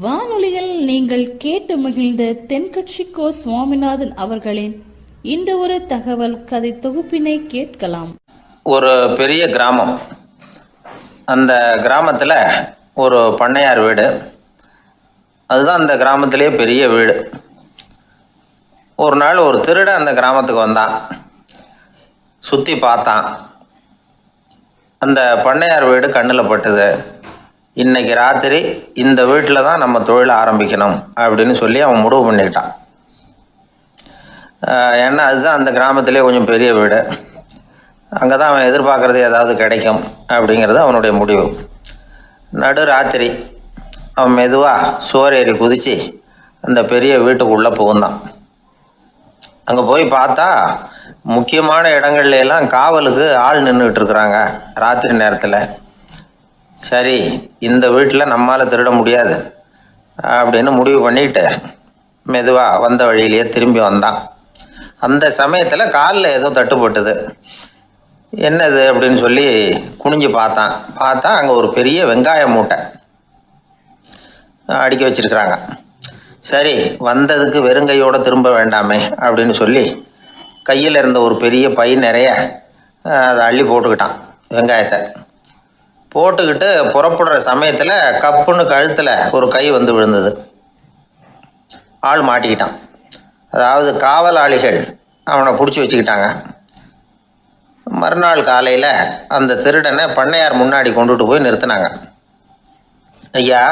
வானொலியில் நீங்கள் கேட்டு மகிழ்ந்த தென்கட்சிக்கோ சுவாமிநாதன் அவர்களின் இந்த ஒரு தகவல் கதை தொகுப்பினை கேட்கலாம். ஒரு பெரிய கிராமம். அந்த கிராமத்தில் ஒரு பண்ணையார் வீடு. அதுதான் அந்த கிராமத்திலேயே பெரிய வீடு. ஒரு நாள் ஒரு திருடன் அந்த கிராமத்துக்கு வந்தான். சுற்றி பார்த்தான். அந்த பண்ணையார் வீடு கண்ணில் பட்டுது. இன்னைக்கு ராத்திரி இந்த வீட்டில் தான் நம்ம தொழிலை ஆரம்பிக்கணும் அப்படின்னு சொல்லி அவன் முடிவு பண்ணிக்கிட்டான். ஏன்னா அதுதான் அந்த கிராமத்திலே கொஞ்சம் பெரிய வீடு. அங்கே தான் அவன் எதிர்பார்க்குறது ஏதாவது கிடைக்கும் அப்படிங்கிறது அவனுடைய முடிவு. நடு ராத்திரி அவன் மெதுவாக சுவரேறி குதித்து அந்த பெரிய வீட்டுக்குள்ளே புகுந்தான். அங்கே போய் பார்த்தா முக்கியமான இடங்கள்ல எல்லாம் காவலுக்கு ஆள் நின்றுக்கிட்டு இருக்கிறாங்க ராத்திரி நேரத்தில். சரி, இந்த வீட்டில் நம்மால் திருட முடியாது அப்படின்னு முடிவு பண்ணிட்டு மெதுவாக வந்த வழியிலேயே திரும்பி வந்தான். அந்த சமயத்தில் காலில் ஏதோ தட்டுப்பட்டுது. என்னது அப்படின்னு சொல்லி குனிஞ்சு பார்த்தா அங்கே ஒரு பெரிய வெங்காய மூட்டை அடுக்கி வச்சிருக்கிறாங்க. சரி, வந்ததுக்கு வெறுங்கையோடு திரும்ப வேண்டாமே அப்படின்னு சொல்லி கையில் இருந்த ஒரு பெரிய பை நிறைய அதை அள்ளி போட்டுக்கிட்டான். வெங்காயத்தை போட்டுக்கிட்டு புறப்படுற சமயத்தில் கப்புன்னு கழுத்தில் ஒரு கை வந்து விழுந்தது. ஆள் மாட்டிக்கிட்டான். அதாவது காவலாளிகள் அவனை பிடிச்சி வச்சுக்கிட்டாங்க. மறுநாள் காலையில் அந்த திருடனை பண்ணையார் முன்னாடி கொண்டுட்டு போய் நிறுத்தினாங்க. ஐயா,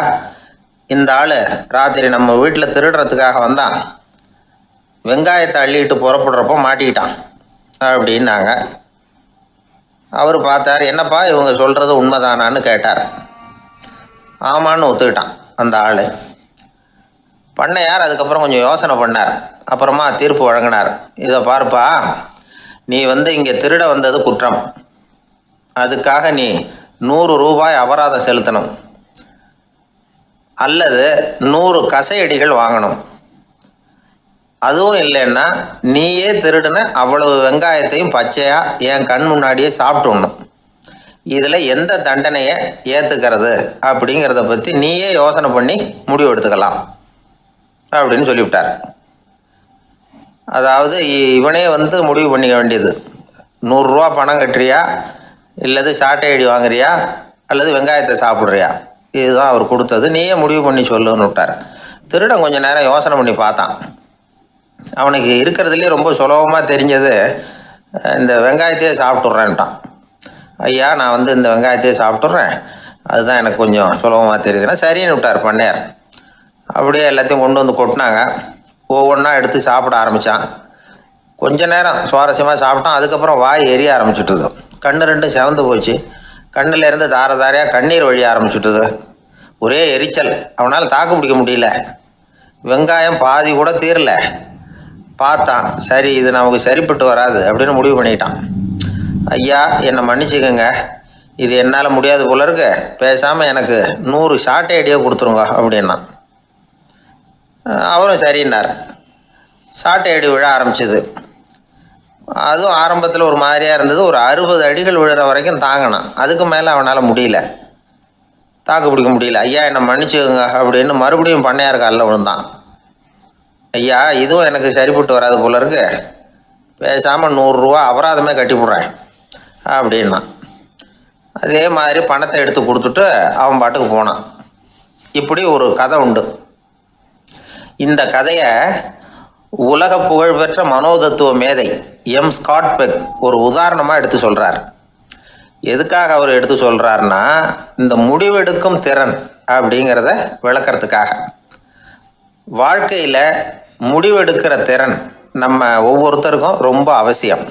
இந்த ஆள் ராத்திரி நம்ம வீட்டில் திருடுறதுக்காக வந்தான். வெங்காயத்தை அள்ளிட்டு புறப்படுறப்போ மாட்டிக்கிட்டான் அப்படின்னாங்க. அவர் பார்த்தார். என்னப்பா இவங்க சொல்கிறது உண்மைதானான்னு கேட்டார். ஆமான்னு ஒத்துக்கிட்டான் அந்த ஆள். பண்ணையார் அதுக்கப்புறம் கொஞ்சம் யோசனை பண்ணார். அப்புறமா தீர்ப்பு வழங்கினார். இதை பார்ப்பா, நீ இங்கே திருட வந்தது குற்றம். அதுக்காக நீ 100 ரூபாய் அபராதம் செலுத்தணும், அல்லது 100 கசையடிகள் வாங்கணும். அதுவும் இல்லைன்னா நீயே திருடுன அவ்வளவு வெங்காயத்தையும் பச்சையா என் கண் முன்னாடியே சாப்பிட்டுடணும். இதில் எந்த தண்டனையை ஏற்றுக்கிறது அப்படிங்கிறத பற்றி நீயே யோசனை பண்ணி முடிவு எடுத்துக்கலாம் அப்படின்னு சொல்லிவிட்டார். அதாவது இவனே முடிவு பண்ணிக்க வேண்டியது. 100 ரூபா பணம் கட்டுறியா, இல்லது சாட்டை அடி வாங்குறியா, அல்லது வெங்காயத்தை சாப்பிட்றியா, இதுதான் அவர் கொடுத்தது. நீயே முடிவு பண்ணி சொல்லுன்னு விட்டார். திருடன் கொஞ்சம் நேரம் யோசனை பண்ணி பார்த்தான். அவனுக்கு இருக்கிறதுலே ரொம்ப சுலபமாக தெரிஞ்சது இந்த வெங்காயத்தையே சாப்பிட்டுட்றேன்ட்டான். ஐயா, நான் இந்த வெங்காயத்தையே சாப்பிட்டுட்றேன், அதுதான் எனக்கு கொஞ்சம் சுலபமாக தெரியுதுன்னா சரின்னு விட்டார் பண்ணையார். அப்படியே எல்லாத்தையும் கொண்டு வந்து கொட்டினாங்க. ஒவ்வொன்றா எடுத்து சாப்பிட ஆரம்பித்தான். கொஞ்ச நேரம் சுவாரஸ்யமாக சாப்பிட்டான். அதுக்கப்புறம் வாய் எரிய ஆரம்பிச்சுட்டுது. கண்ணு ரெண்டும் செவந்து போச்சு. கண்ணில் இருந்து தார தாரையாக கண்ணீர் வழிய ஆரம்பிச்சுட்டுது. ஒரே எரிச்சல். அவனால் தாக்கு பிடிக்க முடியல. வெங்காயம் பாதி கூட தீரல. பார்த்தான், சரி இது நமக்கு சரிப்பட்டு வராது அப்படின்னு முடிவு பண்ணிட்டான். ஐயா, என்னை மன்னிச்சுக்கோங்க, இது என்னால் முடியாது போல இருக்கு, பேசாமல் எனக்கு 100 சாட்டை அடியே கொடுத்துருங்க அப்படின்னா. அவரும் சரின்னார். சாட்டை அடி விழ ஆரம்பிச்சிது. அதுவும் ஆரம்பத்தில் ஒரு மாதிரியாக இருந்தது. ஒரு 60 அடிகள் விழுற வரைக்கும் தாங்கினான். அதுக்கு மேலே அவனால் முடியல, தாக்கு பிடிக்க முடியல. ஐயா, என்னை மன்னிச்சுக்கோங்க அப்படின்னு மறுபடியும் பண்ணையார் காலில் விழுந்தான். ஐயா, இதுவும் எனக்கு சரிப்பட்டு வராது போல இருக்கு, பேசாமல் 100 ரூபா அபராதமே கட்டிவிட்றேன் அப்படின்னா. அதே மாதிரி பணத்தை எடுத்து கொடுத்துட்டு அவன் பாட்டுக்கு போனான். இப்படி ஒரு கதை உண்டு. இந்த கதையை உலக புகழ்பெற்ற மனோதத்துவ மேதை எம் ஸ்காட் பெக் ஒரு உதாரணமாக எடுத்து சொல்கிறார். எதுக்காக அவர் எடுத்து சொல்கிறாருன்னா, இந்த முடிவெடுக்கும் திறன் அப்படிங்கிறத விளக்கறதுக்காக. வாழ்க்கையில் முடிவெடுக்கிற திறன் நம்ம ஒவ்வொருத்தருக்கும் ரொம்ப அவசியம்.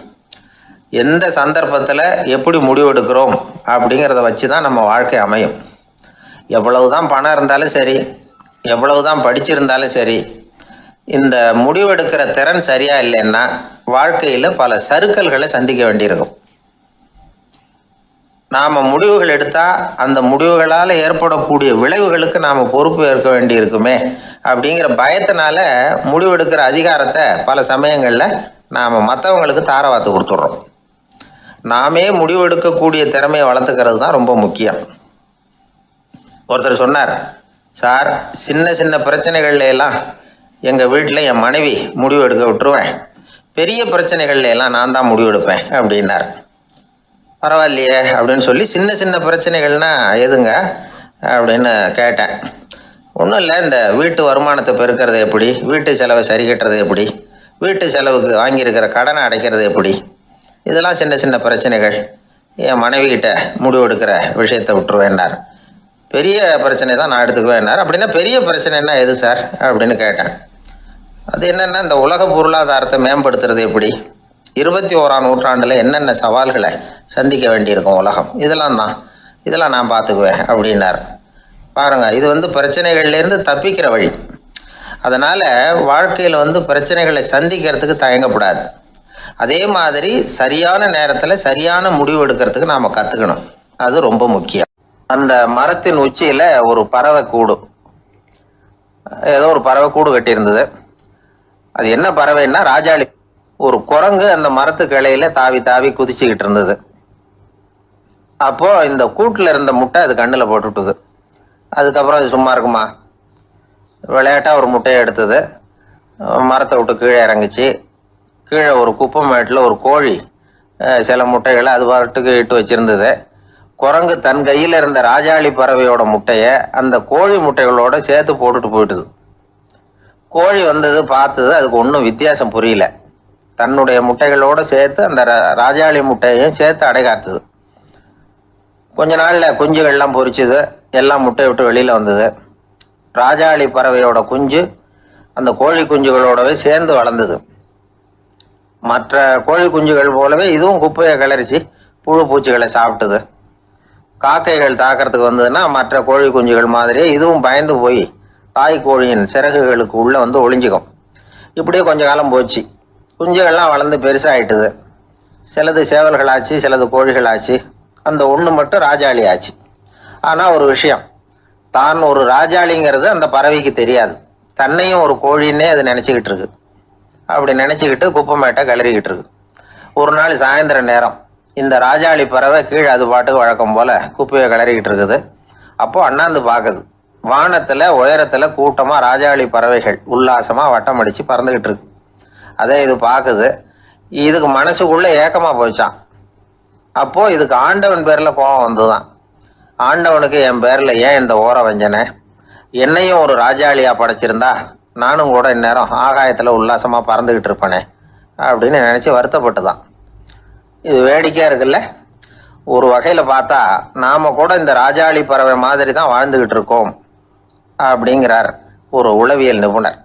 எந்த சந்தர்ப்பத்தில் எப்படி முடிவெடுக்கிறோம் அப்படிங்கிறத வச்சு தான் நம்ம வாழ்க்கை அமையும். எவ்வளவு தான் பணம் இருந்தாலும் சரி, எவ்வளவு தான் படிச்சிருந்தாலும் சரி, இந்த முடிவெடுக்கிற திறன் சரியா இல்லைன்னா வாழ்க்கையில் பல சறுக்கல்களை சந்திக்க வேண்டியிருக்கும். நாம் முடிவுகள் எடுத்தால் அந்த முடிவுகளால் ஏற்படக்கூடிய விளைவுகளுக்கு நாம் பொறுப்பு ஏற்க வேண்டி இருக்குமே அப்படிங்கிற பயத்தினால முடிவெடுக்கிற அதிகாரத்தை பல சமயங்களில் நாம் மற்றவங்களுக்கு தாரவாத்து கொடுத்துட்றோம். நாமே முடிவெடுக்கக்கூடிய திறமையை வளர்த்துக்கிறது தான் ரொம்ப முக்கியம். ஒருத்தர் சொன்னார், சார், சின்ன சின்ன பிரச்சனைகள்ல எல்லாம் எங்கள் வீட்டில் என் மனைவி முடிவு எடுக்க விட்டுருவேன், பெரிய பிரச்சனைகள்ல எல்லாம் நான் தான் முடிவு எடுப்பேன் அப்படின்னார். பரவாயில்லையே அப்படின்னு சொல்லி சின்ன சின்ன பிரச்சனைகள்னா எதுங்க அப்படின்னு கேட்டேன். ஒன்றும் இல்லை, இந்த வீட்டு வருமானத்தை பெருக்கிறது எப்படி, வீட்டு செலவை சரி கட்டுறது எப்படி, வீட்டு செலவுக்கு வாங்கியிருக்கிற கடனை அடைக்கிறது எப்படி, இதெல்லாம் சின்ன சின்ன பிரச்சனைகள், என் மனைவி கிட்ட முடிவு எடுக்கிற விஷயத்தை விட்டுருவேன்னார். பெரிய பிரச்சனை தான் நான் எடுத்துக்குவேன்னார். அப்படின்னா பெரிய பிரச்சனைன்னா எது சார் அப்படின்னு கேட்டேன். அது என்னென்னா, இந்த உலக பொருளாதாரத்தை மேம்படுத்துறது எப்படி, 21ஆம் நூற்றாண்டில் என்னென்ன சவால்களை சந்திக்க வேண்டியிருக்கும் உலகம், இதெல்லாம் நான் பார்த்துக்குவேன் அப்படின்னார். பாருங்க, இது பிரச்சனைகள்லேருந்து தப்பிக்கிற வழி. அதனால் வாழ்க்கையில் பிரச்சனைகளை சந்திக்கிறதுக்கு தயங்கக்கூடாது. அதே மாதிரி சரியான நேரத்தில் சரியான முடிவு எடுக்கிறதுக்கு நாம் கற்றுக்கணும். அது ரொம்ப முக்கியம். அந்த மரத்தின் உச்சியில் ஒரு பறவை கூடு, ஏதோ ஒரு பறவை கூடு கட்டியிருந்தது. அது என்ன பறவைன்னா ராஜாளி. ஒரு குரங்கு அந்த மரத்து கிளையில தாவி தாவி குதிச்சுக்கிட்டு இருந்தது. அப்போ இந்த கூட்டில் இருந்த முட்டை அது கண்ணில் போட்டுவிட்டுது. அதுக்கப்புறம் அது சும்மா இருக்குமா? விளையாட்டா ஒரு முட்டையை எடுத்தது, மரத்தை விட்டு கீழே இறங்குச்சு. கீழே ஒரு குப்பை மேட்டில் ஒரு கோழி சில முட்டைகளை அது பாட்டுக்கு இட்டு வச்சிருந்தது. குரங்கு தன் கையில் இருந்த ராஜாளி பறவையோட முட்டையை அந்த கோழி முட்டைகளோட சேர்த்து போட்டுட்டு போயிட்டுது. கோழி வந்தது, பார்த்தது, அதுக்கு ஒன்றும் வித்தியாசம் புரியல. தன்னுடைய முட்டைகளோடு சேர்த்து அந்த ராஜாளி முட்டையையும் சேர்த்து அடைகாத்துது. கொஞ்ச நாளில் குஞ்சுகள்லாம் பொரிச்சுது, எல்லாம் முட்டை விட்டு வெளியில் வந்தது. ராஜாளி பறவையோட குஞ்சு அந்த கோழி குஞ்சுகளோடவே சேர்ந்து வளர்ந்தது. மற்ற கோழி குஞ்சுகள் போலவே இதுவும் குப்பையை கிளறிச்சு புழு பூச்சிகளை சாப்பிட்டுது. காக்கைகள் தாக்கிறதுக்கு வந்ததுன்னா மற்ற கோழி குஞ்சுகள் மாதிரியே இதுவும் பயந்து போய் தாய் கோழியின் சிறகுகளுக்கு உள்ளே ஒளிஞ்சிக்கும். இப்படியே கொஞ்ச காலம் போச்சு. குஞ்சுகள்லாம் வளர்ந்து பெருசாகிட்டுது. சிலது சேவல்களாச்சு, சிலது கோழிகளாச்சு. அந்த ஒன்று மட்டும் ராஜாளி ஆச்சு. ஆனால் ஒரு விஷயம், தான் ஒரு ராஜாளிங்கிறது அந்த பறவைக்கு தெரியாது. தன்னையும் ஒரு கோழின்னே அது நினச்சிக்கிட்டு இருக்கு. அப்படி நினச்சிக்கிட்டு குப்பை மேட்டை கிளறிக்கிட்டு இருக்கு. ஒரு நாள் சாயந்தர நேரம் இந்த ராஜாளி பறவை கீழே அது பாட்டுக்கு வழக்கம் போல் குப்பையை கிளறிக்கிட்டு இருக்குது. அப்போது அண்ணாந்து பார்க்குது. வானத்தில் உயரத்தில் கூட்டமாக ராஜாளி பறவைகள் உல்லாசமாக வட்டம் அடித்து பறந்துக்கிட்டு இருக்கு. அதே இது பார்க்குது. இதுக்கு மனசுக்குள்ளே ஏக்கமாக போச்சான். அப்போது இதுக்கு ஆண்டவன் பேரில் கோபம் வந்துதான். ஆண்டவனுக்கு என் பேரில் ஏன் இந்த ஓர வஞ்சனை, என்னையும் ஒரு ராஜாளியாக படைச்சிருந்தா நானும் கூட இந்நேரம் ஆகாயத்தில் உல்லாசமாக பறந்துக்கிட்டு இருப்பேனே அப்படின்னு நினச்சி வருத்தப்பட்டு தான். இது வேடிக்கையாக இருக்குல்ல. ஒரு வகையில் பார்த்தா நாம் கூட இந்த ராஜாளி பறவை மாதிரி தான் வாழ்ந்துக்கிட்டு இருக்கோம் அப்படிங்கிறார் ஒரு உளவியல் நிபுணர்.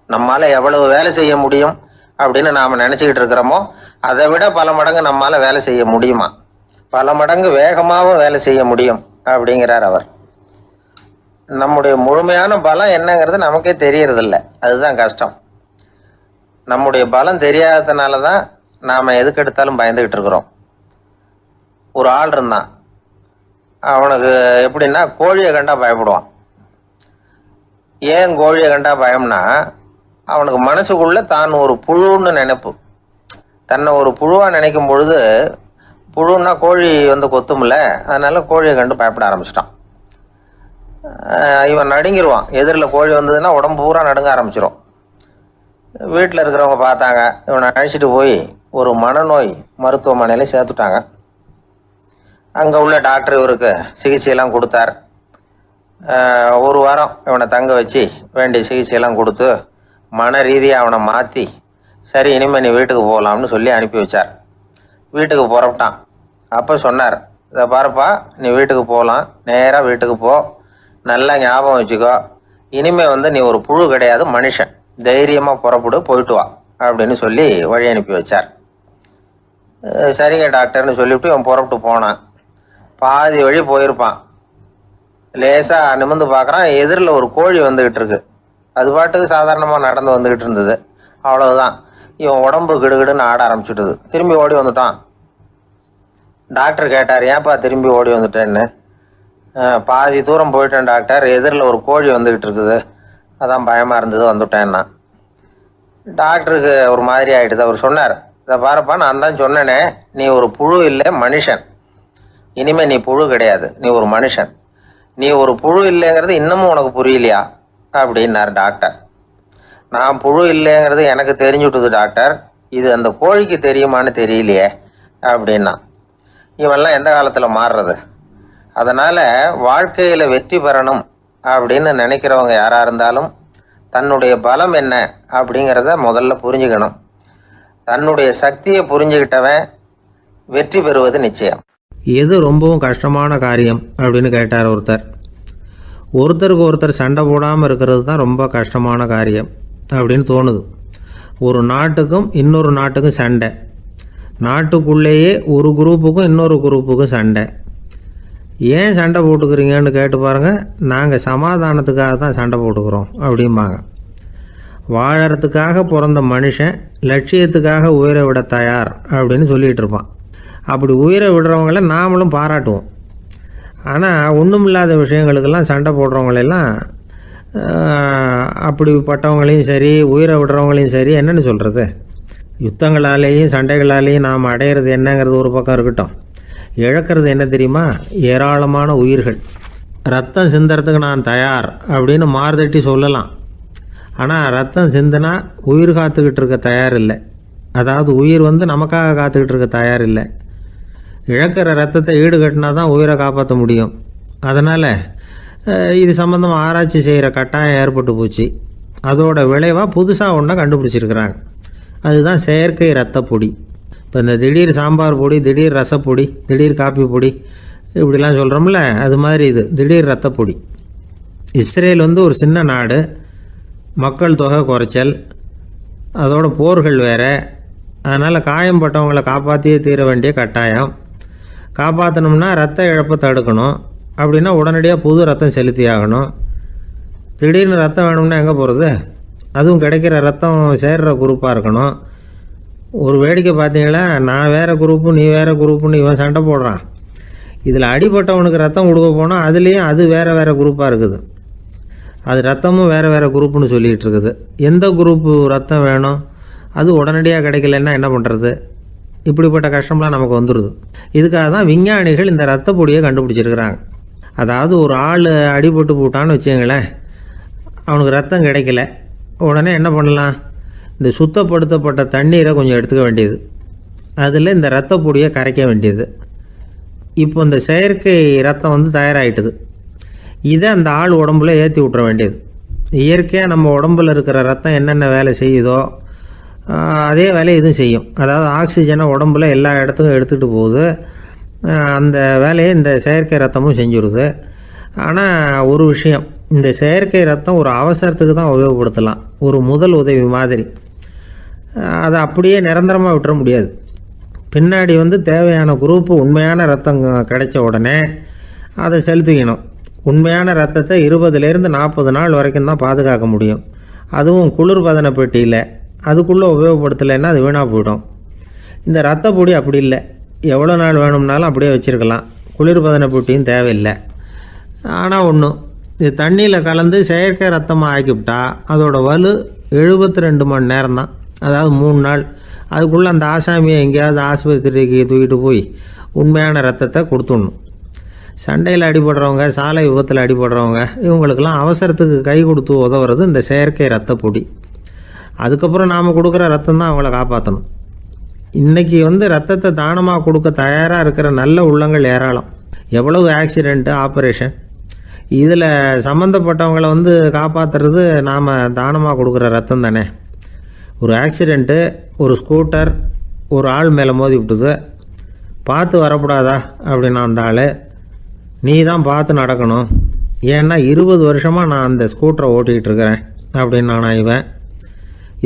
நம்மால் எவ்வளவு வேலை செய்ய முடியும் அப்படின்னு நாம் நினச்சிக்கிட்டு இருக்கிறோமோ அதை விட பல மடங்கு நம்மால் வேலை செய்ய முடியுமா, பல மடங்கு வேகமாகவும் வேலை செய்ய முடியும் அப்படிங்கிறார் அவர். நம்முடைய முழுமையான பலம் என்னங்கிறது நமக்கே தெரியறதில்ல, அதுதான் கஷ்டம். நம்முடைய பலம் தெரியாததுனால தான் நாம் எதுக்கு எடுத்தாலும் பயந்துக்கிட்டு இருக்கிறோம். ஒரு ஆள் இருந்தான், அவனுக்கு எப்படின்னா கோழியை கண்டா பயப்படுவான். ஏன் கோழியை கண்டா பயம்னா, அவனுக்கு மனசுக்குள்ள தான் ஒரு புழுன்னு நினைப்பு. தன்னை ஒரு புழுவா நினைக்கும் பொழுது, புழுன்னா கோழி கொத்தும்ல, அதனால கோழியை கண்டு பயப்பட ஆரம்பிச்சிட்டான். இவன் நடுங்கிடுவான். எதிரில் கோழி வந்ததுன்னா உடம்பு பூரா நடுங்க ஆரம்பிச்சிடும். வீட்டில் இருக்கிறவங்க பார்த்தாங்க. இவனை அழைச்சிட்டு போய் ஒரு மனநோய் மருத்துவமனையில் சேர்த்துட்டாங்க. அங்கே உள்ள டாக்டர் இவருக்கு சிகிச்சையெல்லாம் கொடுத்தார். ஒரு வாரம் இவனை தங்க வச்சு வேண்டிய சிகிச்சையெல்லாம் கொடுத்து மன ரீதியாக அவனை மாற்றி, சரி இனிமேல் நீ வீட்டுக்கு போகலாம்னு சொல்லி அனுப்பி வச்சார். வீட்டுக்கு புறப்பட்டான். அப்போ சொன்னார், இதை பாருப்பா, நீ வீட்டுக்கு போகலாம், நேராக வீட்டுக்கு போ, நல்லா ஞாபகம் வச்சுக்கோ, இனிமே நீ ஒரு புழு கிடையாது, மனுஷன், தைரியமாக புறப்படு, போயிட்டு வா அப்படின்னு சொல்லி வழி அனுப்பி வச்சார். சரிங்க டாக்டர்னு சொல்லிவிட்டு இவன் புறப்பட்டு போனான். பாதி வழி போயிருப்பான். லேசாக நிமிர்ந்து பார்க்குறான், எதிரில் ஒரு கோழி வந்துக்கிட்டு இருக்கு. அது பாட்டுக்கு சாதாரணமாக நடந்து வந்துக்கிட்டு இருந்தது. அவ்வளவுதான், இவன் உடம்பு கிடுகிடுன்னு ஆட ஆரம்பிச்சுட்டுது. திரும்பி ஓடி வந்துட்டான். டாக்டர் கேட்டார், ஏன்ப்பா திரும்பி ஓடி வந்துட்டேன்னு. பாதி தூரம் போயிட்டேன் டாக்டர், எதிரில் ஒரு கோழி வந்துக்கிட்டு இருக்குது, அதான் பயமாக இருந்தது, வந்துட்டேன்னா. டாக்டருக்கு ஒரு மாதிரி ஆகிடுது. அவர் சொன்னார், இதை பாருப்பா, நான் தான் சொன்னேனே, நீ ஒரு புழு இல்லை, மனுஷன். இனிமேல் நீ புழு கிடையாது, நீ ஒரு மனுஷன். நீ ஒரு புழு இல்லைங்கிறது இன்னமும் உனக்கு புரியலையா அப்படின்னார் டாக்டர். நான் புழு இல்லைங்கிறது எனக்கு தெரிஞ்சுட்டுது டாக்டர், இது அந்த கோழிக்கு தெரியுமான்னு தெரியலையே அப்படின்னா. இவெல்லாம் எந்த காலத்தில் மாறுறது? அதனால் வாழ்க்கையில் வெற்றி பெறணும் அப்படின்னு நினைக்கிறவங்க யாராக இருந்தாலும் தன்னுடைய பலம் என்ன அப்படிங்கிறத முதல்ல புரிஞ்சுக்கணும். தன்னுடைய சக்தியை புரிஞ்சுக்கிட்டவன் வெற்றி பெறுவது நிச்சயம். எது ரொம்பவும் கஷ்டமான காரியம் அப்படின்னு கேட்டார் ஒருத்தர். ஒருத்தருக்கு ஒருத்தர் சண்டை போடாமல் இருக்கிறது தான் ரொம்ப கஷ்டமான காரியம் அப்படின்னு தோணுது. ஒரு நாட்டுக்கும் இன்னொரு நாட்டுக்கும் சண்டை, நாட்டுக்குள்ளேயே ஒரு குரூப்புக்கும் இன்னொரு குரூப்புக்கும் சண்டை. ஏன் சண்டை போட்டுக்கிறீங்கன்னு கேட்டு பாருங்கள். நாங்கள் சமாதானத்துக்காக தான் சண்டை போட்டுக்கிறோம் அப்படிம்பாங்க. வாழறதுக்காக பிறந்த மனுஷன் லட்சியத்துக்காக உயிரை விட தயார் அப்படின்னு சொல்லிகிட்டு இருப்பான். அப்படி உயிரை விடுறவங்கள நாமளும் பாராட்டுவோம். ஆனால் ஒன்றும் இல்லாத விஷயங்களுக்கெல்லாம் சண்டை போடுறவங்களெல்லாம் அப்படிப்பட்டவங்களையும் சரி உயிரை விடுறவங்களையும் சரி என்னென்னு சொல்கிறது? யுத்தங்களாலேயும் சண்டைகளாலேயும் நாம் அடையிறது என்னங்கிறது ஒரு பக்கம் இருக்கட்டும், இழக்கிறது என்ன தெரியுமா? ஏராளமான உயிர்கள். ரத்தம் சிந்துறதுக்கு நான் தயார் அப்படின்னு மார்தட்டி சொல்லலாம். ஆனால் ரத்தம் சிந்தினா உயிர் காத்துக்கிட்டு இருக்க தயார் இல்லை. அதாவது உயிர் நமக்காக காத்துக்கிட்டு இருக்க தயார் இல்லை. இழக்கிற ரத்தத்தை ஈடுகட்டினா தான் உயிரை காப்பாற்ற முடியும். அதனால் இது சம்மந்தமாக ஆராய்ச்சி செய்கிற கட்டாயம் ஏற்பட்டு போச்சு. அதோட விளைவாக புதுசாக ஒன்றை கண்டுபிடிச்சிருக்கிறாங்க. அதுதான் செயற்கை ரத்த பொடி. இப்போ இந்த திடீர் சாம்பார் பொடி, திடீர் ரசப்பொடி, திடீர் காப்பி பொடி இப்படிலாம் சொல்கிறோம்ல, அது மாதிரி இது திடீர் ரத்த பொடி. இஸ்ரேல் ஒரு சின்ன நாடு, மக்கள் தொகை குறைச்சல், அதோட போர்கள் வேறு. அதனால் காயம்பட்டவங்களை காப்பாற்றியே தீர வேண்டிய கட்டாயம். காப்பாற்றணும்னா ரத்த இழப்பை தடுக்கணும். அப்படின்னா உடனடியாக புது ரத்தம் செலுத்தி ஆகணும். திடீர்னு ரத்தம் வேணும்னா எங்கே போகிறது? அதுவும் கிடைக்கிற ரத்தம் சேர்கிற குரூப்பாக இருக்கணும். ஒரு வேடிக்கை பார்த்தீங்களா, நான் வேறு குரூப்பு நீ வேறு குரூப்புன்னு இவன் சண்டை போடுறான். இதில் அடிபட்டவனுக்கு ரத்தம் கொடுக்க போனால் அதுலேயும் அது வேறு வேறு குரூப்பாக இருக்குது. அது ரத்தமும் வேறு வேறு குரூப்புன்னு சொல்லிகிட்டு இருக்குது. எந்த குரூப்பு ரத்தம் வேணும்? அது உடனடியாக கிடைக்கலன்னா என்ன பண்ணுறது? இப்படிப்பட்ட கஷ்டம்லாம் நமக்கு வந்துடுது. இதுக்காக தான் விஞ்ஞானிகள் இந்த ரத்த பொடியை கண்டுபிடிச்சிருக்கிறாங்க. அதாவது ஒரு ஆள் அடிபட்டு போட்டான்னு வச்சுங்களேன், அவனுக்கு ரத்தம் கிடைக்கல, உடனே என்ன பண்ணலாம்? இந்த சுத்தப்படுத்தப்பட்ட தண்ணீரை கொஞ்சம் எடுத்துக்க வேண்டியது, அதில் இந்த ரத்த பொடியை கரைக்க வேண்டியது. இப்போ இந்த செயற்கை ரத்தம் தயாராகிட்டுது. இதை அந்த ஆள் உடம்புல ஏற்றி விட்டுற வேண்டியது. இயற்கையாக நம்ம உடம்புல இருக்கிற ரத்தம் என்னென்ன வேலை செய்யுதோ அதே வேலையை இதுவும் செய்யும். அதாவது ஆக்சிஜனை உடம்புல எல்லா இடத்துக்கும் எடுத்துகிட்டு போகுது. அந்த வேலையை இந்த செயற்கை ரத்தமும் செஞ்சுருது. ஆனால் ஒரு விஷயம், இந்த செயற்கை ரத்தம் ஒரு அவசரத்துக்கு தான் உபயோகப்படுத்தலாம், ஒரு முதல் உதவி மாதிரி. அதை அப்படியே நிரந்தரமாக விட்டுற முடியாது. பின்னாடி தேவையான குரூப்பு உண்மையான ரத்தம் கிடைச்ச உடனே அதை செலுத்திக்கணும். உண்மையான ரத்தத்தை 20லேருந்து 40 நாள் வரைக்கும் தான் பாதுகாக்க முடியும். அதுவும் குளிர்பதன பெட்டியில். அதுக்குள்ளே உபயோகப்படுத்தலைன்னா அது வீணாக போயிடும். இந்த ரத்த பொடி அப்படி இல்லை, எவ்வளோ நாள் வேணும்னாலும் அப்படியே வச்சுருக்கலாம். குளிர்பதன பெட்டியும் தேவையில்லை. ஆனால் ஒன்று, இது தண்ணியில் கலந்து செயற்கை ரத்தமாக ஆக்கிவிட்டா அதோட வலு 72 மணி நேரம் தான். அதாவது 3 நாள். அதுக்குள்ளே அந்த ஆசாமியை எங்கேயாவது ஆஸ்பத்திரிக்கு தூக்கிட்டு போய் உண்மையான ரத்தத்தை கொடுத்துடணும். சண்டையில் அடிபடுறவங்க, சாலை விபத்தில் அடிபடுறவங்க, இவங்களுக்கெல்லாம் அவசரத்துக்கு கை கொடுத்து உதவுறது இந்த செயற்கை ரத்த பொடி. அதுக்கப்புறம் நாம் கொடுக்குற ரத்தம் தான் அவங்கள காப்பாற்றணும். இன்றைக்கி ரத்தத்தை தானமாக கொடுக்க தயாராக இருக்கிற நல்ல உள்ளங்கள் ஏராளம். எவ்வளவு ஆக்சிடெண்ட்டு, ஆப்ரேஷன், இதில் சம்மந்தப்பட்டவங்களை காப்பாற்றுறது நாம் தானமாக கொடுக்குற ரத்தம் தானே. ஒரு ஆக்சிடெண்ட்டு, ஒரு ஸ்கூட்டர் ஒரு ஆள் மேலே மோதி விட்டுது, பார்த்து வரக்கூடாதா அப்படின்னா அந்த ஆள், நீ தான் பார்த்து நடக்கணும், ஏன்னா 20 வருஷமாக நான் அந்த ஸ்கூட்டரை ஓட்டிகிட்டு இருக்கிறேன் அப்படின்னு நான் இவன்.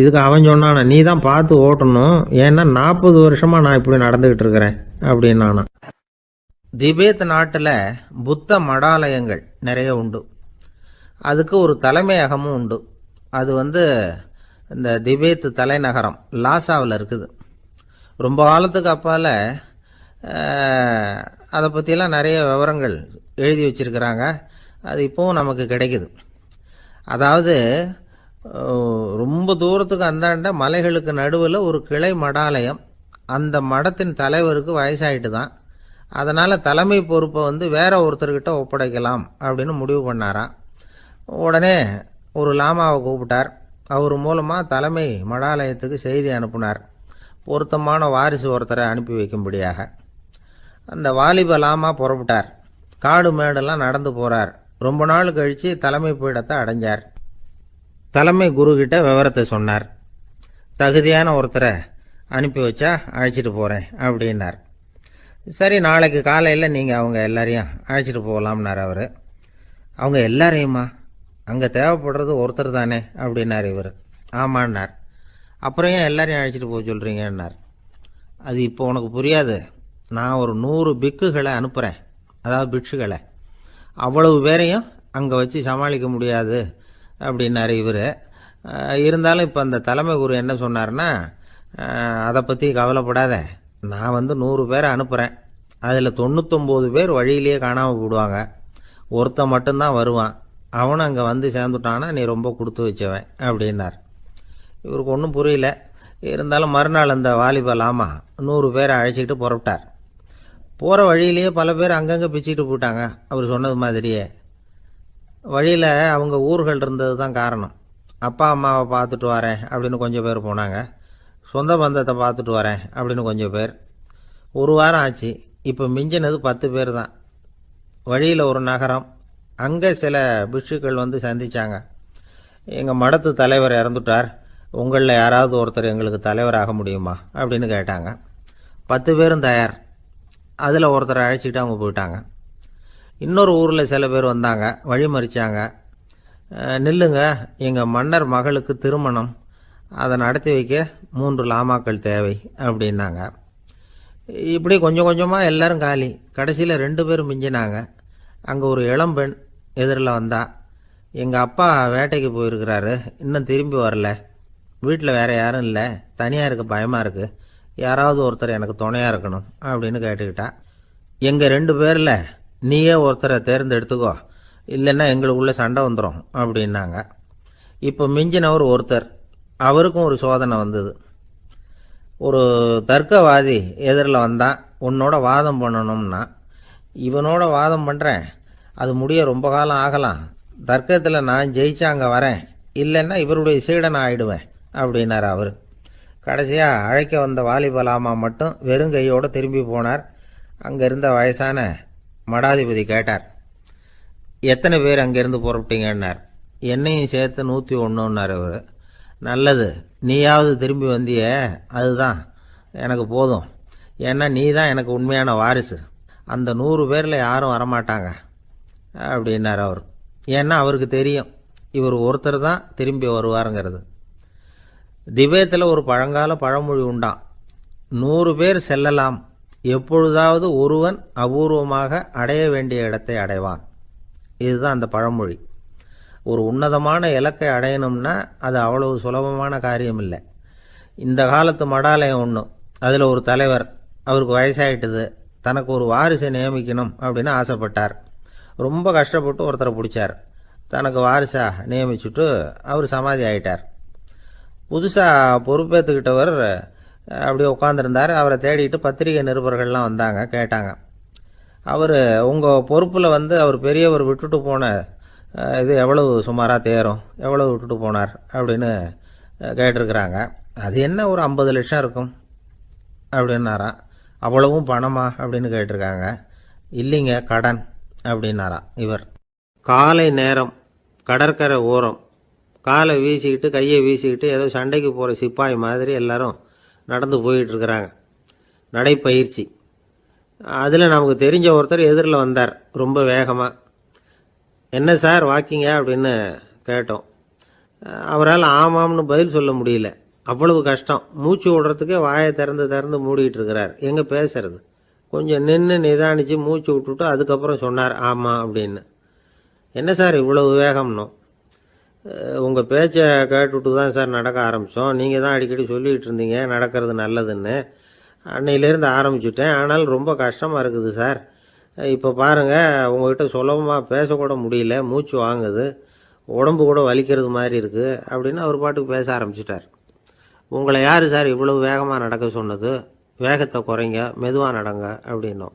இதுக்கு அவன் சொன்னானா, நீ தான் பார்த்து ஓட்டணும், ஏன்னா 40 வருஷமாக நான் இப்படி நடந்துக்கிட்டு இருக்கிறேன் அப்படின்னு நானா. திபேத் நாட்டில் புத்த மடாலயங்கள் நிறைய உண்டு. அதுக்கு ஒரு தலைமையகமும் உண்டு. அது இந்த திபேத் தலைநகரம் லாசாவில் இருக்குது. ரொம்ப காலத்துக்கு அப்பால் அதை பற்றியெல்லாம் நிறைய விவரங்கள் எழுதி வச்சுருக்கிறாங்க. அது இப்போவும் நமக்கு கிடைக்குது. அதாவது ரொம்ப தூரத்துக்கு அந்தாண்ட மலைகளுக்கு நடுவில் ஒரு கிளை மடாலயம். அந்த மடத்தின் தலைவருக்கு வயசாகிட்டு தான். அதனால் தலைமை பொறுப்பை வந்து வேற ஒருத்தர்கிட்ட ஒப்படைக்கலாம் அப்படின்னு முடிவு பண்ணாராம். உடனே ஒரு லாமாவை கூப்பிட்டார். அவர் மூலமாக தலைமை மடாலயத்துக்கு செய்தி அனுப்புனார், பொருத்தமான வாரிசு ஒருத்தரை அனுப்பி வைக்கும்படியாக. அந்த வாலிப லாமா புறப்பட்டார். காடு மேடெல்லாம் நடந்து போகிறார். ரொம்ப நாள் கழித்து தலைமை பீடத்தை அடைஞ்சார். தலைமை குருக்கிட்ட விவரத்தை சொன்னார். தகுதியான ஒருத்தரை அனுப்பி வச்சா அழைச்சிட்டு போகிறேன் அப்படின்னார். சரி, நாளைக்கு காலையில் நீங்கள் அவங்க எல்லாரையும் அழைச்சிட்டு போகலாம்னார் அவர். அவங்க எல்லாரையுமா? அங்கே தேவைப்படுறது ஒருத்தர் தானே அப்படின்னார் இவர். ஆமான்னார். அப்புறம் ஏன் எல்லாரையும் அழைச்சிட்டு போக சொல்கிறீங்கன்னார். அது இப்போ உனக்கு புரியாது. நான் ஒரு 100 பிக்குகளை அனுப்புகிறேன், அதாவது பிட்சுகளை. அவ்வளவு பேரையும் அங்கே வச்சு சமாளிக்க முடியாது அப்படின்னாரு இவர். இருந்தாலும் இப்போ அந்த தலைமை குரு என்ன சொன்னார்னா, அதை பற்றி கவலைப்படாத, நான் வந்து 100 பேரை அனுப்புகிறேன். அதில் 99 பேர் வழியிலேயே காணாமல் போடுவாங்க, ஒருத்தன் மட்டும்தான் வருவான். அவனும் அங்கே வந்து சேர்ந்துட்டானா நீ ரொம்ப கொடுத்து வச்சவன் அப்படின்னார். இவருக்கு ஒன்றும் புரியல. இருந்தாலும் மறுநாள் அந்த வாலிப லாமா 100 பேரை அழைச்சிக்கிட்டு புறப்பட்டார். போகிற வழியிலேயே பல பேர் அங்கங்கே பிச்சுக்கிட்டு போயிட்டாங்க. அவர் சொன்னது மாதிரியே. வழியில் அவங்க ஊர்கள் இருந்தது தான் காரணம். அப்பா அம்மாவை பார்த்துட்டு வரேன் அப்படின்னு கொஞ்சம் பேர் போனாங்க. சொந்த பந்தத்தை பார்த்துட்டு வரேன் அப்படின்னு கொஞ்சம் பேர். ஒரு வாரம் ஆச்சு. இப்போ மிஞ்சினது 10 பேர் தான். வழியில் ஒரு நகரம். அங்கே சில பிட்சுக்கள் வந்து சந்தித்தாங்க. எங்கள் மடத்து தலைவர் இறந்துட்டார், உங்களில் யாராவது ஒருத்தர் எங்களுக்கு தலைவராக முடியுமா அப்படின்னு கேட்டாங்க. 10 பேரும் தயார். அதில் ஒருத்தரை அழைச்சிக்கிட்டு அவங்க போயிட்டாங்க. இன்னொரு ஊரில் சில பேர் வந்தாங்க, வழி மறிச்சாங்க. நில்லுங்க, எங்கள் மன்னர் மகளுக்கு திருமணம், அதை நடத்தி வைக்க 3 லாமாக்கள் தேவை அப்படின்னாங்க. இப்படி கொஞ்சம் கொஞ்சமாக எல்லாரும் காலி. கடைசியில் 2 பேரும் மிஞ்சினாங்க. அங்கே ஒரு இளம்பெண் எதிரில் வந்தா. எங்கள் அப்பா வேட்டைக்கு போயிருக்கிறாரு, இன்னும் திரும்பி வரல. வீட்டில் வேறு யாரும் இல்லை, தனியாக இருக்க பயமாக இருக்குது, யாராவது ஒருத்தர் எனக்கு துணையாக இருக்கணும் அப்படின்னு கேட்டுக்கிட்டா. எங்கள் 2 பேரில் நீயே ஒருத்தரை தேர்ந்தெடுத்துக்கோ, இல்லைன்னா எங்களுக்குள்ளே சண்டை வந்துடும் அப்படின்னாங்க. இப்போ மிஞ்சினவர் ஒருத்தர். அவருக்கும் ஒரு சோதனை வந்தது. ஒரு தர்க்கவாதி எதிரில் வந்தான். உன்னோட வாதம் பண்ணணும்னா. இவனோட வாதம் பண்ணுறேன், அது முடிய ரொம்ப காலம் ஆகலாம். தர்க்கத்தில் நான் ஜெயிச்சா அங்கே வரேன், இல்லைன்னா இவருடைய சீடனை ஆயிடுவேன் அப்படின்னார் அவர். கடைசியாக அழைக்க வந்த வாலிபலாமா மட்டும் வெறுங்கையோடு திரும்பி போனார். அங்கே இருந்த வயசான மடாதிபதி கேட்டார், எத்தனை பேர் அங்கேருந்து புறப்பட்டீங்கன்னார். என்னையும் சேர்த்து 101ன்னார் அவர். நல்லது, நீயாவது திரும்பி வந்தியே, அதுதான் எனக்கு போதும். ஏன்னா நீ தான் எனக்கு உண்மையான வாரிசு. அந்த 100 பேரில் யாரும் வரமாட்டாங்க அப்படின்னார் அவர். ஏன்னா அவருக்கு தெரியும் இவர் ஒருத்தர் தான் திரும்பி வருவாருங்கிறது. திபேத்தில் ஒரு பழங்கால பழமொழி உண்டாம், 100 பேர் செல்லலாம், எப்பொழுதாவது ஒருவன் அபூர்வமாக அடைய வேண்டிய இடத்தை அடைவான். இதுதான் அந்த பழமொழி. ஒரு உன்னதமான இலக்கை அடையணும்னா அது அவ்வளவு சுலபமான காரியம் இல்லை. இந்த காலத்து மடாலயம் ஒன்று, அதில் ஒரு தலைவர், அவருக்கு வயசாயிட்டுது, தனக்கு ஒரு வாரிசை நியமிக்கணும் அப்படின்னு ஆசைப்பட்டார். ரொம்ப கஷ்டப்பட்டு ஒருத்தரை பிடிச்சார். தனக்கு வாரிசாக நியமிச்சுட்டு அவர் சமாதி ஆகிட்டார். புதுசாக பொறுப்பேற்றுக்கிட்டவர் அப்படியே உட்காந்துருந்தார். அவரை தேடிட்டு பத்திரிகை நிருபர்கள்லாம் வந்தாங்க, கேட்டாங்க. அவர் உங்கள் பொறுப்பில் வந்து அவர் பெரியவர் விட்டுட்டு போன இது எவ்வளவு சுமாராக தேரும், எவ்வளவு விட்டுட்டு போனார் அப்படின்னு கேட்டிருக்கிறாங்க. அது என்ன ஒரு 50 லட்சம் இருக்கும் அப்படின்னாராம். அவ்வளவும் பணமா அப்படின்னு கேட்டிருக்காங்க. இல்லைங்க, கடன் அப்படின்னாராம் இவர். காலை நேரம், கடற்கரை ஓரம், காலை வீசிக்கிட்டு கையை வீசிக்கிட்டு ஏதோ சண்டைக்கு போகிற சிப்பாய் மாதிரி எல்லாரும் நடந்து போயிட்டுருக்கிறாங்க. நடைப்பயிற்சி. அதில் நமக்கு தெரிஞ்ச ஒருத்தர் எதிரில் வந்தார் ரொம்ப வேகமாக. என்ன சார் வாக்கிங்க அப்படின்னு கேட்டோம். அவரால் ஆமாம்னு பதில் சொல்ல முடியல, அவ்வளவு கஷ்டம். மூச்சு விடுறதுக்கே வாயை திறந்து மூடிட்டு இருக்கிறார். எங்கே பேசுறது? கொஞ்சம் நின்று நிதானித்து மூச்சு விட்டுட்டு அதுக்கப்புறம் சொன்னார் ஆமாம் அப்படின்னு. என்ன சார் இவ்வளவு வேகம்னோ? உங்கள் பேச்சை கேட்டுவிட்டு தான் சார் நடக்க ஆரம்பித்தோம். நீங்கள் தான் அடிக்கடி சொல்லிகிட்டு இருந்தீங்க நடக்கிறது நல்லதுன்னு. அன்னையிலேருந்து ஆரம்பிச்சுட்டேன், ஆனால் ரொம்ப கஷ்டமாக இருக்குது சார். இப்போ பாருங்கள், உங்கள்கிட்ட சுலபமாக பேசக்கூட முடியல, மூச்சு வாங்குது, உடம்பு கூட வலிக்கிறது மாதிரி இருக்குது அப்படின்னு அவர் பாட்டுக்கு பேச ஆரம்பிச்சிட்டார். உங்களை யார் சார் இவ்வளவு வேகமாக நடக்க சொன்னது? வேகத்தை குறைங்க, மெதுவாக நடங்க அப்படின்னோம்.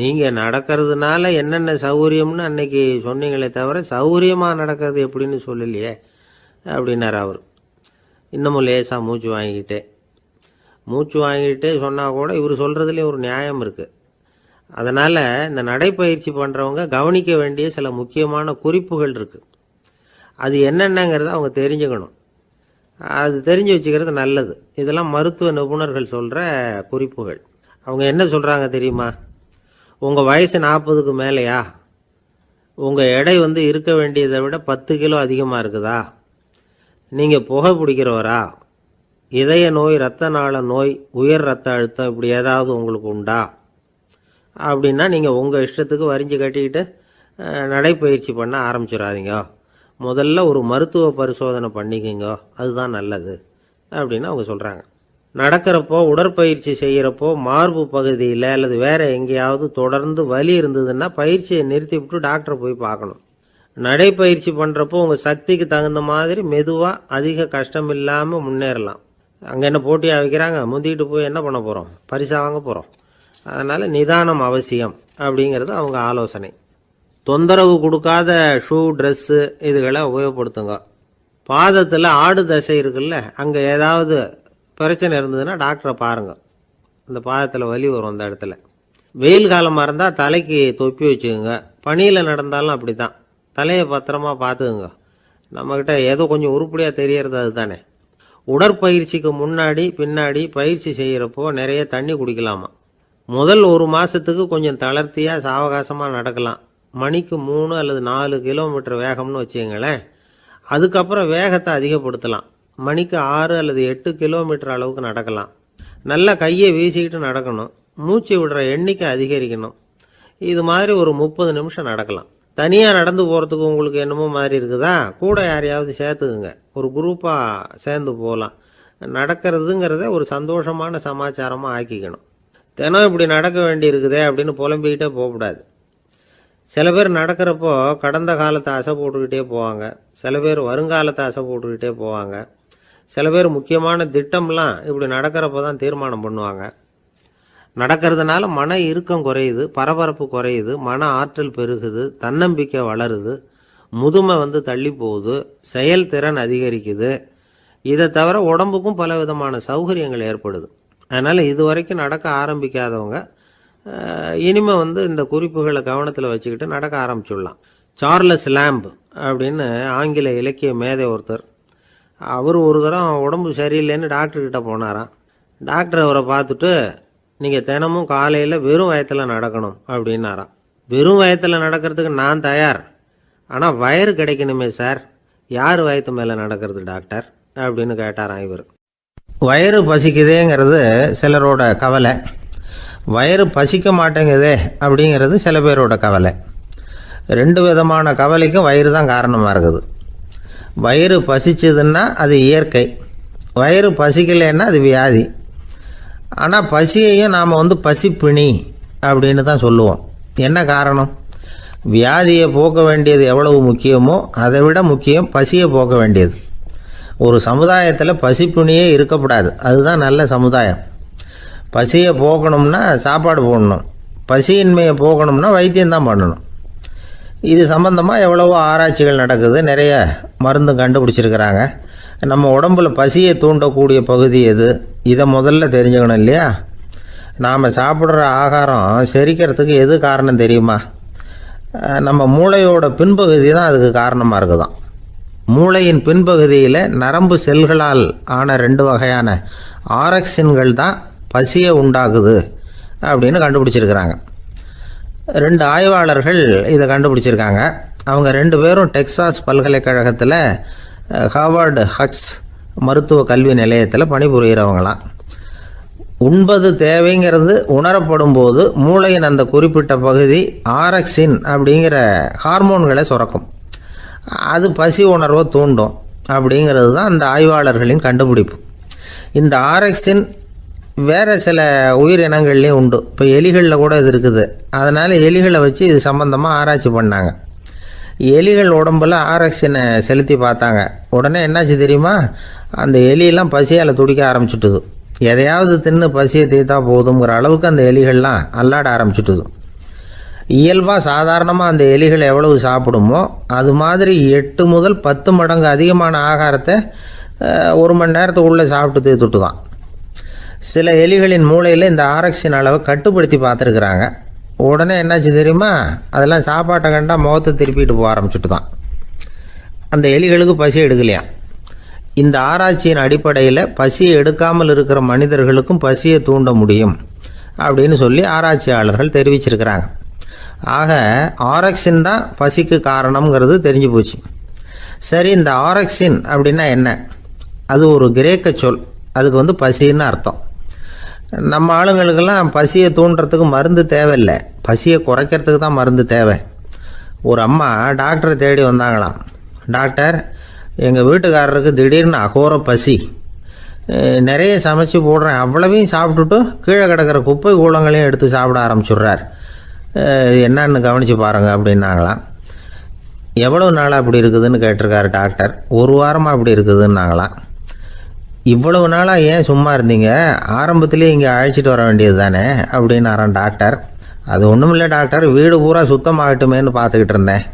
நீங்கள் நடக்கிறதுனால என்னென்ன சௌகரியம்னு அன்னைக்கு சொன்னீங்களே தவிர சௌகரியமாக நடக்கிறது எப்படின்னு சொல்லலையே அப்படின்னார் அவர். இன்னமும் லேசாக மூச்சு வாங்கிக்கிட்டே சொன்னால் கூட இவர் சொல்கிறதுலேயும் ஒரு நியாயம் இருக்குது. அதனால் இந்த நடைப்பயிற்சி பண்ணுறவங்க கவனிக்க வேண்டிய சில முக்கியமான குறிப்புகள் இருக்குது. அது என்னென்னங்கிறத அவங்க தெரிஞ்சுக்கணும். அது தெரிஞ்சு வச்சுக்கிறது நல்லது. இதெல்லாம் மருத்துவ நிபுணர்கள் சொல்கிற குறிப்புகள். அவங்க என்ன சொல்கிறாங்க தெரியுமா? உங்கள் வயசு 40க்கு மேலேயா? உங்கள் எடை இருக்க வேண்டியதை விட 10 கிலோ அதிகமாக இருக்குதா? நீங்கள் புகை பிடிக்கிறவரா? இதய நோய், இரத்த நாள நோய், உயர் இரத்த அழுத்தம் இப்படி ஏதாவது உங்களுக்கு உண்டா? அப்படின்னா நீங்கள் உங்கள் இஷ்டத்துக்கு வரிஞ்சு கட்டிக்கிட்டு நடைப்பயிற்சி பண்ண ஆரம்பிச்சிடாதீங்க. முதல்ல ஒரு மருத்துவ பரிசோதனை பண்ணிக்கோங்க, அதுதான் நல்லது அப்படின்னு அவங்க சொல்கிறாங்க. நடக்கிறப்போ, உடற்பயிற்சி செய்கிறப்போ மார்பு பகுதியில் அல்லது வேறு எங்கேயாவது தொடர்ந்து வலி இருந்ததுன்னா பயிற்சியை நிறுத்தி விட்டு டாக்டரை போய் பார்க்கணும். நடைப்பயிற்சி பண்ணுறப்போ உங்கள் சக்திக்கு தகுந்த மாதிரி மெதுவாக அதிக கஷ்டம் இல்லாமல் முன்னேறலாம். அங்கே என்ன போட்டியாக வைக்கிறாங்க? முந்திக்கிட்டு போய் என்ன பண்ண போகிறோம்? பரிசாக வாங்க போகிறோம். அதனால் நிதானம் அவசியம் அப்படிங்கிறது அவங்க ஆலோசனை. தொந்தரவு கொடுக்காத ஷூ, ட்ரெஸ்ஸு இதுகளை உபயோகப்படுத்துங்க. பாதத்தில் ஆடு தசை இருக்குல்ல, அங்கே ஏதாவது பிரச்சனை இருந்ததுன்னா டாக்டரை பாருங்கள். அந்த பாதத்தில் வலி வரும் அந்த இடத்துல. வெயில் காலமாக இருந்தால் தலைக்கு தொப்பி வச்சுக்கோங்க. பனியில் நடந்தாலும் அப்படி தான். தலையை பத்திரமா பார்த்துக்குங்க. நம்மக்கிட்ட ஏதோ கொஞ்சம் உருப்படியாக தெரியறது அதுதானே. உடற்பயிற்சிக்கு முன்னாடி பின்னாடி பயிற்சி செய்கிறப்போ நிறைய தண்ணி குடிக்கலாமா. முதல் 1 மாதத்துக்கு கொஞ்சம் தளர்த்தியாக சாவகாசமாக நடக்கலாம். மணிக்கு 3 அல்லது 4 கிலோமீட்டர் வேகம்னு வச்சுங்களேன். அதுக்கப்புறம் வேகத்தை அதிகப்படுத்தலாம். மணிக்கு 6 அல்லது 8 கிலோமீட்டர் அளவுக்கு நடக்கலாம். நல்லா கையை வீசிக்கிட்டு நடக்கணும். மூச்சு விடுற எண்ணிக்கை அதிகரிக்கணும். இது மாதிரி ஒரு 30 நிமிஷம் நடக்கலாம். தனியாக நடந்து போகிறதுக்கு உங்களுக்கு என்னமோ மாதிரி இருக்குதா? கூட யாரையாவது சேர்த்துக்குங்க. ஒரு குரூப்பாக சேர்ந்து போகலாம். நடக்கிறதுங்கிறத ஒரு சந்தோஷமான சமாச்சாரமாக ஆக்கிக்கணும். தினம் இப்படி நடக்க வேண்டி இருக்குதே அப்படின்னு புலம்பிக்கிட்டே போகக்கூடாது. சில பேர் நடக்கிறப்போ கடந்த காலத்தை அசை போட்டுக்கிட்டே போவாங்க. சில பேர் வருங்காலத்தை அசை போட்டுக்கிட்டே போவாங்க. சில பேர் முக்கியமான திட்டம்லாம் இப்படி நடக்கிறப்ப தான் தீர்மானம் பண்ணுவாங்க. நடக்கிறதுனால மன இறுக்கம் குறையுது, பரபரப்பு குறையுது, மன ஆற்றல் பெருகுது, தன்னம்பிக்கை வளருது, முதுமை தள்ளி போகுது, செயல்திறன் அதிகரிக்குது. இதை தவிர உடம்புக்கும் பல விதமான சௌகரியங்கள் ஏற்படுது. அதனால் இது வரைக்கும் நடக்க ஆரம்பிக்காதவங்க இனிமே இந்த குறிப்புகளை கவனத்தில் வச்சுக்கிட்டு நடக்க ஆரம்பிச்சுடலாம். சார்லஸ் லேம்ப் அப்படின்னு ஆங்கில இலக்கிய மேதை ஒருத்தர், அவர் ஒரு தரம் உடம்பு சரியில்லைன்னு டாக்டர்கிட்ட போனாராம். டாக்டர் அவரை பார்த்துட்டு, நீங்கள் தினமும் காலையில் வெறும் வயத்தில் நடக்கணும் அப்படின்னாராம். வெறும் வயத்தில் நடக்கிறதுக்கு நான் தயார், ஆனால் வயிறு கிடைக்கணுமே சார். யார் வயத்து மேலே நடக்கிறது டாக்டர் அப்படின்னு கேட்டாராம் இவர். வயிறு பசிக்குதேங்கிறது சிலரோட கவலை, வயிறு பசிக்க மாட்டேங்குதே அப்படிங்கிறது சில பேரோட கவலை. 2 விதமான கவலைக்கும் வயிறு தான் காரணமாக இருக்குது. வயிறு பசிச்சதுன்னா அது இயற்கை, வயிறு பசிக்கலைன்னா அது வியாதி. ஆனால் பசியையும் நாம் பசிப்பிணி அப்படின்னு தான் சொல்லுவோம். என்ன காரணம்? வியாதியை போக்க வேண்டியது எவ்வளவு முக்கியமோ அதை விட முக்கியம் பசியை போக்க வேண்டியது. ஒரு சமுதாயத்தில் பசிப்பிணியே இருக்கக்கூடாது, அதுதான் நல்ல சமுதாயம். பசியை போக்கணும்னா சாப்பாடு போடணும், பசியின்மையை போக்கணும்னா வைத்தியம்தான் பண்ணணும். இது சம்பந்தமாக எவ்வளவோ ஆராய்ச்சிகள் நடக்குது, நிறைய மருந்து கண்டுபிடிச்சிருக்கிறாங்க. நம்ம உடம்புல பசியை தூண்டக்கூடிய பகுதி எது, இதை முதல்ல தெரிஞ்சுக்கணும் இல்லையா? நாம் சாப்பிட்ற ஆகாரம் செரிக்கிறதுக்கு எது காரணம் தெரியுமா? நம்ம மூளையோட பின்பகுதி தான் அதுக்கு காரணமாக இருக்குதாம். மூளையின் பின்பகுதியில் நரம்பு செல்களால் ஆன 2 வகையான ஆரக்சின்கள் தான் பசியை உண்டாகுது அப்படின்னு கண்டுபிடிச்சிருக்கிறாங்க. 2 ஆய்வாளர்கள் இதை கண்டுபிடிச்சிருக்காங்க. அவங்க 2 பேரும் டெக்சாஸ் பல்கலைக்கழகத்தில் ஹார்வர்டு ஹக்ஸ் மருத்துவ கல்வி நிலையத்தில் பணிபுரிகிறவங்களாம். உண்பது தேவைங்கிறது உணரப்படும் போது மூளையின் அந்த குறிப்பிட்ட பகுதி ஆரக்சின் அப்படிங்கிற ஹார்மோன்களை சுரக்கும். அது பசி உணர்வை தூண்டும் அப்படிங்கிறது தான் அந்த ஆய்வாளர்களின் கண்டுபிடிப்பு. இந்த ஆரக்சின் வேறு சில உயிரினங்கள்லேயும் உண்டு. இப்போ எலிகளில் கூட இது இருக்குது. அதனால் எலிகளை வச்சு இது சம்மந்தமாக ஆராய்ச்சி பண்ணாங்க. எலிகள் உடம்பில் ஆரக்சினை செலுத்தி பார்த்தாங்க. உடனே என்னாச்சு தெரியுமா? அந்த எலியெல்லாம் பசியால் துடிக்க ஆரம்பிச்சுட்டுது. எதையாவது தின்னு பசியை தீர்த்தா போதுங்கிற அளவுக்கு அந்த எலிகள்லாம் அல்லாட ஆரம்பிச்சுட்டுது. இயல்பாக சாதாரணமாக அந்த எலிகள் எவ்வளவு சாப்பிடுமோ அது மாதிரி 8 முதல் 10 மடங்கு அதிகமான ஆகாரத்தை 1 மணி நேரத்துக்குள்ளே சாப்பிட்டு தீர்த்துட்டு தான். சில எலிகளின் மூளையில் இந்த ஆரக்சின் அளவை கட்டுப்படுத்தி பார்த்துருக்குறாங்க. உடனே என்னாச்சு தெரியுமா, அதெல்லாம் சாப்பாட்டை கண்டா முகத்தை திருப்பிட்டு போக ஆரம்பிச்சுட்டு தான். அந்த எலிகளுக்கு பசி எடுக்கலையாம். இந்த ஆராய்ச்சியின் அடிப்படையில் பசியை எடுக்காமல் இருக்கிற மனிதர்களுக்கும் பசியை தூண்ட முடியும் அப்படின்னு சொல்லி ஆராய்ச்சியாளர்கள் தெரிவிச்சிருக்கிறாங்க. ஆக ஆரக்சின் தான் பசிக்கு காரணம்ங்கிறது தெரிஞ்சு போச்சு. சரி, இந்த ஆரக்சின் அப்படின்னா என்ன? அது ஒரு கிரேக்க சொல். அதுக்கு பசின்னு அர்த்தம். நம்ம ஆளுங்களுக்கெல்லாம் பசியை தூண்டுறதுக்கு மருந்து தேவையில்லை, பசியை குறைக்கிறதுக்கு தான் மருந்து தேவை. ஒரு அம்மா டாக்டரை தேடி வந்தாங்களாம். டாக்டர், எங்கள் வீட்டுக்காரருக்கு திடீர்னு அகோர பசி, நிறைய சமைச்சு போடுறேன், அவ்வளவையும் சாப்பிட்டுட்டு கீழே கிடக்கிற குப்பை கூலங்களையும் எடுத்து சாப்பிட ஆரம்பிச்சுட்றார், என்னன்னு கவனித்து பாருங்கள் அப்படின்னாங்களாம். எவ்வளோ நாளாக அப்படி இருக்குதுன்னு கேட்டிருக்காரு டாக்டர். 1 வாரமாக அப்படி இருக்குதுன்னாங்களாம். இவ்வளவு நாளாக ஏன் சும்மா இருந்தீங்க, ஆரம்பத்திலே இங்கே அழைச்சிட்டு வர வேண்டியது தானே அப்படின்னாரான் டாக்டர். அது ஒன்றும் இல்லை டாக்டர், வீடு பூரா சுத்தமாகட்டுமேன்னு பார்த்துக்கிட்டு இருந்தேன்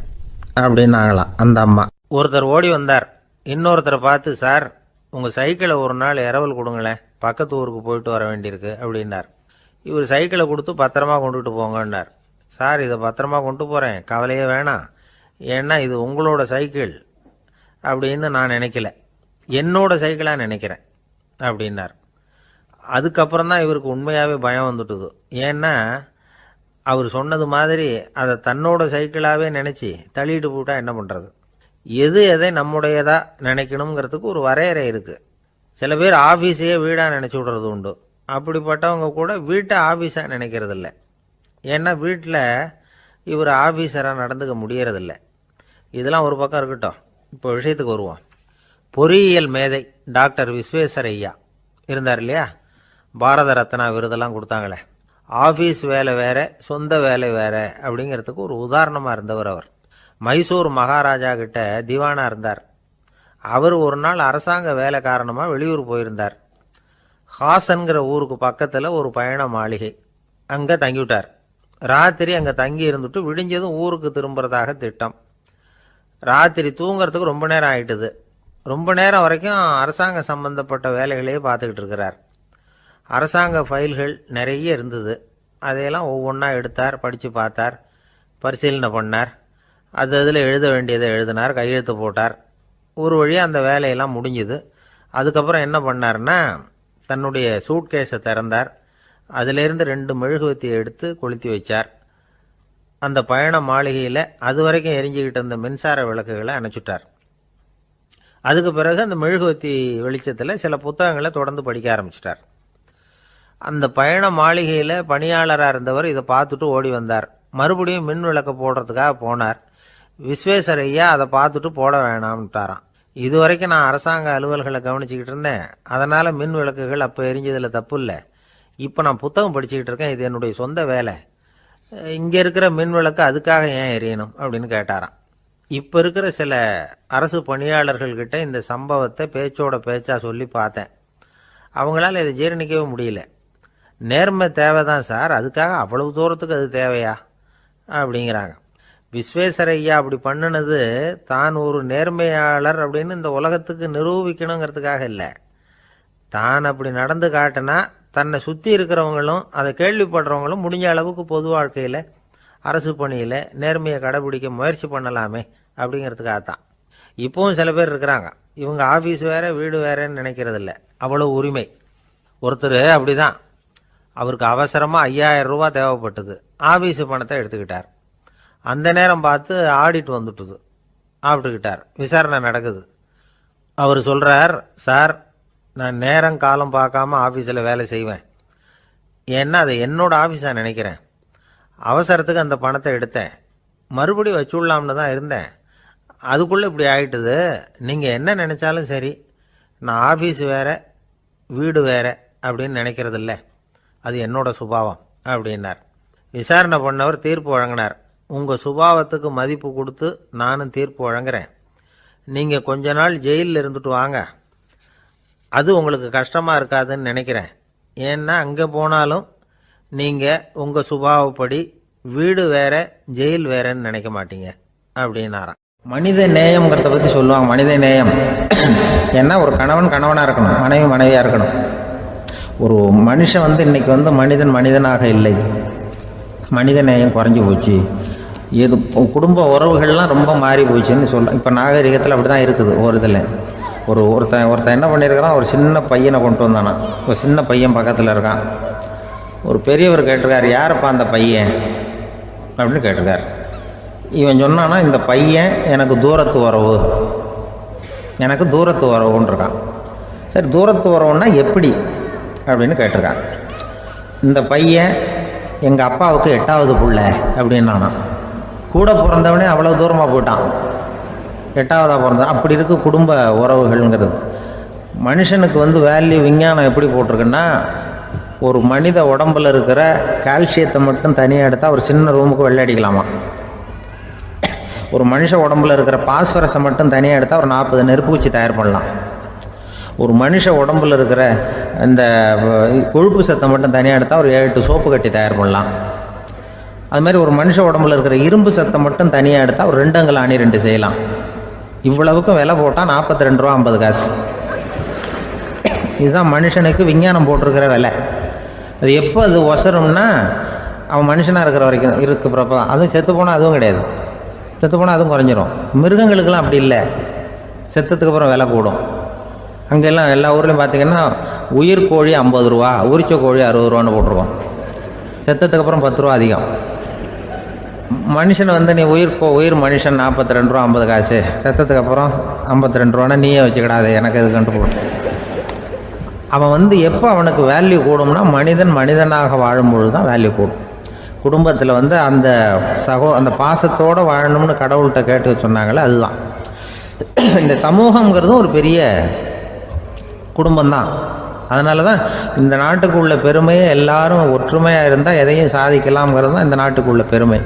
அப்படின்னாங்களாம் அந்த அம்மா. ஒருத்தர் ஓடி வந்தார், இன்னொருத்தரை பார்த்து, சார் உங்கள் சைக்கிளை ஒரு நாள் இரவல் கொடுங்களேன், பக்கத்து ஊருக்கு போயிட்டு வர வேண்டியிருக்கு அப்படின்னார். இவர் சைக்கிளை கொடுத்து பத்திரமா கொண்டுட்டு போங்கன்னார். சார், இதை பத்திரமா கொண்டு போகிறேன், கவலையே வேணாம், ஏன்னா இது உங்களோட சைக்கிள் அப்படின்னு நான் நினைக்கல, என்னோட சைக்கிளாக நினைக்கிறேன் அப்படின்னார். அதுக்கப்புறம் தான் இவருக்கு உண்மையாகவே பயம் வந்துட்டுது. ஏன்னா அவர் சொன்னது மாதிரி அதை தன்னோட சைக்கிளாகவே நினச்சி தள்ளிட்டு போட்டால் என்ன பண்ணுறது? எது எதை நம்முடையதாக நினைக்கணுங்கிறதுக்கு ஒரு வரையறை இருக்குது. சில பேர் ஆஃபீஸையே வீடாக நினச்சி விடுறது உண்டு. அப்படிப்பட்டவங்க கூட வீட்டை ஆஃபீஸாக நினைக்கிறதில்ல. ஏன்னா வீட்டில் இவர் ஆஃபீஸராக நடந்துக்க முடியறதில்ல. இதெல்லாம் ஒரு பக்கம் இருக்கட்டும், இப்போ விஷயத்துக்கு வருவோம். பொறியியல் மேதை டாக்டர் விஸ்வேஸ்வரய்யா இருந்தார் இல்லையா, பாரத ரத்னா விருதெல்லாம் கொடுத்தாங்களே. ஆஃபீஸ் வேலை வேற, சொந்த வேலை வேற அப்படிங்கிறதுக்கு ஒரு உதாரணமாக இருந்தவர் அவர். மைசூர் மகாராஜா கிட்ட திவானா இருந்தார். அவர் ஒரு நாள் அரசாங்க வேலை காரணமாக வெளியூர் போயிருந்தார். ஹாசன்கிற ஊருக்கு பக்கத்தில் ஒரு பயண மாளிகை, அங்கே தங்கிவிட்டார். ராத்திரி அங்கே தங்கி இருந்துட்டு விடிஞ்சதும் ஊருக்கு திரும்புறதாக திட்டம். ராத்திரி தூங்கிறதுக்கு ரொம்ப நேரம் ஆயிட்டுது. ரொம்ப நேரம் வரைக்கும் அரசாங்க சம்பந்தப்பட்ட வேலைகளையே பார்த்துக்கிட்டு இருக்கிறார். அரசாங்க ஃபைல்கள் நிறைய இருந்தது. அதையெல்லாம் ஒவ்வொன்றா எடுத்தார், படித்து பார்த்தார், பரிசீலனை பண்ணார். அதில் எழுத வேண்டியதை எழுதினார், கையெழுத்து போட்டார். ஒரு வழியாக அந்த வேலையெல்லாம் முடிஞ்சுது. அதுக்கப்புறம் என்ன பண்ணார்னா, தன்னுடைய சூட்கேஸை திறந்தார். அதிலிருந்து 2 மெழுகுவத்தியை எடுத்து கொளுத்தி வச்சார். அந்த பயண மாளிகையில் அது வரைக்கும் எரிஞ்சிக்கிட்டு இருந்த மின்சார விளக்குகளை அணைச்சுட்டார். அதுக்கு பிறகு அந்த மெழுகுவத்தி வெளிச்சத்தில் சில புத்தகங்களை தொடர்ந்து படிக்க ஆரம்பிச்சிட்டார். அந்த பயண மாளிகையில் பணியாளராக இருந்தவர் இதை பார்த்துட்டு ஓடி வந்தார். மறுபடியும் மின் விளக்கை போடுறதுக்காக போனார். விஸ்வேஸ்வரய்யா அதை பார்த்துட்டு போட வேணாம்ட்டாராம். இது வரைக்கும் நான் அரசாங்க அலுவல்களை கவனிச்சுக்கிட்டு இருந்தேன், அதனால் மின் விளக்குகள் அப்போ எரிஞ்சதில் தப்பு இல்லை. இப்போ நான் புத்தகம் படிச்சுக்கிட்டு இருக்கேன், இது என்னுடைய சொந்த வேலை, இங்கே இருக்கிற மின் விளக்கு அதுக்காக ஏன் எரியணும் அப்படின்னு கேட்டாராம். இப்போ இருக்கிற சில அரசு பணியாளர்கள்கிட்ட இந்த சம்பவத்தை பேச்சோட பேச்சா சொல்லி பார்த்தேன். அவங்களால இதை ஜீரணிக்கவே முடியல. நேர்மை தேவைதான் சார், அதுக்காக அவ்வளவு தூரத்துக்கு அது தேவையா அப்படிங்கிறாங்க. விஸ்வேஸ்வரய்யா அப்படி பண்ணினது தான் ஒரு நேர்மையாளர் அப்படின்னு இந்த உலகத்துக்கு நிரூபிக்கணுங்கிறதுக்காக இல்லை. தான் அப்படி நடந்து காட்டினா தன்னை சுற்றி இருக்கிறவங்களும் அதை கேள்விப்படுறவங்களும் முடிஞ்ச அளவுக்கு பொது வாழ்க்கையில் அரசு பணியில் நேர்மையை கடைபிடிக்க முயற்சி பண்ணலாமே அப்படிங்கிறதுக்காகத்தான். இப்போவும் சில பேர் இருக்கிறாங்க, இவங்க ஆஃபீஸ் வேறு வீடு வேறேன்னு நினைக்கிறதில்ல, அவ்வளோ உரிமை. ஒருத்தர் அப்படி தான், அவருக்கு அவசரமாக 5000 ரூபா தேவைப்பட்டது. ஆஃபீஸு பணத்தை எடுத்துக்கிட்டார். அந்த நேரம் பார்த்து ஆடிட் வந்துட்டுது, ஆப்பிட்டுக்கிட்டார். விசாரணை நடக்குது. அவர் சொல்கிறார், சார் நான் நேரம் காலம் பார்க்காம ஆஃபீஸில் வேலை செய்வேன், ஏன்னா அதை என்னோட ஆஃபீஸாக நினைக்கிறேன். அவசரத்துக்கு அந்த பணத்தை எடுத்தேன், மறுபடியும் வச்சுடலாம்னு தான் இருந்தேன், அதுக்குள்ளே இப்படி ஆகிட்டுது. நீங்கள் என்ன நினச்சாலும் சரி, நான் ஆஃபீஸ் வேறு வீடு வேறு அப்படின்னு நினைக்கிறதில்ல, அது என்னோட சுபாவம் அப்படின்னார். விசாரணை பண்ணவர் தீர்ப்பு வழங்கினார். உங்கள் சுபாவத்துக்கு மதிப்பு கொடுத்து நானும் தீர்ப்பு வழங்குறேன். நீங்கள் கொஞ்ச நாள் ஜெயிலில் இருந்துட்டு வாங்க, அது உங்களுக்கு கஷ்டமாக இருக்காதுன்னு நினைக்கிறேன். ஏன்னா அங்கே போனாலும் நீங்கள் உங்கள் சுபாவப்படி வீடு வேற ஜெயில் வேறன்னு நினைக்க மாட்டீங்க அப்படின்னாராம். மனித நேயம்ங்கிறத பற்றி சொல்லுவாங்க. மனித நேயம் ஏன்னா ஒரு கணவன் கணவனாக இருக்கணும், மனைவி மனைவியாக இருக்கணும். ஒரு மனுஷன் வந்து இன்றைக்கி வந்து மனிதன் மனிதனாக இல்லை, மனித நேயம் குறைஞ்சி போச்சு, இது குடும்ப உறவுகள்லாம் ரொம்ப மாறி போச்சுன்னு சொல்லலாம். இப்போ நாகரிகத்தில் அப்படி தான் இருக்குது. ஒரு இதில் ஒருத்தன் என்ன பண்ணியிருக்கிறான், ஒரு சின்ன பையனை கொண்டு வந்தானா. ஒரு சின்ன பையன் பக்கத்தில் இருக்கான். ஒரு பெரியவர் கேட்டிருக்கார், யாரப்பா அந்த பையன் அப்படின்னு கேட்டிருக்கார். இவன் சொன்னான்னா, இந்த பையன் எனக்கு தூரத்து உறவு, எனக்கு தூரத்து உறவுன்னு இருக்கான். சரி, தூரத்து உறவுன்னா எப்படி அப்படின்னு கேட்டிருக்கான். இந்த பையன் எங்கள் அப்பாவுக்கு 8வது புள்ள அப்படின்னானா. கூட பிறந்தவனே அவ்வளோ தூரமாக போயிட்டான், 8வதாக பிறந்தான். அப்படி இருக்கு குடும்ப உறவுகள்ங்கிறது. மனுஷனுக்கு வந்து வேல்யூ விஞ்ஞானம் எப்படி போட்டிருக்குன்னா, ஒரு மனித உடம்பில் இருக்கிற கால்சியத்தை மட்டும் தனியாக எடுத்தால் ஒரு சின்ன ரூமுக்கு வெள்ளை அடிக்கலாமா. ஒரு மனுஷ உடம்பில் இருக்கிற பாஸ்பரஸை மட்டும் தனியாக எடுத்தால் ஒரு 40 நெருப்பு குச்சி தயார் பண்ணலாம். ஒரு மனுஷ உடம்பில் இருக்கிற இந்த கொழுப்பு சத்தை மட்டும் தனியாக எடுத்தால் ஒரு 7-8 சோப்பு கட்டி தயார் பண்ணலாம். அது மாதிரி ஒரு மனுஷ உடம்புல இருக்கிற இரும்பு சத்தை மட்டும் தனியாக எடுத்தால் ஒரு 2 அங்குல ஆணி 2 செய்யலாம். இவ்வளவுக்கும் விலை போட்டால் 42 ரூபா 50 காசு. இதுதான் மனுஷனுக்கு விஞ்ஞானம் போட்டிருக்கிற விலை. அது எப்போ அது ஒசரும்னா, அவன் மனுஷனாக இருக்கிற வரைக்கும் இருக்கிறப்ப தான். அதுவும் செத்து போனால் அதுவும் கிடையாது, செத்து போனால் அதுவும் குறைஞ்சிரும். மிருகங்களுக்கெல்லாம் அப்படி இல்லை, செத்ததுக்கு அப்புறம் விலை கூடும். அங்கெல்லாம் எல்லா ஊர்லேயும் பார்த்திங்கன்னா உயிர் கோழி 50 ரூபா, உரிச்ச கோழி 60 ரூபான்னு போட்டிருக்கோம். செத்ததுக்கு அப்புறம் 10 ரூபா அதிகம். மனுஷன் வந்து நீ உயிர் மனுஷன் 42 ரூபா 50 காசு, செத்ததுக்கு அப்புறம் 52 ரூபான்னா நீயே வச்சுக்கிடாது, எனக்கு இது கண்டு போடும். அவன் வந்து எப்போ அவனுக்கு வேல்யூ கூடும்னா, மனிதன் மனிதனாக வாழும்பொழுது தான் வேல்யூ கூடும். குடும்பத்தில் வந்து அந்த பாசத்தோடு வாழணும்னு கடவுள்கிட்ட கேட்டு சொன்னாங்களே, அதுதான். இந்த சமூகங்கிறதும் ஒரு பெரிய குடும்பம்தான். அதனால தான் இந்த நாட்டுக்கு உள்ள பெருமையை எல்லாரும் ஒற்றுமையாக இருந்தால் எதையும் சாதிக்கலாம்ங்கிறது தான் இந்த நாட்டுக்கு உள்ள பெருமை.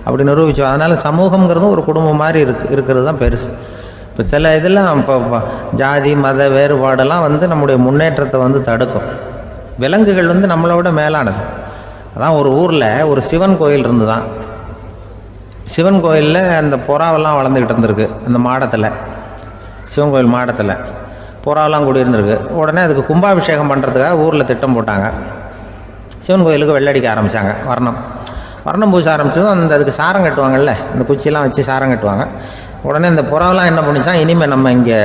அப்படி நிரூபித்தோம். அதனால் சமூகங்கிறதும் ஒரு குடும்பம் மாதிரி இருக்கிறது தான் பெருசு. இப்போ சில இதெல்லாம் இப்போ ஜாதி மத வேறுபாடெல்லாம் வந்து நம்முடைய முன்னேற்றத்தை வந்து தடுக்கும். விலங்குகள் வந்து நம்மளோட மேலானது. அதான் ஒரு ஊரில் ஒரு சிவன் கோயில் இருந்து தான். சிவன் கோயிலில் அந்த புறாவெல்லாம் வளர்ந்துக்கிட்டு இருந்திருக்கு. அந்த மாடத்தில், சிவன் கோயில் மாடத்தில் புறாவெல்லாம் கூடியிருந்திருக்கு. உடனே அதுக்கு கும்பாபிஷேகம் பண்ணுறதுக்காக ஊரில் திட்டம் போட்டாங்க. சிவன் கோயிலுக்கு வெள்ளடிக்க ஆரம்பித்தாங்க. வர்ணம் பூச ஆரம்பித்ததும் அதுக்கு சாரம் கட்டுவாங்கள்ல, அந்த குச்சியெல்லாம் வச்சு சாரம் கட்டுவாங்க. உடனே இந்த புறாவெல்லாம் என்ன பண்ணிச்சான், இனிமேல் நம்ம இங்கே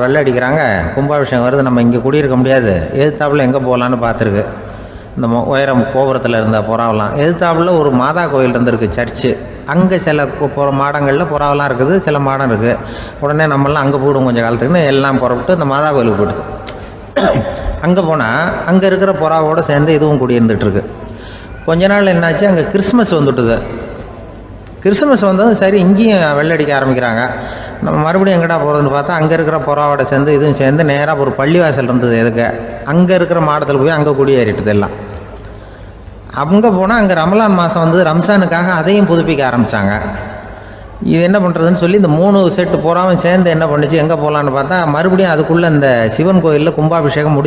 வெள்ளை அடிக்கிறாங்க, கும்பாபிஷேகம் வருது, நம்ம இங்கே குடியிருக்க முடியாது, எதிர்த்தாப்புல எங்கே போகலான்னு பார்த்துருக்கு. இந்த உயரம் கோபுரத்தில் இருந்த புறாவெல்லாம் எதிர்த்தாப்புல ஒரு மாதா கோயில் இருந்திருக்கு, சர்ச்சு. அங்கே சில மாடங்களில் புறாவெல்லாம் இருக்குது, சில மாடம் இருக்குது. உடனே நம்மளாம் அங்கே போய்டும் கொஞ்சம் காலத்துக்குன்னு எல்லாம் புறப்பட்டு இந்த மாதா கோயிலுக்கு போயிடுது. அங்கே போனால் அங்கே இருக்கிற புறாவோடு சேர்ந்து இதுவும் குடியிருந்துகிட்ருக்கு. கொஞ்ச நாள் என்னாச்சு, அங்கே கிறிஸ்மஸ் வந்துட்டுது. கிறிஸ்மஸ் வந்ததும் சரி இங்கேயும் வெள்ளடிக்க ஆரம்பிக்கிறாங்க. நம்ம மறுபடியும் எங்கடா போகிறதுன்னு பார்த்தா அங்கே இருக்கிற புறாவோட சேர்ந்து இதுவும் சேர்ந்து நேராக ஒரு பள்ளிவாசல் இருந்தது. எதுக்கு அங்கே இருக்கிற மாடத்தில் போய் அங்கே குடியேறிட்டுது எல்லாம். அங்கே போனால் அங்கே ரமலான் மாதம் வந்து ரம்ஜானுக்காக அதையும் புதுப்பிக்க ஆரம்பித்தாங்க. இது என்ன பண்ணுறதுன்னு சொல்லி இந்த 3 செட்டு புறாவும் சேர்ந்து என்ன பண்ணிச்சு, எங்கே போகலான்னு பார்த்தா மறுபடியும் அதுக்குள்ளே இந்த சிவன் கோயிலில் கும்பாபிஷேகம்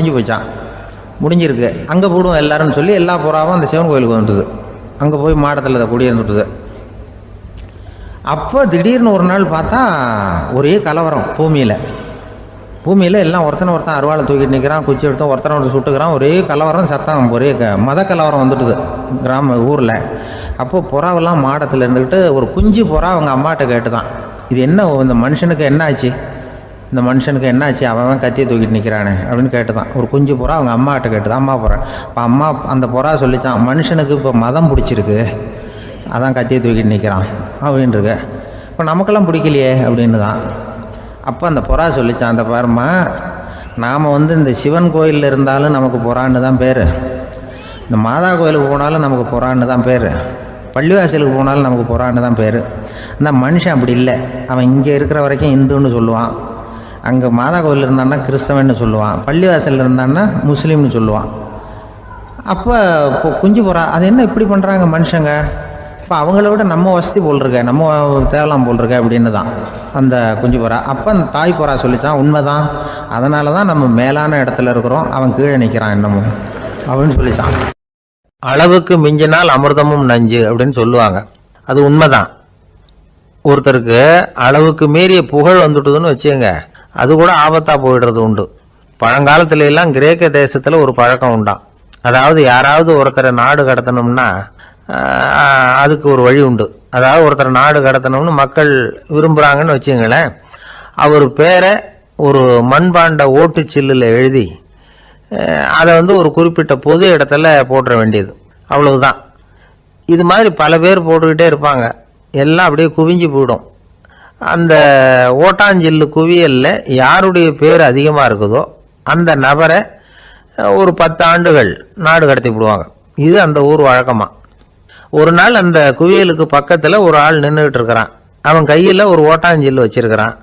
முடிஞ்சிருக்கு. அங்கே போடுவோம் எல்லாருன்னு சொல்லி எல்லா புறாவும் அந்த சிவன் கோயிலுக்கு வந்துட்டுது. அங்கே போய் மாடத்தில் அதை குடியிருந்துட்டுது. அப்போ திடீர்னு ஒரு நாள் பார்த்தா ஒரே கலவரம் பூமியில் எல்லாம் ஒருத்தன் அருவாளை தூக்கிட்டு நிற்கிறான், குச்சி எடுத்து ஒருத்தனை சுட்டுக்கிறான். ஒரே கலவரம், சத்தம், ஒரே மத கலவரம் வந்துட்டுது ஊரில். அப்போது புறாவெல்லாம் மாடத்தில் இருந்துக்கிட்டு ஒரு குஞ்சு புறா அவங்க அம்மாட்ட கேட்டு தான், இது என்ன, இந்த மனுஷனுக்கு என்னாச்சு, அவன் கத்தியை தூக்கிட்டு நிற்கிறானே அப்படின்னு கேட்டு தான். ஒரு குஞ்சு புறா அவங்க அம்மாட்ட கேட்டு தான், அம்மா புறா. இப்போ அம்மா அந்த புறா சொல்லித்தான், மனுஷனுக்கு இப்போ மதம் பிடிச்சிருக்கு, அதான் கத்தியை தூக்கிட்டு நிற்கிறான் அப்படின்ருக்கு. இப்போ நமக்கெல்லாம் பிடிக்கலையே அப்படின்னு தான். அப்போ அந்த புறா சொல்லித்தான், அந்த பாருமா, நாம் வந்து இந்த சிவன் கோயிலில் இருந்தாலும் நமக்கு புறான்னு தான் பேர், இந்த மாதா கோயிலுக்கு போனாலும் நமக்கு புறான்னு தான் பேர், பள்ளிவாசலுக்கு போனாலும் நமக்கு புறான்னு தான் பேர். அந்த மனுஷன் அப்படி இல்லை. அவன் இங்கே இருக்கிற வரைக்கும் இந்துன்னு சொல்லுவான், அங்கே மாதா கோயில் இருந்தான்னா கிறிஸ்தவன்னு சொல்லுவான், பள்ளிவாசலில் இருந்தான்னா முஸ்லீம்னு சொல்லுவான். அப்போ இப்போ குஞ்சு புறா அது என்ன இப்படி பண்ணுறாங்க மனுஷங்க, இப்போ அவங்கள விட நம்ம வசதி போல் இருக்க, நம்ம தேவலாம் போல் இருக்க அப்படின்னு தான் அந்த குஞ்சு புறா. அப்போ அந்த தாய் புறா சொல்லித்தான், உண்மைதான், அதனால தான் நம்ம மேலான இடத்துல இருக்கிறோம், அவன் கீழே நிற்கிறான் என்னமோ அப்படின்னு சொல்லித்தான். அளவுக்கு மிஞ்சினால் அமிர்தமும் நஞ்சு அப்படின்னு சொல்லுவாங்க. அது உண்மைதான். ஒருத்தருக்கு அளவுக்கு மீறிய புகழ் வந்துட்டுதுன்னு வச்சுங்க, அது கூட ஆபத்தா போயிடுறது உண்டு. பழங்காலத்துல எல்லாம் கிரேக்க தேசத்துல ஒரு பழக்கம் உண்டாம். அதாவது யாராவது ஒருத்தரை நாடு கடத்தணும்னா அதுக்கு ஒரு வழி உண்டு. அதாவது ஒருத்தரை நாடு கடத்தணும்னு மக்கள் விரும்புறாங்கன்னு வச்சுங்களேன், அவர் பேரை ஒரு மண்பாண்ட ஓட்டுச்சில்லில் எழுதி அதை ஒரு குறிப்பிட்ட பொது இடத்துல போட்டுற வேண்டியது, அவ்வளவுதான். இது மாதிரி பல பேர் போட்டுக்கிட்டே இருப்பாங்க, எல்லாம் அப்படியே குவிஞ்சு போயிடும். அந்த ஓட்டாஞ்சில்லு குவியலில் யாருடைய பேர் அதிகமாக இருக்குதோ அந்த நபரை ஒரு 10 ஆண்டுகள் நாடு கடத்தி விடுவாங்க. இது அந்த ஊர் வழக்கமாக. ஒரு நாள் அந்த குவியலுக்கு பக்கத்தில் ஒரு ஆள் நின்றுக்கிட்டு இருக்கிறான். அவன் கையில் ஒரு ஓட்டாஞ்சில்லு வச்சிருக்கிறான்.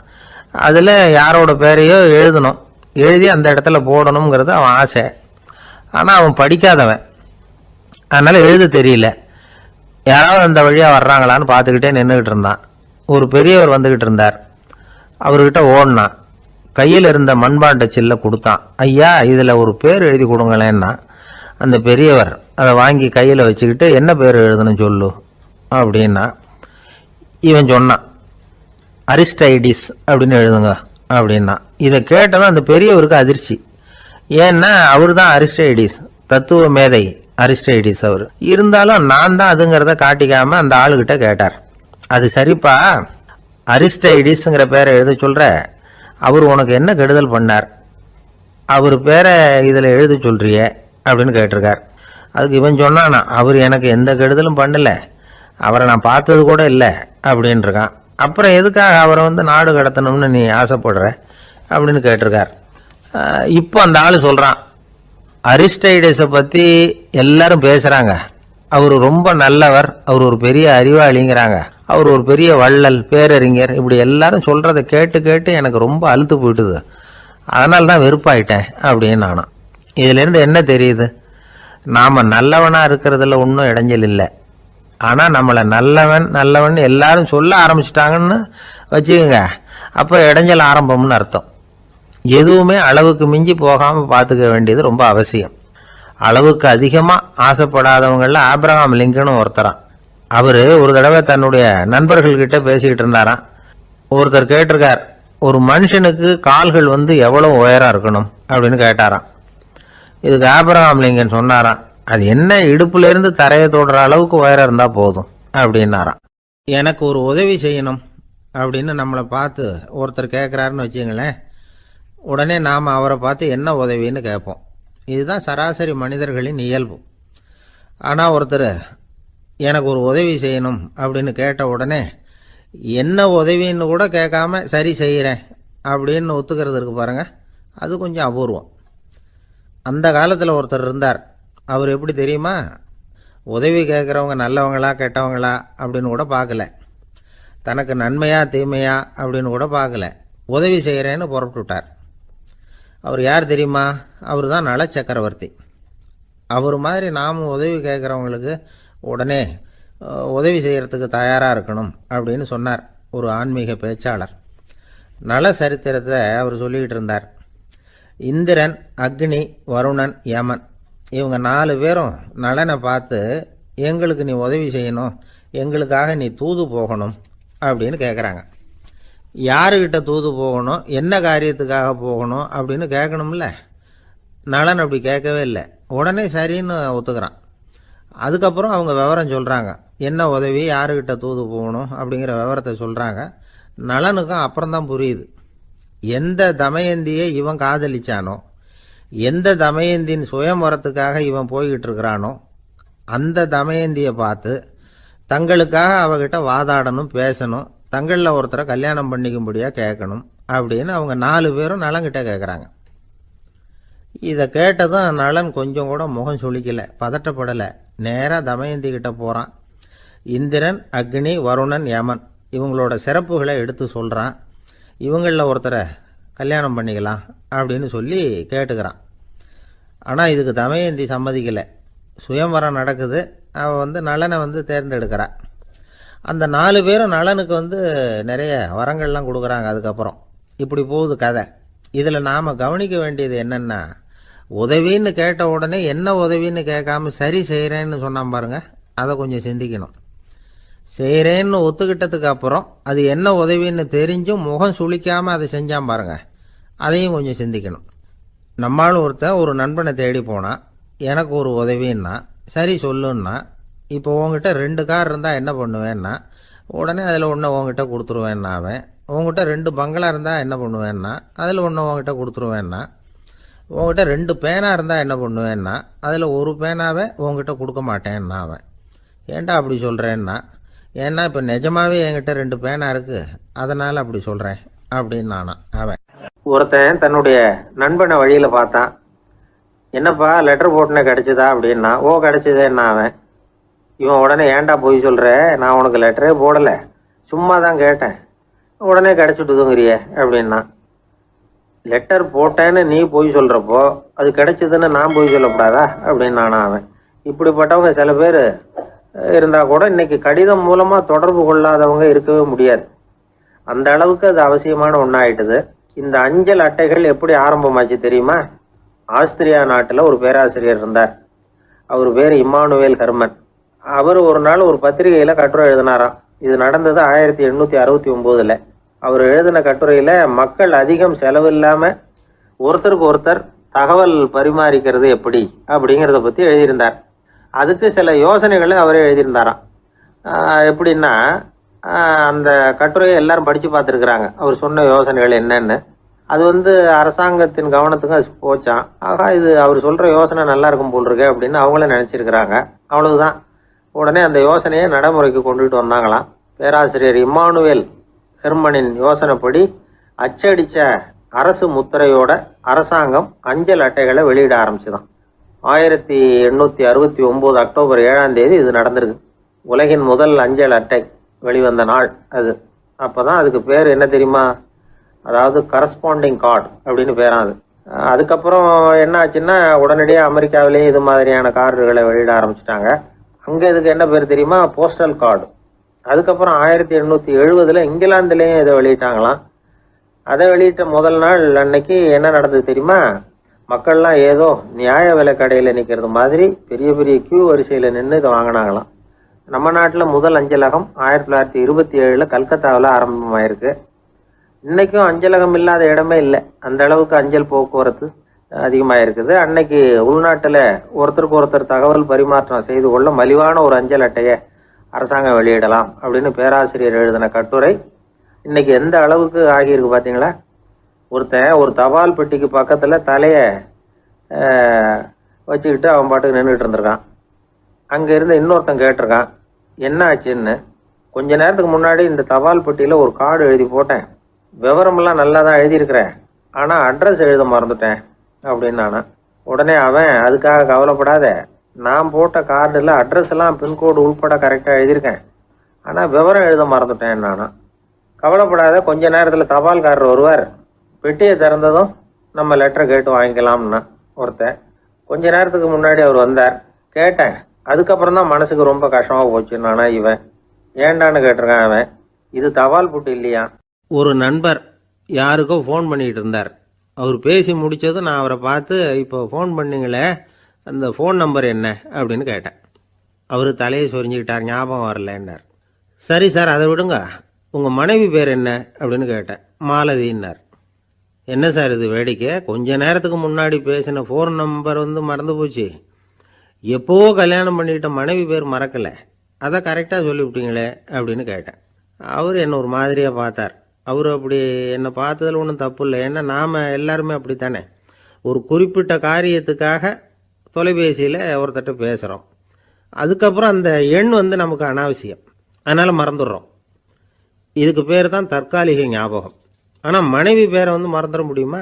அதில் யாரோட பேரையோ எழுதணும், எழுதி அந்த இடத்துல போடணுங்கிறது அவன் ஆசை. ஆனால் அவன் படிக்காதவன், அதனால் எழுத தெரியல. யாராவது அந்த வழியாக வர்றாங்களான்னு பார்த்துக்கிட்டே நின்றுக்கிட்டு இருந்தான். ஒரு பெரியவர் வந்துக்கிட்டு இருந்தார். அவர்கிட்ட ஓடினான். கையில் இருந்த மண்பாண்ட சில்லை கொடுத்தான். ஐயா, இதில் ஒரு பேர் எழுதி கொடுங்களேன்னா அந்த பெரியவர் அதை வாங்கி கையில் வச்சுக்கிட்டு, என்ன பேர் எழுதணும் சொல்லு அப்படின்னா. இவன் சொன்னான், அரிஸ்டைடிஸ் அப்படின்னு எழுதுங்க அப்படின்னா. இதை கேட்டதும் அந்த பெரியவருக்கு அதிர்ச்சி. ஏன்னா அவர் தான் அரிஸ்டைடிஸ், தத்துவ மேதை அரிஸ்டைடிஸ் அவர். இருந்தாலும் நான் தான் அதுங்கிறத காட்டிக்காம அந்த ஆளுகிட்ட கேட்டார். அது சரிப்பா, அரிஸ்டைடிஸ்ங்கிற பேரை எழுத சொல்ற, அவர் உனக்கு என்ன கெடுதல் பண்ணார், அவர் பேரை இதில் எழுத சொல்றியே அப்படின்னு கேட்டிருக்கார். அதுக்கு இவன் சொன்னானா, அவர் எனக்கு எந்த கெடுதலும் பண்ணல, அவரை நான் பார்த்தது கூட இல்லை அப்படின்னு இருக்கான். அப்புறம் எதுக்காக அவரை நாடு கடத்தணும்னு நீ ஆசைப்படுற அப்படின்னு கேட்டிருக்கார். இப்போ அந்த ஆள் சொல்கிறான், அரிஸ்டைடஸை பற்றி எல்லாரும் பேசுகிறாங்க, அவர் ரொம்ப நல்லவர், அவர் ஒரு பெரிய அறிவாளிங்கிறாங்க, அவர் ஒரு பெரிய வள்ளல், பேரறிஞர், இப்படி எல்லாரும் சொல்கிறத கேட்டு கேட்டு எனக்கு ரொம்ப அலுத்து போயிட்டுது, அதனால தான் வெறுப்பாயிட்டேன் அப்படின்னு நானும். இதிலேருந்து என்ன தெரியுது, நாம் நல்லவனாக இருக்கிறதுல ஒன்றும் இடைஞ்சல் இல்லை. ஆனால் நம்மளை நல்லவன் நல்லவன் எல்லாரும் சொல்ல ஆரம்பிச்சிட்டாங்கன்னு வச்சுக்கோங்க, அப்போ இடைஞ்சல் ஆரம்பம்னு அர்த்தம். எதுவுமே அளவுக்கு மிஞ்சி போகாமல் பார்த்துக்க வேண்டியது ரொம்ப அவசியம். அளவுக்கு அதிகமாக ஆசைப்படாதவங்களில் ஆப்ரஹாம் லிங்கனும் ஒருத்தரான். அவர் ஒரு தடவை தன்னுடைய நண்பர்கள்கிட்ட பேசிக்கிட்டு இருந்தாராம். ஒருத்தர் கேட்டிருக்கார், ஒரு மனுஷனுக்கு கால்கள் எவ்வளோ உயரம் இருக்கணும் அப்படின்னு கேட்டாராம். இதுக்கு ஆப்ரஹாம் லிங்கன் சொன்னாராம், அது என்ன, இடுப்புலேருந்து தரையை தொடுற அளவுக்கு உயரம் இருந்தால் போதும் அப்படின்னாராம். எனக்கு ஒரு உதவி செய்யணும் அப்படின்னு நம்மளை பார்த்து ஒருத்தர் கேட்குறாருன்னு வச்சுங்களேன், உடனே நாம் அவரை பார்த்து என்ன உதவின்னு கேட்போம். இதுதான் சராசரி மனிதர்களின் இயல்பு. ஆனால் ஒருத்தர் எனக்கு ஒரு உதவி செய்யணும் அப்படின்னு கேட்ட உடனே என்ன உதவின்னு கூட கேட்காம சரி செய்கிறேன் அப்படின்னு ஒத்துக்கிறது இருக்கு பாருங்கள், அது கொஞ்சம் அபூர்வம். அந்த காலத்தில் ஒருத்தர் இருந்தார். அவர் எப்படி தெரியுமா, உதவி கேட்குறவங்க நல்லவங்களா கெட்டவங்களா அப்படின்னு கூட பார்க்கல, தனக்கு நன்மையா தீமையா அப்படின்னு கூட பார்க்கல, உதவி செய்கிறேன்னு புறப்பட்டுட்டார். அவர் யார் தெரியுமா, அவர் தான் நல சக்கரவர்த்தி. அவர் மாதிரி நாம் உதவி கேட்குறவங்களுக்கு உடனே உதவி செய்கிறதுக்கு தயாராக இருக்கணும் அப்படின்னு சொன்னார் ஒரு ஆன்மீக பேச்சாளர். நல சரித்திரத்தை அவர் சொல்லிக்கிட்டு இருந்தார். இந்திரன், அக்னி, வருணன், யமன், இவங்க 4 பேரும் நலனை பார்த்து, எங்களுக்கு நீ உதவி செய்யணும், எங்களுக்காக நீ தூது போகணும் அப்படின்னு கேட்குறாங்க. யாருக்கிட்ட தூது போகணும், என்ன காரியத்துக்காக போகணும் அப்படின்னு கேட்கணும்ல. நலன் அப்படி கேட்கவே இல்லை, உடனே சரின்னு ஒத்துக்கிறான். அதுக்கப்புறம் அவங்க விவரம் சொல்கிறாங்க, என்ன உதவி, யாருக்கிட்ட தூது போகணும் அப்படிங்கிற விவரத்தை சொல்கிறாங்க. நலனுக்கும் அப்புறம்தான் புரியுது, எந்த தமயந்தியை இவன் காதலிச்சானோ, எந்த தமயந்தின் சுயம்பரத்துக்காக இவன் போய்கிட்டு இருக்கிறானோ அந்த தமயந்தியை பார்த்து தங்களுக்காக அவகிட்ட வாதாடணும், பேசணும், தங்களில் ஒருத்தரை கல்யாணம் பண்ணிக்கும்படியாக கேட்கணும் அப்படின்னு அவங்க 4 பேரும் நலன்கிட்ட கேட்குறாங்க. இதை கேட்டதும் நலன் கொஞ்சம் கூட முகம் சுளிக்கலை, பதட்டப்படலை. நேராக தமயந்தி கிட்ட போகிறான். இந்திரன், அக்னி, வருணன், யமன் இவங்களோட சிறப்புகளை எடுத்து சொல்கிறான். இவங்களில் ஒருத்தரை கல்யாணம் பண்ணிக்கலாம் அப்படின்னு சொல்லி கேட்டுக்கிறான். ஆனால் இதுக்கு தமயந்தி சம்மதிக்கலை. சுயம்வரம் நடக்குது, அவள் நலனை தேர்ந்தெடுக்கிறா. அந்த 4 பேரும் நலனுக்கு நிறைய வரங்கள்லாம் கொடுக்குறாங்க. அதுக்கப்புறம் இப்படி போகுது கதை. இதில் நாம் கவனிக்க வேண்டியது என்னென்னா, உதவின்னு கேட்ட உடனே என்ன உதவின்னு கேட்காம சரி செய்கிறேன்னு சொன்னான் பாருங்க, அதை கொஞ்சம் சிந்திக்கணும். செய்கிறேன்னு ஒத்துக்கிட்டதுக்கு அப்புறம் அது என்ன உதவின்னு தெரிஞ்சும் முகம் சுளிக்காமல் அதை செஞ்சான் பாருங்க, அதையும் கொஞ்சம் சிந்திக்கணும். நம்மால் ஒருத்தன் ஒரு நண்பனை தேடி போனான், எனக்கு ஒரு உதவின்னா சரி சொல்லுன்னா, இப்போ உங்ககிட்ட 2 கார் இருந்தால் என்ன பண்ணுவேன்னா உடனே அதில் ஒன்று உங்ககிட்ட கொடுத்துருவேன்னா, அவன் உங்ககிட்ட 2 பங்களா இருந்தால் என்ன பண்ணுவேன்னா அதில் ஒன்று உங்ககிட்ட கொடுத்துருவேன்னா, உங்ககிட்ட 2 பேனா இருந்தால் என்ன பண்ணுவேன்னா அதில் ஒரு பேனாவை உங்ககிட்ட கொடுக்க மாட்டேன்னா அவன். ஏன்டா அப்படி சொல்கிறேன்னா, ஏன்னா இப்போ நிஜமாவே என்கிட்ட 2 பேனா இருக்குது, அதனால் அப்படி சொல்கிறேன் அப்படின்னு நானா அவன். ஒருத்தன் தன்னுடைய நண்பனை வழியில் பார்த்தான். என்னப்பா லெட்டர் போட்டுனே கிடைச்சதா அப்படின்னா, ஓ கிடைச்சதேன்னா அவன். இவன் உடனே ஏன்டா போய் சொல்கிற, நான் உனக்கு லெட்டரே போடலை, சும்மா தான் கேட்டேன், உடனே கிடைச்சிட்டுதுங்கிறியே அப்படின்னா. லெட்டர் போட்டேன்னு நீ போய் சொல்கிறப்போ அது கிடைச்சதுன்னு நான் போய் சொல்லக்கூடாதா அப்படின்னு நானா அவன். இப்படிப்பட்டவங்க சில பேர் இருந்தால் கூட இன்னைக்கு கடிதம் மூலமாக தொடர்பு கொள்ளாதவங்க இருக்கவே முடியாது. அந்த அளவுக்கு அது அவசியமான ஒன்றாயிட்டுது. இந்த அஞ்சல் அட்டைகள் எப்படி ஆரம்பமாச்சு தெரியுமா? ஆஸ்திரியா நாட்டில் ஒரு பேராசிரியர் இருந்தார். அவர் பேர் இம்மானுவேல் ஹெர்மன். அவர் ஒரு நாள் ஒரு பத்திரிகையில் கட்டுரை எழுதினாராம். இது நடந்தது 1869. அவர் எழுதின கட்டுரையில் மக்கள் அதிகம் செலவு இல்லாமல் ஒருத்தருக்கு ஒருத்தர் தகவல் பரிமாறிக்கிறது எப்படி அப்படிங்கிறத பற்றி எழுதியிருந்தார். அதுக்கு சில யோசனைகளை அவரே எழுதியிருந்தாராம். எப்படின்னா, அந்த கட்டுரையை எல்லாரும் படித்து பார்த்துருக்குறாங்க, அவர் சொன்ன யோசனைகள் என்னன்னு. அது அரசாங்கத்தின் கவனத்துக்கும் அது போச்சான். ஆகா, இது அவர் சொல்கிற யோசனை நல்லா இருக்கும் போல் இருக்கு அப்படின்னு அவங்களே நினச்சிருக்கிறாங்க. அவ்வளவுதான். உடனே அந்த யோசனையை நடைமுறைக்கு கொண்டுகிட்டு வந்தாங்களாம். பேராசிரியர் இம்மானுவேல் ஹெர்மனின் யோசனைப்படி அச்சடித்த அரசு முத்திரையோட அரசாங்கம் அஞ்சல் அட்டைகளை வெளியிட ஆரம்பிச்சுதான். 1869 அக்டோபர் 7ஆம் தேதி இது நடந்திருக்கு. உலகின் முதல் அஞ்சல் அட்டை வெளிவந்த நாள் அது. அப்போதான் அதுக்கு பேர் என்ன தெரியுமா? அதாவது கரஸ்பாண்டிங் கார்டு அப்படின்னு பேராது. அதுக்கப்புறம் என்ன ஆச்சுன்னா, உடனடியாக அமெரிக்காவிலேயே இது மாதிரியான கார்டுகளை வெளியிட ஆரம்பிச்சிட்டாங்க. அங்கே இதுக்கு என்ன பேர் தெரியுமா? Postal card. அதுக்கப்புறம் 1870 இங்கிலாந்துலேயும் இதை வெளியிட்டாங்களாம். அதை வெளியிட்ட முதல் நாள் அன்னைக்கு என்ன நடந்தது தெரியுமா? மக்கள்லாம் ஏதோ நியாய விலை கடையில் நிற்கிறது மாதிரி பெரிய பெரிய கியூ வரிசையில் நின்று இதை வாங்கினாங்களாம். நம்ம நாட்டில் முதல் அஞ்சலகம் 1927 கல்கத்தாவில் ஆரம்பமாயிருக்கு. இன்னைக்கும் அஞ்சலகம் இல்லாத இடமே இல்லை. அந்த அளவுக்கு அஞ்சல் போக்குவரத்து அதிகமாக இருக்குது. அன்னைக்கு உள்நாட்டில் ஒருத்தருக்கு ஒருத்தர் தகவல் பரிமாற்றம் செய்து கொள்ள மலிவான ஒரு அஞ்சல் அட்டையை அரசாங்கம் வெளியிடலாம் அப்படின்னு பேராசிரியர் எழுதின கட்டுரை இன்னைக்கு எந்த அளவுக்கு ஆகியிருக்கு பார்த்தீங்களா? ஒருத்தன் ஒரு தபால் பெட்டிக்கு பக்கத்தில் தலையை வச்சுக்கிட்டு அவன் பாட்டுக்கு நின்றுட்டு இருந்திருக்கான். அங்கே இருந்து இன்னொருத்தன் கேட்டிருக்கான், என்ன ஆச்சுன்னு. கொஞ்ச நேரத்துக்கு முன்னாடி இந்த தபால் பெட்டியில் ஒரு கார்டு எழுதி போட்டேன், விவரமெல்லாம் நல்லா தான் எழுதியிருக்கிறேன், ஆனால் அட்ரஸ் எழுத மறந்துட்டேன் அப்படின்னு நானா. உடனே அவன், அதுக்காக கவலைப்படாத, நான் போட்ட கார்டில் அட்ரஸ் எல்லாம் பின்கோடு உள்பட கரெக்டாக எழுதியிருக்கேன், ஆனால் விவரம் எழுத மறந்துட்டேன் நானா. கவலைப்படாத, கொஞ்ச நேரத்தில் தபால்காரர் வருவார், பெட்டியை திறந்ததும் நம்ம லெட்டரை கேட்டு வாங்கிக்கலாம்னா ஒருத்தன். கொஞ்ச நேரத்துக்கு முன்னாடி அவர் வந்தார், கேட்டேன், அதுக்கப்புறம் தான் மனசுக்கு ரொம்ப கஷ்டமாக போச்சு நானா. இவன் ஏண்டான்னு கேட்டிருக்கான். அவன், இது தபால் புட்டு இல்லையா. ஒரு நண்பர் யாருக்கோ ஃபோன் பண்ணிகிட்டு இருந்தார். அவர் பேசி முடித்ததும் நான் அவரை பார்த்து, இப்போ ஃபோன் பண்ணிங்களே, அந்த ஃபோன் நம்பர் என்ன அப்படின்னு கேட்டேன். அவர் தலையை சொரிஞ்சுக்கிட்டார், ஞாபகம் வரலன்னார். சரி சார், அதை விடுங்க, உங்கள் மனைவி பேர் என்ன அப்படின்னு கேட்டேன். மாலதின்னார். என்ன சார் இது வேடிக்கை, கொஞ்ச நேரத்துக்கு முன்னாடி பேசின ஃபோன் நம்பர் மறந்து போச்சு, எப்போவோ கல்யாணம் பண்ணிக்கிட்ட மனைவி பேர் மறக்கலை, அதை கரெக்டாக சொல்லிவிட்டீங்களே அப்படின்னு கேட்டேன். அவர் என்ன ஒரு மாதிரியாக பார்த்தார். அவர் அப்படி என்னை பார்த்ததில் ஒன்றும் தப்பு இல்லை, ஏன்னா நாம் எல்லாருமே அப்படித்தானே. ஒரு குறிப்பிட்ட காரியத்துக்காக தொலைபேசியில் ஒருத்தட்ட பேசுகிறோம், அதுக்கப்புறம் அந்த எண் நமக்கு அனாவசியம், அதனால் மறந்துடுறோம். இதுக்கு பேர் தான் தற்காலிக ஞாபகம். ஆனால் மனைவி பேரை மறந்துட முடியுமா?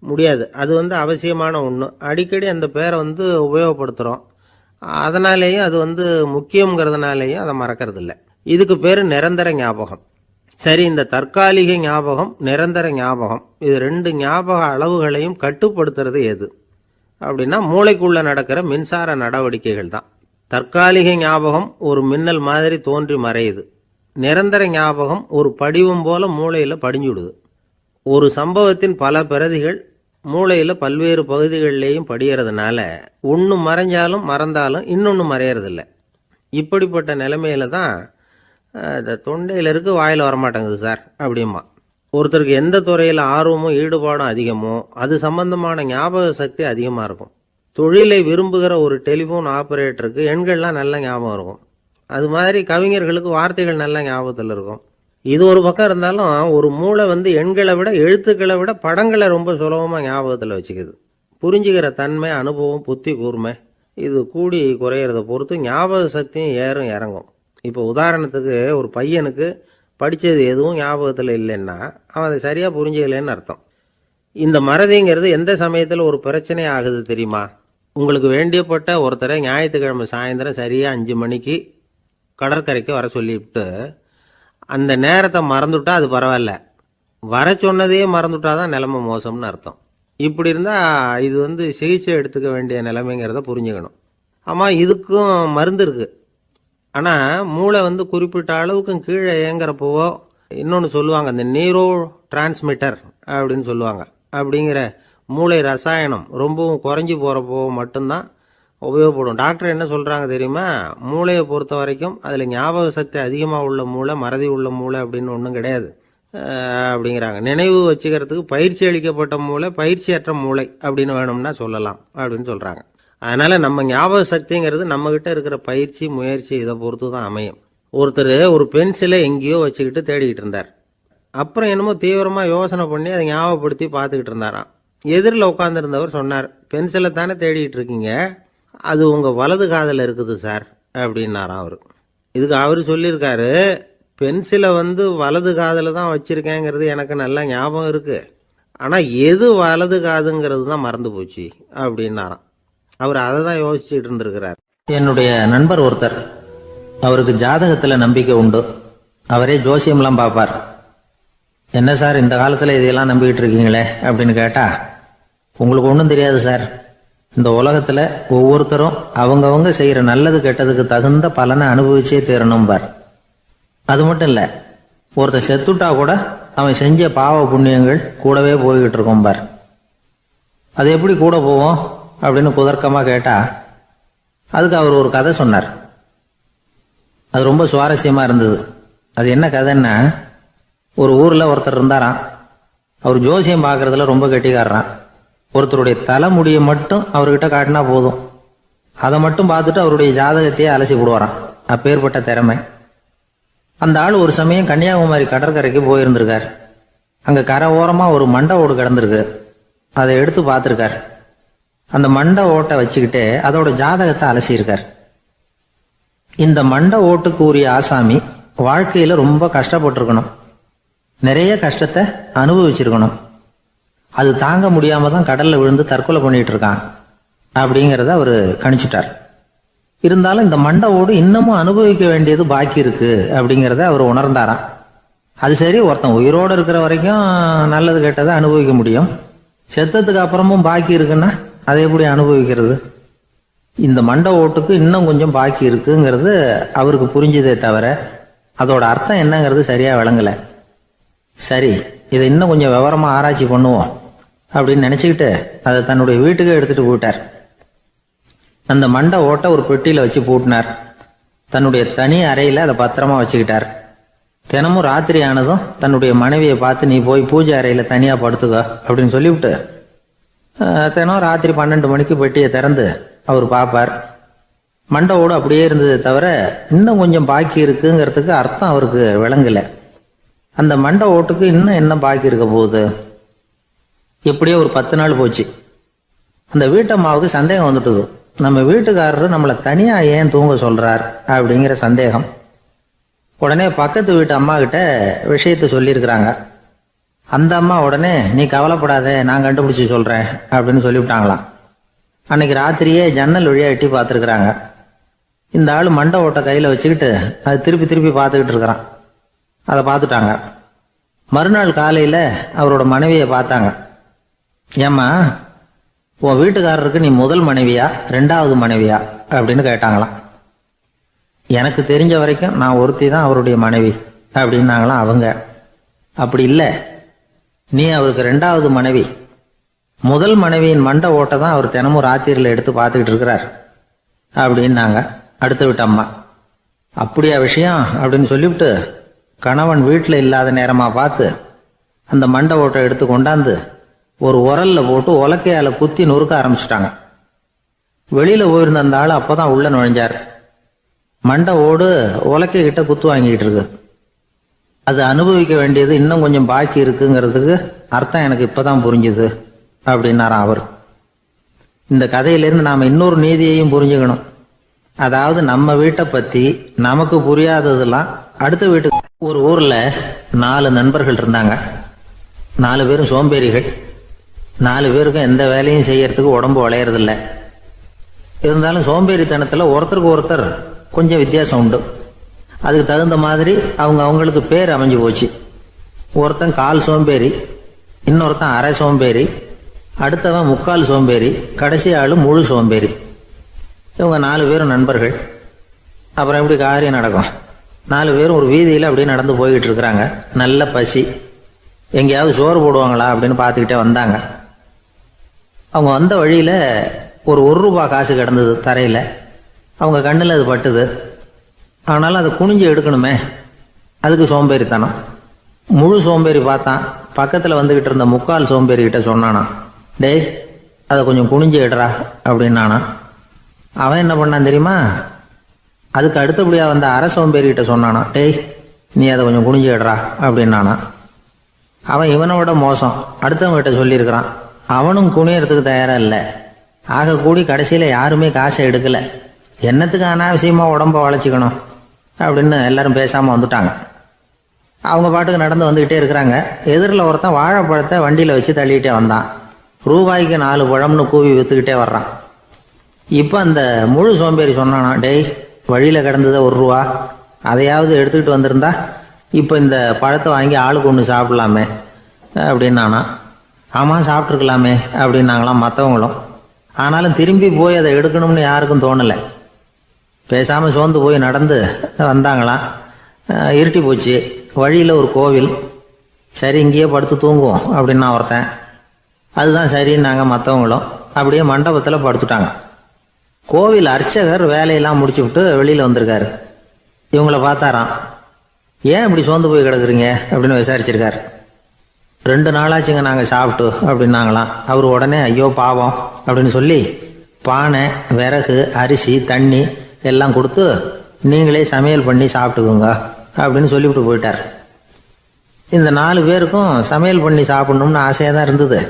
முடியாது. அது அவசியமான ஒன்று. அடிக்கடி அந்த பேரை உபயோகப்படுத்துகிறோம், அதனாலேயும் அது முக்கியங்கிறதுனாலேயும் அதை மறக்கறதில்லை. இதுக்கு பேர் நிரந்தர ஞாபகம். சரி, இந்த தற்காலிக ஞாபகம், நிரந்தர ஞாபகம், இது 2 ஞாபக அளவுகளையும் கட்டுப்படுத்துறது எது அப்படின்னா, மூளைக்குள்ளே நடக்கிற மின்சார நடவடிக்கைகள் தான். தற்காலிக ஞாபகம் ஒரு மின்னல் மாதிரி தோன்றி மறையுது. நிரந்தர ஞாபகம் ஒரு படிவம் போல மூளையில் படிஞ்சுடுது. ஒரு சம்பவத்தின் பல பிரதிகள் மூளையில் பல்வேறு பகுதிகளிலேயும் படிகிறதுனால ஒன்று மறைஞ்சாலும் மறந்தாலும் இன்னொன்று மறையறதில்ல. இப்படிப்பட்ட நிலைமையில தான் இந்த தொண்டையில் இருக்கு வாயில் வரமாட்டேங்குது சார் அப்படிமா. ஒருத்தருக்கு எந்த துறையில் ஆர்வமும் ஈடுபாடும் அதிகமோ அது சம்பந்தமான ஞாபக சக்தி அதிகமாக இருக்கும். தொழிலை விரும்புகிற ஒரு டெலிஃபோன் ஆப்ரேட்டருக்கு எண்கள்லாம் நல்ல ஞாபகம் இருக்கும். அது மாதிரி கவிஞர்களுக்கு வார்த்தைகள் நல்ல ஞாபகத்தில் இருக்கும். இது ஒரு பக்கம் இருந்தாலும் ஒரு மூளை எண்களை விட எழுத்துக்களை விட படங்களை ரொம்ப சுலபமாக ஞாபகத்தில் வச்சுக்குது. புரிஞ்சுக்கிற தன்மை, அனுபவம், புத்தி கூர்மை இது கூடி குறையிறத பொறுத்து ஞாபக சக்தியும் ஏறும் இறங்கும். இப்போ உதாரணத்துக்கு ஒரு பையனுக்கு படித்தது எதுவும் ஞாபகத்தில் இல்லைன்னா அவன் அதை சரியாக புரிஞ்சுக்கலன்னு அர்த்தம். இந்த மறதிங்கிறது எந்த சமயத்தில் ஒரு பிரச்சனை ஆகுது தெரியுமா? உங்களுக்கு வேண்டியப்பட்ட ஒருத்தரை ஞாயிற்றுக்கிழமை சாயந்தரம் சரியாக 5 மணிக்கு கடற்கரைக்கு வர சொல்லிவிட்டு அந்த நேரத்தை மறந்துவிட்டா அது பரவாயில்ல, வர சொன்னதையே மறந்துவிட்டா தான் நிலைமை மோசம்னு அர்த்தம். இப்படி இருந்தால் இது சிகிச்சை எடுத்துக்க வேண்டிய நிலைமைங்கிறத புரிஞ்சுக்கணும். ஆமாம், இதுக்கும் மருந்து இருக்குது. ஆனால் மூளை குறிப்பிட்ட அளவுக்கும் கீழே இயங்குறப்போவோ இன்னொன்று சொல்லுவாங்க, இந்த நியூரோ டிரான்ஸ்மிட்டர் அப்படின்னு சொல்லுவாங்க. அப்படிங்கிற மூளை ரசாயனம் ரொம்பவும் குறைஞ்சி போகிறப்போ மட்டும்தான் உபயோகப்படும். டாக்டர் என்ன சொல்கிறாங்க தெரியுமா? மூளையை பொறுத்த வரைக்கும் அதில் ஞாபக சக்தி அதிகமாக உள்ள மூளை, மறதி உள்ள மூளை அப்படின்னு ஒன்றும் கிடையாது அப்படிங்கிறாங்க. நினைவு வச்சுக்கிறதுக்கு பயிற்சி அளிக்கப்பட்ட மூளை, பயிற்சியற்ற மூளை அப்படின்னு வேணும்னா சொல்லலாம் அப்படின்னு சொல்கிறாங்க. அதனால் நம்ம ஞாபக சக்திங்கிறது நம்மக்கிட்ட இருக்கிற பயிற்சி, முயற்சி இதை பொறுத்து தான் அமையும். ஒருத்தர் ஒரு பென்சிலை எங்கேயோ வச்சுக்கிட்டு தேடிக்கிட்டு இருந்தார். அப்புறம் என்னமோ தீவிரமாக யோசனை பண்ணி அதை ஞாபகப்படுத்தி பார்த்துக்கிட்டு இருந்தாராம். எதிரில் உட்காந்துருந்தவர் சொன்னார், பென்சிலை தானே தேடிட்டு இருக்கீங்க, அது உங்கள் வலது காதில் இருக்குது சார் அப்படின்னாராம் அவர். இதுக்கு அவர் சொல்லியிருக்காரு, பென்சிலை வலது காதில் தான் வச்சுருக்கேங்கிறது எனக்கு நல்லா ஞாபகம் இருக்குது, ஆனால் எது வலது காதுங்கிறது தான் மறந்து போச்சு அப்படின்னாராம். அவர் அதை தான் யோசிச்சுட்டு இருந்திருக்கிறார். என்னுடைய நண்பர் ஒருத்தர், அவருக்கு ஜாதகத்தில் நம்பிக்கை உண்டு. அவரே ஜோசியம்லாம் பார்ப்பார். என்ன சார் இந்த காலத்தில் இதையெல்லாம் நம்பிக்கிட்டு இருக்கீங்களே அப்படின்னு கேட்டால், உங்களுக்கு ஒன்றும் தெரியாது சார், இந்த உலகத்தில் ஒவ்வொருத்தரும் அவங்கவங்க செய்கிற நல்லது கெட்டதுக்கு தகுந்த பலனை அனுபவிச்சே தீரணும்பார். அது மட்டும் இல்லை, ஒருத்தர் செத்துட்டா கூட அவன் செஞ்ச பாவ புண்ணியங்கள் கூடவே போய்கிட்டு இருக்கோம்பார். அது எப்படி கூட போவோம் அப்படின்னு குதர்க்கமாக கேட்டால் அதுக்கு அவர் ஒரு கதை சொன்னார். அது ரொம்ப சுவாரஸ்யமாக இருந்தது. அது என்ன கதைன்னா, ஒரு ஊரில் ஒருத்தர் இருந்தாராம். அவர் ஜோசியம் பார்க்குறதுல ரொம்ப கெட்டிக்காரரான். ஒருத்தருடைய தலைமுடியை மட்டும் அவர்கிட்ட காட்டினா போதும், அதை மட்டும் பார்த்துட்டு அவருடைய ஜாதகத்தையே அலசி விடுவாராம். அப்பேற்பட்ட திறமை. அந்த ஆள் ஒரு சமயம் கன்னியாகுமரி கடற்கரைக்கு போயிருந்திருக்கார். அங்கே கரை ஓரமாக ஒரு மண்டை ஓடு கிடந்திருக்கு. அதை எடுத்து பார்த்துருக்கார். அந்த மண்டை ஓட்டை வச்சுக்கிட்டே அதோட ஜாதகத்தை அலசியிருக்கார். இந்த மண்டை ஓட்டுக்கு உரிய ஆசாமி வாழ்க்கையில் ரொம்ப கஷ்டப்பட்டிருக்கணும், நிறைய கஷ்டத்தை அனுபவிச்சிருக்கணும். அது தாங்க முடியாம தான் கடல்ல விழுந்து தற்கொலை பண்ணிட்டு இருக்கான் அப்படிங்கிறத அவர் கணிச்சுட்டார். இருந்தாலும் இந்த மண்டை ஓடு இன்னமும் அனுபவிக்க வேண்டியது பாக்கி இருக்கு அப்படிங்கிறத அவர் உணர்ந்தாராம். அது சரி, ஒருத்தன் உயிரோடு இருக்கிற வரைக்கும் நல்லது கெட்டதை அனுபவிக்க முடியும், செத்ததுக்கு அப்புறமும் பாக்கி இருக்குன்னா அதை எப்படி அனுபவிக்கிறது? இந்த மண்டை ஓட்டுக்கு இன்னும் கொஞ்சம் பாக்கி இருக்குங்கிறது அவருக்கு புரிஞ்சதே தவிர அதோட அர்த்தம் என்னங்கிறது சரியா விளங்கலை. சரி, இதை இன்னும் கொஞ்சம் விவரமா ஆராய்ச்சி பண்ணுவோம் அப்படின்னு நினைச்சுக்கிட்டு அதை தன்னுடைய வீட்டுக்கு எடுத்துட்டு போயிட்டார். அந்த மண்டை ஓட்டை ஒரு பெட்டியில வச்சு பூட்டினார். தன்னுடைய தனி அறையில அதை பத்திரமா வச்சுக்கிட்டார். தினமும் ராத்திரி ஆனதும் தன்னுடைய மனைவியை பார்த்து, நீ போய் பூஜை அறையில தனியா படுத்துக்க அப்படின்னு சொல்லிவிட்டு தினம் ராத்திரி 12 மணிக்கு பெட்டியை திறந்து அவர் பார்ப்பார். மண்டை ஓடு அப்படியே இருந்தது தவிர இன்னும் கொஞ்சம் பாக்கி இருக்குங்கிறதுக்கு அர்த்தம் அவருக்கு விளங்கலை. அந்த மண்டை ஓட்டுக்கு இன்னும் என்ன பாக்கி இருக்க போகுது? எப்படியோ ஒரு 10 நாள் போச்சு. அந்த வீட்டம்மாவுக்கு சந்தேகம் வந்துட்டுது, நம்ம வீட்டுக்காரரு நம்மளை தனியா ஏன் தூங்க சொல்றார் அப்படிங்கிற சந்தேகம். உடனே பக்கத்து வீட்டு அம்மா கிட்ட விஷயத்த சொல்லியிருக்கிறாங்க. அந்த அம்மா உடனே, நீ கவலைப்படாத, நான் கண்டுபிடிச்சு சொல்றேன் அப்படின்னு சொல்லிவிட்டாங்களாம். அன்னைக்கு ராத்திரியே ஜன்னல் வழியா எட்டி பார்த்துருக்குறாங்க. இந்த ஆள் மண்டை ஓட்டை கையில வச்சுக்கிட்டு அது திருப்பி திருப்பி பார்த்துக்கிட்டு இருக்கிறான். அதை பார்த்துட்டாங்க. மறுநாள் காலையில அவரோட மனைவியை பார்த்தாங்க. ஏம்மா, உன் வீட்டுக்காரருக்கு நீ முதல் மனைவியா 2வது மனைவியா அப்படின்னு கேட்டாங்களாம். எனக்கு தெரிஞ்ச வரைக்கும் நான் ஒருத்தி தான் அவருடைய மனைவி அப்படின்னாங்களாம் அவங்க. அப்படி இல்லை, நீ அவருக்கு 2வது மனைவி, முதல் மனைவியின் மண்டை ஓட்டை தான் அவர் தினமும் ராத்திரியில் எடுத்து பார்த்துக்கிட்டு இருக்கிறார் அப்படின்னாங்க அடுத்த வீட்டு அம்மா. அப்படியா விஷயம் அப்படின்னு சொல்லிவிட்டு கணவன் வீட்டில் இல்லாத நேரமாக பார்த்து அந்த மண்டை ஓட்டை எடுத்து கொண்டாந்து ஒரு உரல்ல போட்டு உலக்கையால் குத்தி நொறுக்க ஆரம்பிச்சிட்டாங்க. வெளியில் போயிருந்த அந்த ஆள் அப்போ தான் உள்ளே நுழைஞ்சார். மண்டை ஓடு உலக்கை கிட்ட குத்து வாங்கிக்கிட்டு இருக்கு. அது அனுபவிக்க வேண்டியது இன்னும் கொஞ்சம் பாக்கி இருக்குங்கிறதுக்கு அர்த்தம் எனக்கு இப்போ தான் புரிஞ்சுது அப்படின்னாராம் அவர். இந்த கதையிலேருந்து நாம் இன்னொரு நீதியையும் புரிஞ்சுக்கணும். அதாவது நம்ம வீட்டை பற்றி நமக்கு புரியாததெல்லாம் அடுத்த வீட்டுக்கு. ஒரு ஊரில் 4 நண்பர்கள் இருந்தாங்க. 4 பேரும் சோம்பேறிகள். 4 பேருக்கும் எந்த வேலையும் செய்யறதுக்கு உடம்பு வளையறதில்லை. இருந்தாலும் சோம்பேறித்தனத்தில் ஒருத்தருக்கு ஒருத்தர் கொஞ்சம் வித்தியாசம் உண்டு. அதுக்கு தகுந்த மாதிரி அவங்களுக்கு பேர் அமைஞ்சு போச்சு. ஒருத்தன் கால் சோம்பேறி, இன்னொருத்தன் அரை சோம்பேறி, அடுத்தவன் முக்கால் சோம்பேறி, கடைசி ஆள் முழு சோம்பேறி. இவங்க 4 பேரும் நண்பர்கள். அப்புறம் எப்படி காரியம் நடக்கும்? 4 பேரும் ஒரு வீதியில் அப்படியே நடந்து போய்கிட்டு இருக்கிறாங்க. நல்ல பசி. எங்கேயாவது சோறு போடுவாங்களா அப்படின்னு பார்த்துக்கிட்டே வந்தாங்க. அவங்க வந்த வழியில் ஒரு ரூபா காசு கிடந்தது தரையில். அவங்க கண்ணில் அது பட்டுது. ஆனாலும் அதை குனிஞ்சு எடுக்கணுமே, அதுக்கு சோம்பேறித்தனம். முழு சோம்பேறி பார்த்தான். பக்கத்தில் வந்துக்கிட்டு இருந்த முக்கால் சோம்பேறிக்கிட்ட சொன்னானா, டேய் அதை கொஞ்சம் குனிஞ்சு எடுறா அப்படின்னானா. அவன் என்ன பண்ணான் தெரியுமா? அதுக்கு அடுத்தபடியாக வந்த அரை சோம்பேறிக்கிட்ட சொன்னானா, டேய் நீ அதை கொஞ்சம் குனிஞ்சு எடுறா அப்படின்னானா. அவன் இவனை விட மோசம். அடுத்தவங்ககிட்ட சொல்லியிருக்கிறான். அவனும் குனியறதுக்கு தயாராக இல்லை. ஆக கூடி கடைசியில் யாருமே காசை எடுக்கலை. என்னத்துக்கு அனாவசியமாக உடம்ப வளைச்சிக்கணும் அப்படின்னு எல்லாரும் பேசாமல் வந்துட்டாங்க. அவங்க பாட்டுக்கு நடந்து வந்துக்கிட்டே இருக்கிறாங்க. எதிரில் ஒருத்தன் வாழைப்பழத்தை வண்டியில் வச்சு தள்ளிக்கிட்டே வந்தான். ரூபாய்க்கு 4 பழம்னு கூவி விற்றுக்கிட்டே வர்றான். இப்போ அந்த முழு சோம்பேறி சொன்னானா, டேய் வழியில் கிடந்ததை ரூபா, அதையாவது எடுத்துக்கிட்டு வந்திருந்தா இப்போ இந்த பழத்தை வாங்கி ஆளுக்கு ஒன்று சாப்பிடலாமே அப்படின்னானா. ஆமாம் சாப்பிட்ருக்கலாமே அப்படின்னாங்களாம் மற்றவங்களும். ஆனாலும் திரும்பி போய் அதை எடுக்கணும்னு யாருக்கும் தோணலை. பேசாமல் சோர்ந்து போய் நடந்து வந்தாங்களாம். இருட்டி போச்சு. வழியில் ஒரு கோவில். சரி இங்கேயே படுத்து தூங்குவோம் அப்படின்னா ஒருத்தன். அதுதான் சரின்னாங்க மற்றவங்களும். அப்படியே மண்டபத்தில் படுத்துட்டாங்க. கோவில் அர்ச்சகர் வேலையெல்லாம் முடிச்சு விட்டு வெளியில் வந்திருக்காரு. இவங்கள பார்த்தாராம். ஏன் இப்படி சோர்ந்து போய் கிடக்குறீங்க அப்படின்னு விசாரிச்சிருக்காரு. 2 நாளாச்சுங்க நாங்கள் சாப்பிட்டு அப்படின்னாங்களாம். அவர் உடனே ஐயோ பாவம் அப்படின்னு சொல்லி பானை, விறகு, அரிசி, தண்ணி எல்லாம் கொடுத்து நீங்களே சமையல் பண்ணி சாப்பிட்டுக்குங்க அப்படின்னு சொல்லிவிட்டு போயிட்டார். இந்த 4 பேருக்கும் சமையல் பண்ணி சாப்பிடணும்னு ஆசையாக தான் இருந்தது.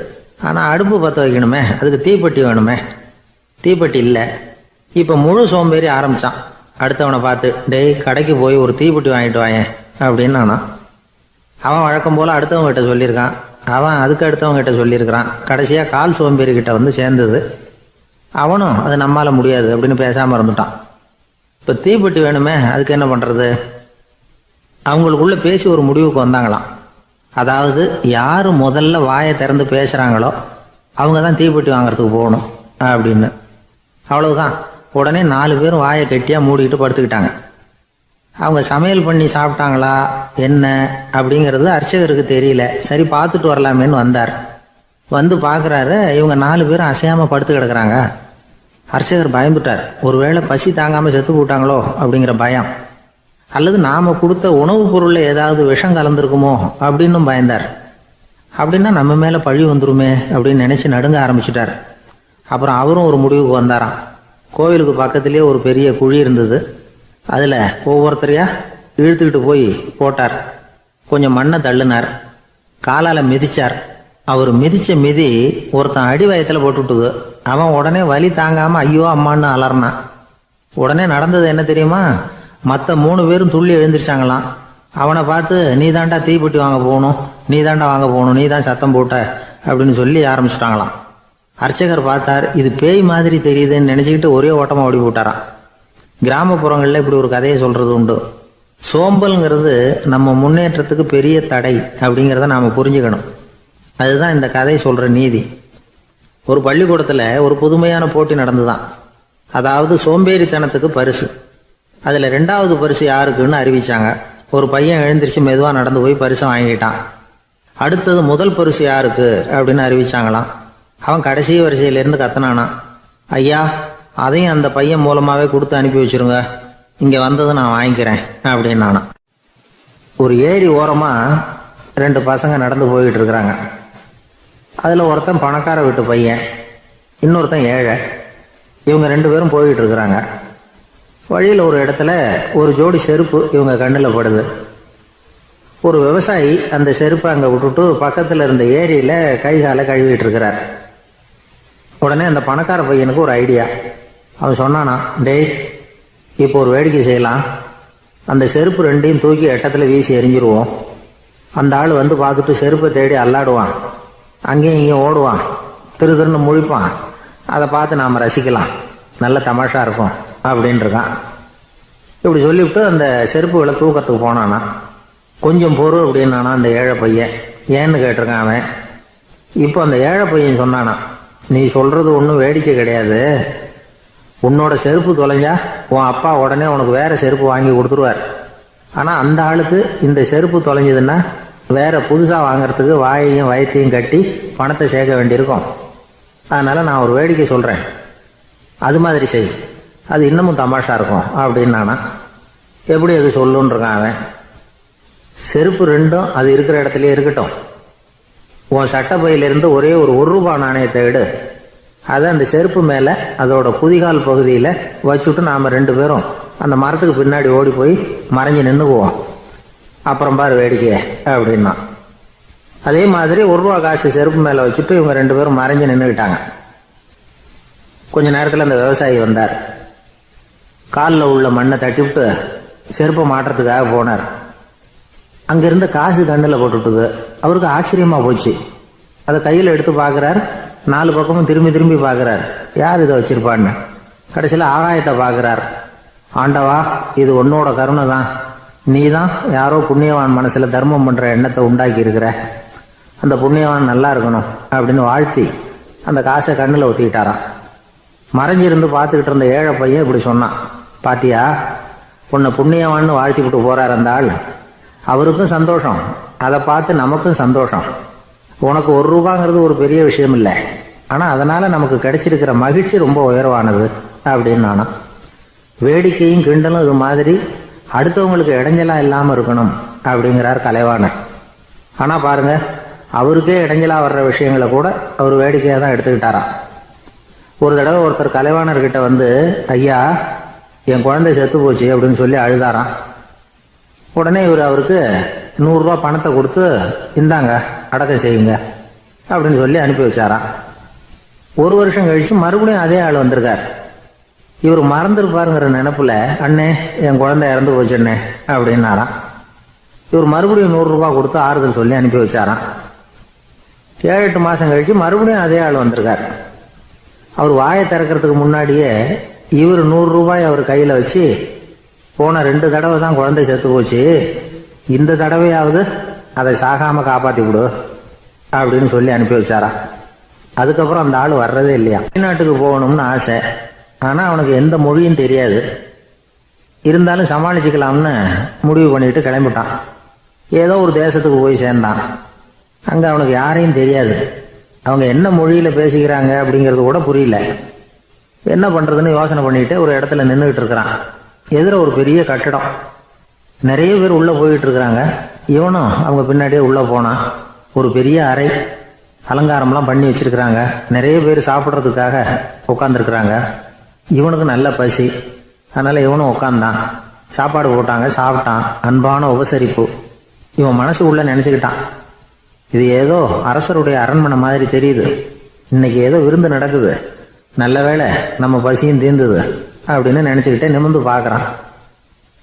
ஆனால் அடுப்பு பற்ற வைக்கணுமே, அதுக்கு தீப்பெட்டி வேணுமே. தீப்பெட்டி இல்லை. இப்போ முழு சோம்பேறி ஆரம்பித்தான். அடுத்தவனை பார்த்து, டேய் கடைக்கு போய் ஒரு தீப்பெட்டி வாங்கிட்டு வாயேன் அப்படின்னு நானா. அவன் வழக்கம் போல் அடுத்தவங்ககிட்ட சொல்லியிருக்கான். அவன் அதுக்கு அடுத்தவங்ககிட்ட சொல்லியிருக்கிறான். கடைசியாக கால் சோம்பேறிக்கிட்ட வந்து சேர்ந்தது. அவனும் அது நம்மால் முடியாது அப்படின்னு பேசாமல் இருந்துட்டான். இப்போ தீப்பெட்டி வேணுமே, அதுக்கு என்ன பண்ணுறது? அவங்களுக்குள்ளே பேசி ஒரு முடிவுக்கு வந்தாங்களாம். அதாவது யார் முதல்ல வாயை திறந்து பேசுகிறாங்களோ அவங்க தான் தீப்பெட்டி வாங்கிறதுக்கு போகணும் அப்படின்னு. அவ்வளவுதான். உடனே 4 பேரும் வாயை கெட்டியாக மூடிக்கிட்டு படுத்துக்கிட்டாங்க. அவங்க சமையல் பண்ணி சாப்பிட்டாங்களா என்ன அப்படிங்கிறது அர்ச்சகருக்கு தெரியல. சரி பார்த்துட்டு வரலாமேன்னு வந்தார். வந்து பார்க்குறாரு, இவங்க 4 பேரும் அசையாமல் படுத்து கிடக்குறாங்க. அர்ச்சகர் பயந்துட்டார். ஒருவேளை பசி தாங்காமல் செத்து போட்டாங்களோ அப்படிங்கிற பயம், அல்லது நாம் கொடுத்த உணவுப் பொருளில் ஏதாவது விஷம் கலந்துருக்குமோ அப்படின்னும் பயந்தார். அப்படின்னா நம்ம மேலே பழி வந்துருமே அப்படின்னு நினச்சி நடுங்க ஆரம்பிச்சிட்டார். அப்புறம் அவரும் ஒரு முடிவுக்கு வந்தாராம். கோவிலுக்கு பக்கத்துலேயே ஒரு பெரிய குழி இருந்தது. அதில் ஒவ்வொருத்தரையா இழுத்துக்கிட்டு போய் போட்டார். கொஞ்சம் மண்ணை தள்ளினார். காலால் மிதிச்சார். அவர் மிதித்த மிதி ஒருத்தன் அடி வயத்தில் போட்டுவிட்டுது. அவன் உடனே வலி தாங்காமல் ஐயோ அம்மான்னு அலறினான். உடனே நடந்தது என்ன தெரியுமா? மற்ற 3 பேரும் துள்ளி எழுந்திரிச்சாங்களாம். அவனை பார்த்து நீ தாண்டா தீப்பெட்டி வாங்க போகணும், நீ தாண்டா வாங்க போகணும், நீ தான் சத்தம் போட்ட அப்படின்னு சொல்லி ஆரம்பிச்சிட்டாங்களாம். அர்ச்சகர் பார்த்தார். இது பேய் மாதிரி தெரியுதுன்னு நினச்சிக்கிட்டு ஒரே ஓட்டமாக ஓடி போட்டாராம். கிராமப்புறங்களில் இப்படி ஒரு கதையை சொல்கிறது உண்டு. சோம்பல்ங்கிறது நம்ம முன்னேற்றத்துக்கு பெரிய தடை அப்படிங்கிறத நாம் புரிஞ்சுக்கணும். அதுதான் இந்த கதை சொல்கிற நீதி. ஒரு பள்ளிக்கூடத்தில் ஒரு புதுமையான போட்டி நடந்துதான். அதாவது சோம்பேறித்தனத்துக்கு பரிசு. அதில் 2வது பரிசு யாருக்குன்னு அறிவிச்சாங்க. ஒரு பையன் எழுந்திரிச்சு மெதுவாக நடந்து போய் பரிசை வாங்கிட்டான். அடுத்தது முதல் பரிசு யாருக்கு அப்படின்னு அறிவிச்சாங்களாம். அவன் கடைசி வரிசையிலேருந்து கத்தனானா, ஐயா அதையும் அந்த பையன் மூலமாகவே கொடுத்து அனுப்பி வச்சுருங்க, இங்கே வந்தது நான் வாங்கிக்கிறேன் அப்படின்னானா. ஒரு ஏரி ஓரமாக 2 பசங்க நடந்து போய்கிட்டு இருக்கிறாங்க. அதில் ஒருத்தன் பணக்கார வீட்டு பையன், இன்னொருத்தன் ஏழை. இவங்க 2 பேரும் போய்கிட்டு இருக்கிறாங்க. வழியில் ஒரு இடத்துல ஒரு ஜோடி செருப்பு இவங்க கண்ணில் படுது. ஒரு விவசாயி அந்த செருப்பை அங்கே விட்டுட்டு பக்கத்தில் இருந்த ஏரியில் கை காலை கழுவிட்டு இருக்கிறார். உடனே அந்த பணக்கார பையனுக்கு ஒரு ஐடியா. அவன் சொன்னானா, டேய் இப்போ ஒரு வேடிக்கை செய்யலாம், அந்த செருப்பு 2ஐயும் தூக்கி எட்டத்தில் வீசி எரிஞ்சிருவோம். அந்த ஆள் வந்து பார்த்துட்டு செருப்பை தேடி அல்லாடுவான், அங்கேயும் இங்கேயும் ஓடுவான், திரு திருன்னு முழிப்பான். அதை பார்த்து நாம் ரசிக்கலாம், நல்ல தமாஷா இருக்கும் அப்படின்னு இருக்கான். இப்படி சொல்லிவிட்டு அந்த செருப்புகளை தூக்கத்துக்கு போனானா. கொஞ்சம் பொறு அப்படின்னானா அந்த ஏழை பையன். ஏன்னு கேட்டிருக்கான் அவன். இப்போ அந்த ஏழை பையன் சொன்னானா, நீ சொல்றது ஒன்றும் வேடிக்கை கிடையாது, உன்னோட செருப்பு தொலைஞ்சா உன் அப்பா உடனே உனக்கு வேற செருப்பு வாங்கி கொடுத்துருவார். ஆனால் அந்த ஆளுக்கு இந்த செருப்பு தொலைஞ்சதுன்னா வேற புதுசாக வாங்கறதுக்கு வாயையும் வயத்தையும் கட்டி பணத்தை சேர்க்க வேண்டியிருக்கும். அதனால நான் ஒரு வேடிக்கை சொல்கிறேன், அது மாதிரி செய், அது இன்னமும் தமாஷா இருக்கும் அப்படின்னானா. எப்படி அது சொல்லுன்னு இருக்கான் அவன். செருப்பு 2ம் அது இருக்கிற இடத்துலயே இருக்கட்டும், உன் சட்டை பையிலிருந்து ஒரே ஒரு ரூபாய் நாணயத்தை எடு, அதை அந்த செருப்பு மேலே அதோட குதிகால் பகுதியில் வச்சுட்டு நாம் 2 பேரும் அந்த மரத்துக்கு பின்னாடி ஓடி போய் மறைஞ்சு நின்றுக்குவோம், அப்புறம் பாரு வேடிக்கைய அப்படின்னா. அதே மாதிரி 1 ரூபா காசு செருப்பு மேலே வச்சுட்டு இவங்க 2 பேரும் மறைஞ்சு நின்றுக்கிட்டாங்க. கொஞ்ச நேரத்தில் அந்த விவசாயி வந்தார். காலில் உள்ள மண்ணை தட்டிவிட்டு செருப்பை மாட்டுறதுக்காக போனார். அங்கிருந்த காசு கண்ணில் போட்டுவிட்டது. அவருக்கு ஆச்சரியமா போச்சு. அதை கையில் எடுத்து பார்க்குறார். 4 பக்கமும் திரும்பி திரும்பி பார்க்குறார், யார் இதை வச்சிருப்பான்னு. கடைசியில் ஆகாயத்தை பார்க்குறார். ஆண்டவா, இது உன்னோட கருணை தான், நீ தான் யாரோ புண்ணியவான் மனசில் தர்மம் பண்ணுற எண்ணத்தை உண்டாக்கி இருக்கிற, அந்த புண்ணியவான் நல்லா இருக்கணும் அப்படின்னு வாழ்த்தி அந்த காசை கண்ணில் ஊற்றிக்கிட்டாராம். மறைஞ்சிருந்து பார்த்துக்கிட்டு இருந்த ஏழை பையன் இப்படி சொன்னான், பாத்தியா உன்னை புண்ணியவான்னு வாழ்த்தி விட்டு போறார் அந்த ஆள், அவருக்கும் சந்தோஷம், அதை பார்த்து நமக்கும் சந்தோஷம். உனக்கு 1 ரூபாங்கிறது ஒரு பெரிய விஷயம் இல்லை, ஆனால் அதனால நமக்கு கிடைச்சிருக்கிற மகிழ்ச்சி ரொம்ப உயர்வானது அப்படின்னு நானா. வேடிக்கையும் கிண்டலும் இது மாதிரி அடுத்தவங்களுக்கு இடைஞ்சலா இல்லாமல் இருக்கணும் அப்படிங்கிறார் கலைவாணர். ஆனால் பாருங்க, அவருக்கே இடைஞ்சலா வர்ற விஷயங்களை கூட அவர் வேடிக்கையாக தான் எடுத்துக்கிட்டாராம். ஒரு தடவை ஒருத்தர் கலைவாணர்கிட்ட வந்து, ஐயா என் குழந்தை செத்து போச்சு அப்படின்னு சொல்லி அழுதாராம். உடனே இவர் அவருக்கு 100 ரூபா பணத்தை கொடுத்து, இந்தாங்க அடக்கம் செய்யுங்க அப்படின்னு சொல்லி அனுப்பி வச்சாராம். 1 வருஷம் கழிச்சு மறுபடியும் அதே ஆள் வந்திருக்கார். இவர் மறந்துருப்பாருங்கிற நினைப்புல, அண்ணே என் குழந்தை இறந்து போச்சுண்ணே அப்படின்னாராம். இவர் மறுபடியும் 100 ரூபா கொடுத்து ஆறுதல் சொல்லி அனுப்பி வச்சாராம். 7-8 மாசம் கழிச்சு மறுபடியும் அதே ஆள் வந்திருக்கார். அவர் வாயை திறக்கிறதுக்கு முன்னாடியே இவர் 100 ரூபாய் அவர் கையில வச்சு, போன 2 தடவை தான் குழந்தை செத்து போச்சு, இந்த தடவையாவது அதை சாகாம காப்பாத்தி விடு அப்படின்னு சொல்லி அனுப்பி வச்சாரா. அதுக்கப்புறம் அந்த ஆள் வர்றதே இல்லையா. வெளிநாட்டுக்கு போகணும்னு ஆசை, ஆனா அவனுக்கு எந்த மொழியும் தெரியாது. இருந்தாலும் சமாளிச்சுக்கலாம்னு முடிவு பண்ணிட்டு கிளம்பிட்டான். ஏதோ ஒரு தேசத்துக்கு போய் சேர்ந்தான். அங்க அவனுக்கு யாரையும் தெரியாது, அவங்க என்ன மொழியில பேசிக்கிறாங்க அப்படிங்கிறது கூட புரியல. என்ன பண்றதுன்னு யோசனை பண்ணிட்டு ஒரு இடத்துல நின்றுகிட்டு இருக்கிறான். எதிர ஒரு பெரிய கட்டடம், நிறைய பேர் உள்ள போயிட்டு இருக்கிறாங்க. இவனும் அவங்க பின்னாடியே உள்ள போனான். ஒரு பெரிய அறை, அலங்காரம்லாம் பண்ணி வச்சிருக்கிறாங்க. நிறைய பேர் சாப்பிட்றதுக்காக உட்காந்துருக்குறாங்க. இவனுக்கு நல்ல பசி, அதனால இவனும் உட்காந்தான். சாப்பாடு போட்டாங்க, சாப்பிட்டான். அன்பான உபசரிப்பு. இவன் மனசு உள்ள நினைச்சுக்கிட்டான், இது ஏதோ அரசருடைய அரண்மனை மாதிரி தெரியுது, இன்னைக்கு ஏதோ விருந்து நடக்குது, நல்ல வேளை நம்ம பசியும் தீர்ந்தது அப்படின்னு நினைச்சுக்கிட்டே நிமிர்ந்து பார்க்கறான்.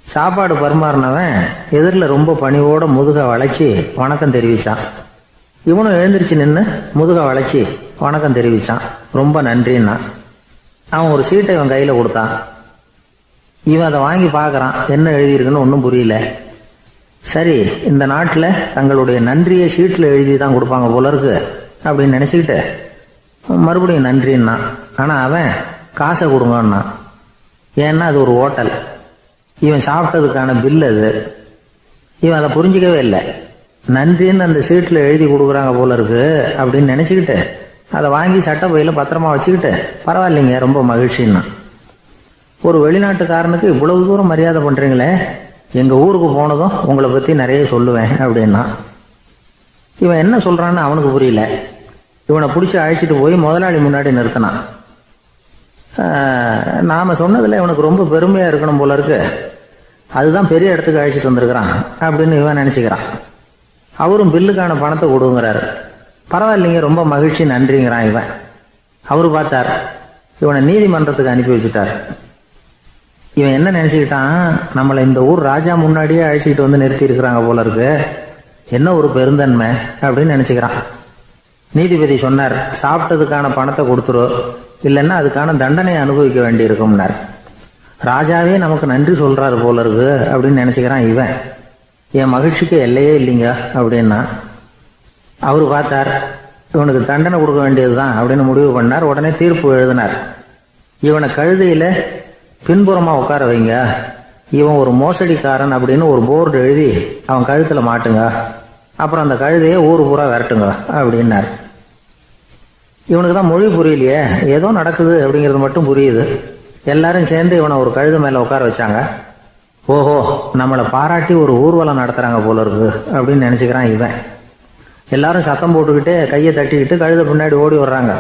சாப்பாடு பரிமாறினவன் எதிரில் ரொம்ப பணிவோட முதுக வளைச்சி வணக்கம் தெரிவிச்சான். இவனும் எழுந்திருச்சு நின்று முதுக வளைச்சி வணக்கம் தெரிவிச்சான். ரொம்ப நன்றின்னா. அவன் ஒரு சீட்டை இவன் கையில் கொடுத்தான். இவன் அதை வாங்கி பார்க்கறான், என்ன எழுதியிருக்குன்னு ஒன்றும் புரியல. சரி, இந்த நாட்டில் தங்களுடைய நன்றியை சீட்டில் எழுதி தான் கொடுப்பாங்க போல இருக்கு அப்படின்னு நினச்சிக்கிட்டு மறுபடியும் நன்றின்னா. ஆனால் அவன் காசை கொடுங்கன்னா. ஏன்னா அது ஒரு ஹோட்டல், இவன் சாப்பிட்டதுக்கான பில் அது. இவன் அதை புரிஞ்சிக்கவே இல்லை. நன்றின்னு அந்த சீட்டில் எழுதி கொடுக்குறாங்க போல இருக்கு அப்படின்னு நினச்சிக்கிட்டு அதை வாங்கி சட்டை பையில் பத்திரமா வச்சுக்கிட்டு பரவாயில்லைங்க ரொம்ப மகிழ்ச்சின்னா. ஒரு வெளிநாட்டுக்காரனுக்கு இவ்வளவு தூரம் மரியாதை பண்ணுறீங்களே, எங்கள் ஊருக்கு போனதும் உங்களை பற்றி நிறைய சொல்லுவேன் அப்படின்னா. இவன் என்ன சொல்கிறான்னு அவனுக்கு புரியல. இவனை பிடிச்சி அழைச்சிட்டு போய் முதலாளி முன்னாடி நிறுத்தினான். நாம் சொன்னதில் இவனுக்கு ரொம்ப பெருமையாக இருக்கணும் போல இருக்கு, அதுதான் பெரிய இடத்துக்கு அழைச்சிட்டு வந்திருக்கிறான் அப்படின்னு இவன் நினச்சிக்கிறான். அவரும் பில்லுக்கான பணத்தை கொடுங்கிறாரு. பரவாயில்லைங்க ரொம்ப மகிழ்ச்சி நன்றிங்கிறான் இவன். அவரு பார்த்தார், இவனை நீதிமன்றத்துக்கு அனுப்பி வச்சுட்டார். இவன் என்ன நினச்சிக்கிட்டான், நம்மளை இந்த ஊர் ராஜா முன்னாடியே அழைச்சிக்கிட்டு வந்து நிறுத்தி இருக்கிறாங்க போல இருக்கு, என்ன ஒரு பெருந்தன்மை அப்படின்னு நினச்சிக்கிறான். நீதிபதி சொன்னார், சாப்பிட்டதுக்கான பணத்தை கொடுத்துரு, இல்லைன்னா அதுக்கான தண்டனையை அனுபவிக்க வேண்டி இருக்கும்னார். ராஜாவே நமக்கு நன்றி சொல்றாரு போல இருக்கு அப்படின்னு நினச்சிக்கிறான் இவன். என் மகிழ்ச்சிக்கு எல்லையே இல்லைங்க அப்படின்னா. அவரு பார்த்தார், இவனுக்கு தண்டனை கொடுக்க வேண்டியதுதான் அப்படின்னு முடிவு பண்ணார். உடனே தீர்ப்பு எழுதினார். இவனை கழுதையில பின்புறமா உட்கார வைங்க, இவன் ஒரு மோசடிக்காரன் அப்படின்னு ஒரு போர்டு எழுதி அவன் கழுத்துல மாட்டுங்க, அப்புறம் அந்த கழுதையை ஊர் பூரா விரட்டுங்க அப்படின்னார். இவனுக்கு தான் மொழி புரியலையே, ஏதோ நடக்குது அப்படிங்கிறது மட்டும் புரியுது. எல்லாரும் சேர்ந்து இவனை ஒரு கழுதை மேல உட்கார வச்சாங்க. ஓஹோ, நம்மளை பாராட்டி ஒரு ஊர்வலம் நடத்துறாங்க போல இருக்கு அப்படின்னு நினைச்சுக்கிறான் இவன். எல்லாரும் சத்தம் போட்டுக்கிட்டே கையை தட்டிக்கிட்டு கழுதை பின்னாடி ஓடி வர்றாங்க.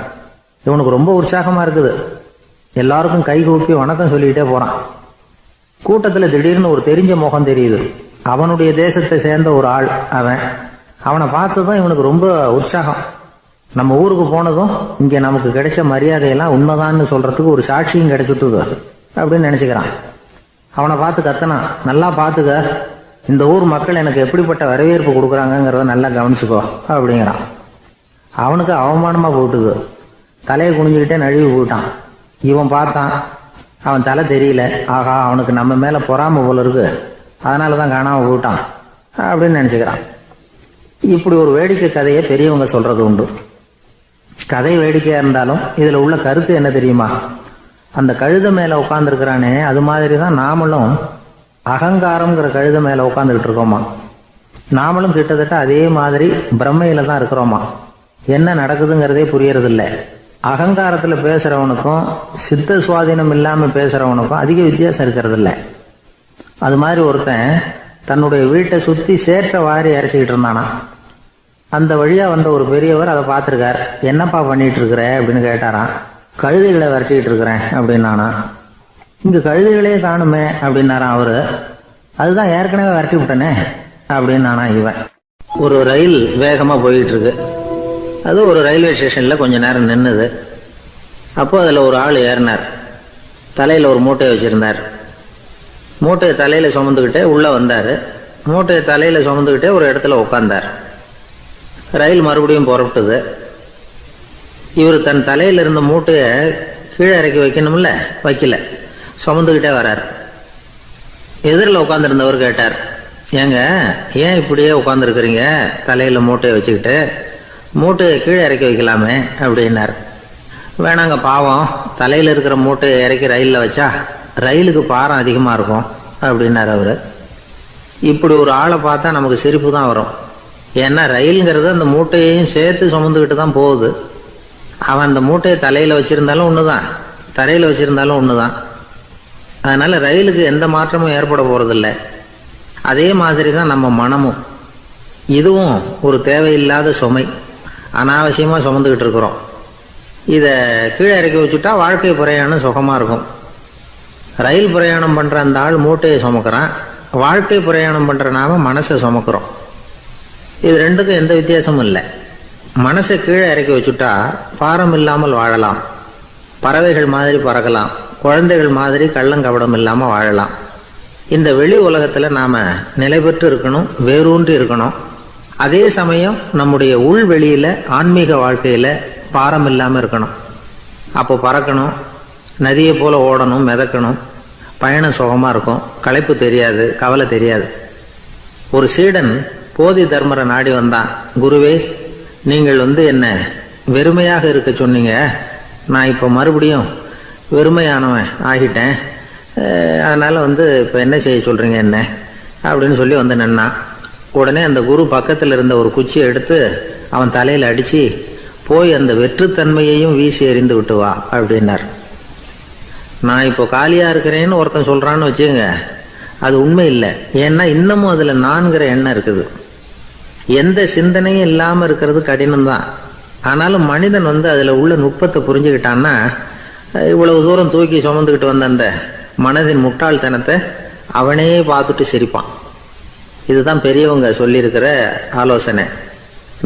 இவனுக்கு ரொம்ப உற்சாகமா இருக்குது. எல்லாருக்கும் கை கூப்பி வணக்கம் சொல்லிக்கிட்டே போறான். கூட்டத்துல திடீர்னு ஒரு தெரிஞ்ச முகம் தெரியுது. அவனுடைய தேசத்தை சேர்ந்த ஒரு ஆள் அவன். அவனை பார்த்ததும் இவனுக்கு ரொம்ப உற்சாகம். நம்ம ஊருக்கு போனதும் இங்க நமக்கு கிடைச்ச மரியாதையெல்லாம் உண்மைதான்னு சொல்றதுக்கு ஒரு சாட்சியும் கிடைச்சிட்டுது அப்படின்னு நினைச்சுக்கிறான். அவனை பார்த்து கத்தனான், நல்லா பார்த்துக்க, இந்த ஊர் மக்கள் எனக்கு எப்படிப்பட்ட வரவேற்பு கொடுக்குறாங்கிறத நல்லா கவனிச்சுக்கோ அப்படிங்கிறான். அவனுக்கு அவமானமா போட்டுது. தலையை குனிஞ்சுக்கிட்டே நழுவி போயிட்டான். இவன் பார்த்தான், அவன் தலை தெரியல. ஆகா, அவனுக்கு நம்ம மேல பொறாம போல இருக்கு, அதனாலதான் காணாம போயிட்டான் அப்படின்னு நினைச்சுக்கிறான். இப்படி ஒரு வேடிக்கை கதையை பெரியவங்க சொல்றது உண்டு. கதை வேடிக்கையா இருந்தாலும் இதுல உள்ள கருத்து என்ன தெரியுமா? அந்த கழுதை மேல உட்கார்ந்துருக்கிறானே, அது மாதிரிதான் நாமளும் அகங்காரம்ங்கிற கழுதை மேல உட்காந்துக்கிட்டு இருக்கோமா. நாமளும் கிட்டத்தட்ட அதே மாதிரி பிரம்மையில தான் இருக்கிறோமா. என்ன நடக்குதுங்கிறதே புரியறது இல்லை. அகங்காரத்துல பேசுறவனுக்கும் சித்த சுவாதீனம் இல்லாம பேசுறவனுக்கும் அதிக வித்தியாசம் இருக்கிறது இல்லை. அது மாதிரி ஒருத்தன் தன்னுடைய வீட்டை சுத்தி சேற்ற வாரி இறைச்சிக்கிட்டு இருந்தானா. அந்த வழியா வந்த ஒரு பெரியவர் அதை பார்த்திருக்கார். என்னப்பா பண்ணிட்டு இருக்கிற அப்படின்னு கேட்டாராம். கழுதைகளை விரட்டிக்கிட்டு இருக்கிறேன் அப்படின்னானா. இங்க கழுதைகளே காணுமே அப்படின்னாராம் அவரு. அதுதான் ஏற்கனவே விரட்டி விட்டனே அப்படின்னானா இவன். ஒரு ரயில் வேகமா போயிட்டு இருக்கு. அது ஒரு ரயில்வே ஸ்டேஷன்ல கொஞ்ச நேரம் நின்னுது. அப்போ அதுல ஒரு ஆள் ஏறினார். தலையில ஒரு மூட்டையை வச்சிருந்தார். மூட்டையை தலையில சுமந்துக்கிட்டே உள்ள வந்தாரு. மூட்டையை தலையில சுமந்துக்கிட்டே ஒரு இடத்துல உட்கார்ந்தார். ரயில் மறுபடியும் புறப்பட்டது. இவர் தன் தலையில இருந்த மூட்டையை கீழே இறக்கி வைக்கணும்ல, வைக்கல, சுமந்துக்கிட்டே வர்றார். எதிரில் உட்காந்துருந்தவர் கேட்டார், ஏங்க ஏன் இப்படியே உட்காந்துருக்குறீங்க தலையில மூட்டையை வச்சுக்கிட்டு, மூட்டையை கீழே இறக்கி வைக்கலாமே அப்படின்னார். வேணாங்க, பாவம், தலையில இருக்கிற மூட்டையை இறக்கி ரயிலில் வச்சா ரயிலுக்கு பாரம் அதிகமாக இருக்கும் அப்படின்னார் அவரு. இப்படி ஒரு ஆளை பார்த்தா நமக்கு சிரிப்பு தான் வரும். ஏன்னா ரயிலுங்கிறது அந்த மூட்டையையும் சேர்த்து சுமந்துக்கிட்டு தான் போகுது. அவன் அந்த மூட்டையை தலையில வச்சிருந்தாலும் ஒண்ணுதான், தரையில வச்சிருந்தாலும் ஒண்ணுதான். அதனால ரயிலுக்கு எந்த மாற்றமும் ஏற்பட போறதில்லை. அதே மாதிரி தான் நம்ம மனமும். இதுவும் ஒரு தேவையில்லாத சுமை, அனாவசியமா சுமந்துக்கிட்டு இருக்கிறோம். இத கீழே இறக்கி வச்சுட்டா வாழ்க்கை பிரயாணம் சுகமா இருக்கும். ரயில் பிரயாணம் பண்ற அந்த ஆள் மூட்டையை சுமக்கிறான், வாழ்க்கை பிரயாணம் பண்ற நாம மனசை சுமக்கிறோம். இது ரெண்டுக்கும் எந்த வித்தியாசமும் இல்லை. மனசை கீழே இறக்கி வச்சுட்டா பாரம் இல்லாமல் வாழலாம், பறவைகள் மாதிரி பறக்கலாம், குழந்தைகள் மாதிரி கள்ளங்கபடம் இல்லாம வாழலாம். இந்த வெளி உலகத்துல நாம நிலை பெற்று இருக்கணும், வேரூன்றி இருக்கணும். அதே சமயம் நம்முடைய உள்வெளியில ஆன்மீக வாழ்க்கையில பாரம் இல்லாம இருக்கணும். அப்போ பறக்கணும், நதியை போல ஓடணும், மிதக்கணும். பயணம் சுகமா இருக்கும், களைப்பு தெரியாது, கவலை தெரியாது. ஒரு சீடன் போதி தர்மரை நாடி வந்தான். குருவே, நீங்கள் என்ன வெறுமையாக இருக்க சொன்னீங்க, நான் இப்போ மறுபடியும் வெறுமையானவன் ஆகிட்டேன், அதனால இப்போ என்ன செய்ய சொல்றீங்க என்ன அப்படின்னு சொல்லி நின்னான். உடனே அந்த குரு பக்கத்தில் இருந்த ஒரு குச்சியை எடுத்து அவன் தலையில் அடிச்சு, போய் அந்த வெற்றுத்தன்மையையும் வீசி எறிந்து விட்டு வா அப்படின்னார். நான் இப்போ காலியாக இருக்கிறேன்னு ஒருத்தன் சொல்கிறான்னு வச்சுங்க, அது உண்மை இல்லை. ஏன்னா இன்னமும் அதில் நான்கிற எண்ணம் இருக்குது. எந்த சிந்தனையும் இல்லாமல் இருக்கிறது கடினம்தான். ஆனாலும் மனிதன் அதில் உள்ள நுட்பத்தை புரிஞ்சுக்கிட்டான்னா இவ்வளவு தூரம் தூக்கி சுமந்துக்கிட்டு வந்த அந்த மனதின் முட்டாள்தனத்தை அவனே பார்த்துட்டு சிரிப்பான். இதுதான் பெரியவங்க சொல்லியிருக்கிற ஆலோசனை.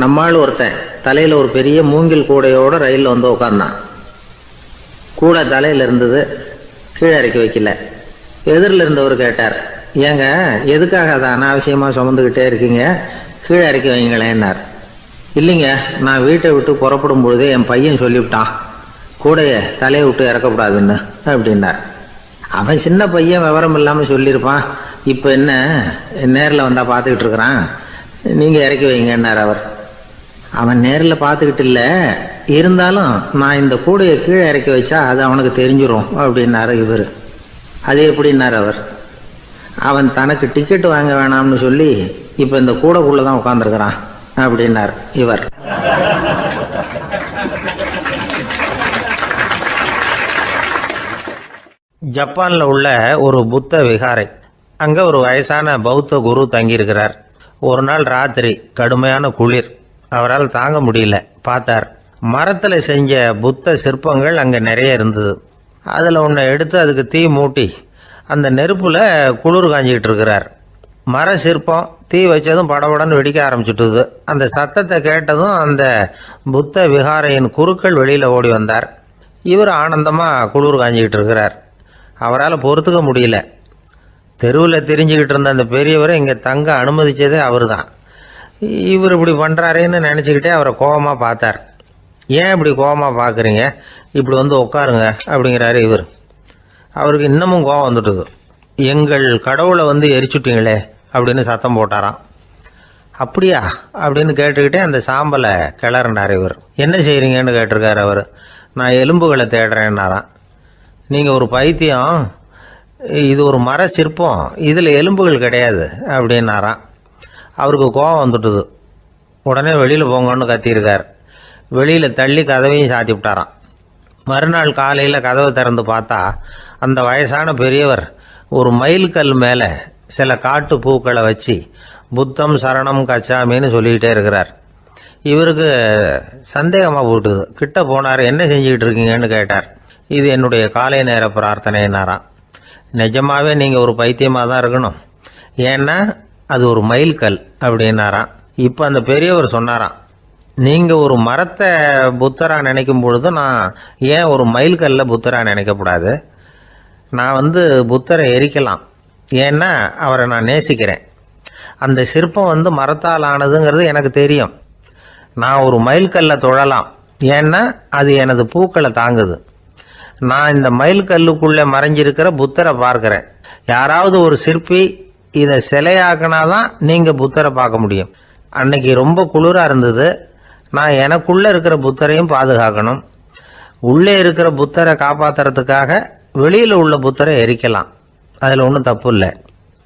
நம்மால் ஒருத்தன் தலையில் ஒரு பெரிய மூங்கில் கூடையோடு ரயிலில் உட்கார்ந்தான். கூடை தலையில் இருந்தது, கீழே இறக்கி வைக்கல. எதிரில் இருந்தவர் கேட்டார், ஏங்க எதுக்காக அதை அனாவசியமாக சுமந்துக்கிட்டே இருக்கீங்க, கீழே இறக்கி வைங்களேன்னார். இல்லைங்க, நான் வீட்டை விட்டு புறப்படும் பொழுதே என் பையன் சொல்லிவிட்டான் கூடையை தலையை விட்டு இறக்கக்கூடாதுன்னு அப்படின்னார். அவன் சின்ன பையன், விவரம் இல்லாமல் சொல்லியிருப்பான். இப்போ என்ன நேரில் வந்தால் பார்த்துக்கிட்டு இருக்கிறான், நீங்கள் இறக்கி வைங்கன்னார் அவர். அவன் நேரில் பார்த்துக்கிட்டு இல்லை, இருந்தாலும் நான் இந்த கூடையை கீழே இறக்கி வச்சா அது அவனுக்கு தெரிஞ்சிடும் அப்படின்னாரு இவர். அது எப்படின்னார் அவர். அவன் தனக்கு டிக்கெட் வாங்க வேணாம்னு சொல்லி இப்போ இந்த கூடைக்குள்ளே தான் உட்காந்துருக்கிறான் அப்படின்னார் இவர். ஜப்பானில் உள்ள ஒரு புத்த விகாரை, அங்கே ஒரு வயசான பௌத்த குரு தங்கியிருக்கிறார். ஒரு நாள் ராத்திரி கடுமையான குளிர், அவரால் தாங்க முடியல. பார்த்தார், மரத்தில் செஞ்ச புத்த சிற்பங்கள் அங்கே நிறைய இருந்தது. அதில் ஒன்றை எடுத்து அதுக்கு தீ மூட்டி அந்த நெருப்பில் குளிர் காஞ்சிக்கிட்டு இருக்கிறார். மர சிற்பம் தீ வச்சதும் படபடன்னு வெடிக்க ஆரம்பிச்சுட்டுது. அந்த சத்தத்தை கேட்டதும் அந்த புத்த விகாரையின் குருக்கள் வெளியில் ஓடி வந்தார். இவர் ஆனந்தமாக குளிர் காஞ்சிக்கிட்டு இருக்கிறார். அவரால் பொறுத்துக்க முடியல. தெருவில் தெரிஞ்சுக்கிட்டு இருந்த அந்த பெரியவரை இங்கே தங்க அனுமதித்ததே அவர் தான். இவர் இப்படி பண்ணுறாருன்னு நினச்சிக்கிட்டே அவரை கோபமாக பார்த்தார். ஏன் இப்படி கோபமாக பார்க்குறீங்க, இப்படி உட்காருங்க அப்படிங்கிறாரு இவர். அவருக்கு இன்னமும் கோபம் வந்துட்டுது. எங்கள் கடவுளை எரிச்சுட்டீங்களே அப்படின்னு சத்தம் போட்டாராம். அப்படியா அப்படின்னு கேட்டுக்கிட்டே அந்த சாம்பலை கிளறினார் இவர். என்ன செய்கிறீங்கன்னு கேட்டிருக்காரு அவர். நான் எலும்புகளை தேடுறேன்னாராம். நீங்கள் ஒரு பைத்தியம், இது ஒரு மர சிற்பம், இதில் எலும்புகள் கிடையாது அப்படின்னாராம். அவருக்கு கோபம் வந்துட்டுது. உடனே வெளியில் போங்கன்னு கத்தியிருக்கார். வெளியில் தள்ளி கதவையும் சாத்தி விட்டாராம். மறுநாள் காலையில் கதவை திறந்து பார்த்தா அந்த வயசான பெரியவர் ஒரு மைல்கல் மேலே சில காட்டு பூக்களை வச்சு புத்தம் சரணம் கச்சாமின்னு சொல்லிக்கிட்டே இருக்கிறார். இவருக்கு சந்தேகமாக போட்டுது. கிட்ட போனார். என்ன செஞ்சுக்கிட்டு இருக்கீங்கன்னு கேட்டார். இது என்னுடைய காலை நேர பிரார்த்தனைனாராம். நிஜமாவே நீங்கள் ஒரு பைத்தியமாக தான் இருக்கணும், ஏன்னா அது ஒரு மைல்கல் அப்படின்னாராம். இப்போ அந்த பெரியவர் சொன்னாராம், நீங்கள் ஒரு மரத்தை புத்தராக நினைக்கும் பொழுது நான் ஏன் ஒரு மைல்கல்ல புத்தராக நினைக்கக்கூடாது? நான் புத்தரை எரிக்கலாம், ஏன்னா அவரை நான் நேசிக்கிறேன். அந்த சிற்பம் மரத்தால் ஆனதுங்கிறது எனக்கு தெரியும். நான் ஒரு மைல்கல்ல தொழலாம், ஏன்னா அது எனது பூக்களை தாங்குது. நான் இந்த மைல்கல்லுக்குள்ளே மறைஞ்சிருக்கிற புத்தரை பார்க்குறேன். யாராவது ஒரு சிற்பி இதை சிலையாக்கினாதான் நீங்கள் புத்தரை பார்க்க முடியும். அன்னைக்கு ரொம்ப குளிராக இருந்தது. நான் எனக்குள்ளே இருக்கிற புத்தரையும் பாதுகாக்கணும். உள்ளே இருக்கிற புத்தரை காப்பாற்றுறதுக்காக வெளியில் உள்ள புத்தரை எரிக்கலாம், அதில் ஒன்றும் தப்பு இல்லை.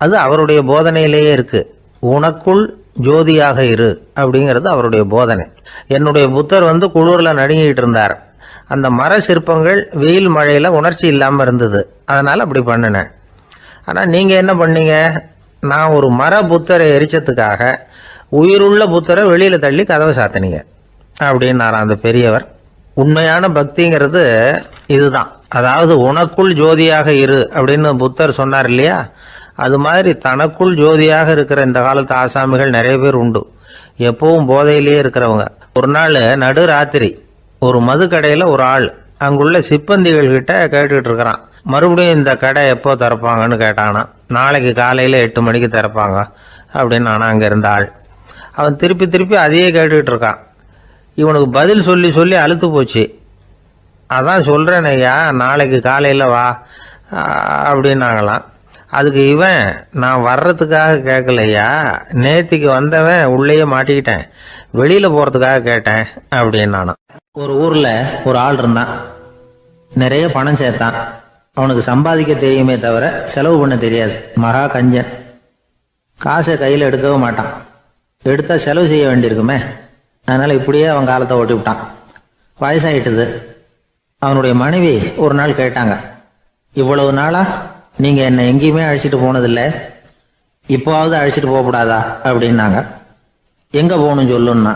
அது அவருடைய போதனையிலேயே இருக்குது. உனக்குள் ஜோதியாக இரு அப்படிங்கிறது அவருடைய போதனை. என்னுடைய புத்தர் குளிரில் நடுங்கிட்டு இருந்தார். அந்த மர சிற்பங்கள் வெயில் மழையில் உணர்ச்சி இல்லாமல் இருந்தது, அதனால் அப்படி பண்ணினேன். ஆனால் நீங்கள் என்ன பண்ணீங்க? நான் ஒரு மர புத்தரை எரிச்சதுக்காக உயிருள்ள புத்தரை வெளியில் தள்ளி கதவை சாத்தினீங்க அப்படின்னாராம் அந்த பெரியவர். உண்மையான பக்திங்கிறது இதுதான். அதாவது உனக்குள் ஜோதியாக இரு அப்படின்னு புத்தர் சொன்னார் இல்லையா, அது மாதிரி தனக்குள் ஜோதியாக இருக்கிற இந்த காலத்து ஆசாமிகள் நிறைய பேர் உண்டு. எப்பவும் போதையிலேயே இருக்கிறவங்க. ஒரு நாள் நடு ராத்திரி ஒரு மது கடையில் ஒரு ஆள் அங்குள்ள சிப்பந்திகள் கிட்ட கேட்டுக்கிட்டு இருக்கிறான். மறுபடியும் இந்த கடை எப்போ திறப்பாங்கன்னு கேட்டானா. நாளைக்கு காலையில் 8 மணிக்கு திறப்பாங்க அப்படின்னு ஆனால் அங்கே இருந்த ஆள். அவன் திருப்பி திருப்பி அதையே கேட்டுக்கிட்டு இருக்கான். இவனுக்கு பதில் சொல்லி சொல்லி அழுத்து போச்சு. அதான் சொல்கிறேன் ஐயா, நாளைக்கு காலையில் வா அப்படின்னாங்களாம். அதுக்கு இவன், நான் வர்றதுக்காக கேட்கலையா, நேத்திக்கு வந்தவன் உள்ளேயே மாட்டிக்கிட்டேன், வெளியில் போகிறதுக்காக கேட்டேன் அப்படின்னு. ஒரு ஊரில் ஒரு ஆள் இருந்தான். நிறைய பணம் சேர்த்தான். அவனுக்கு சம்பாதிக்க தெரியுமே தவிர செலவு பண்ண தெரியாது. மகா கஞ்சன். காசை கையில் எடுக்கவே மாட்டான். எடுத்தால் செலவு செய்ய வேண்டியிருக்குமே, அதனால் இப்படியே அவன் காலத்தை ஓட்டி விட்டான். வயசாயிட்டுது. அவனுடைய மனைவி ஒரு நாள் கேட்டாங்க, இவ்வளவு நாளா நீங்க என்னை எங்கேயுமே அழைச்சிட்டு போனதில்லை, இப்போவாவது அழைச்சிட்டு போகக்கூடாதா அப்படின்னாங்க. எங்க போகணும் சொல்லுன்னா,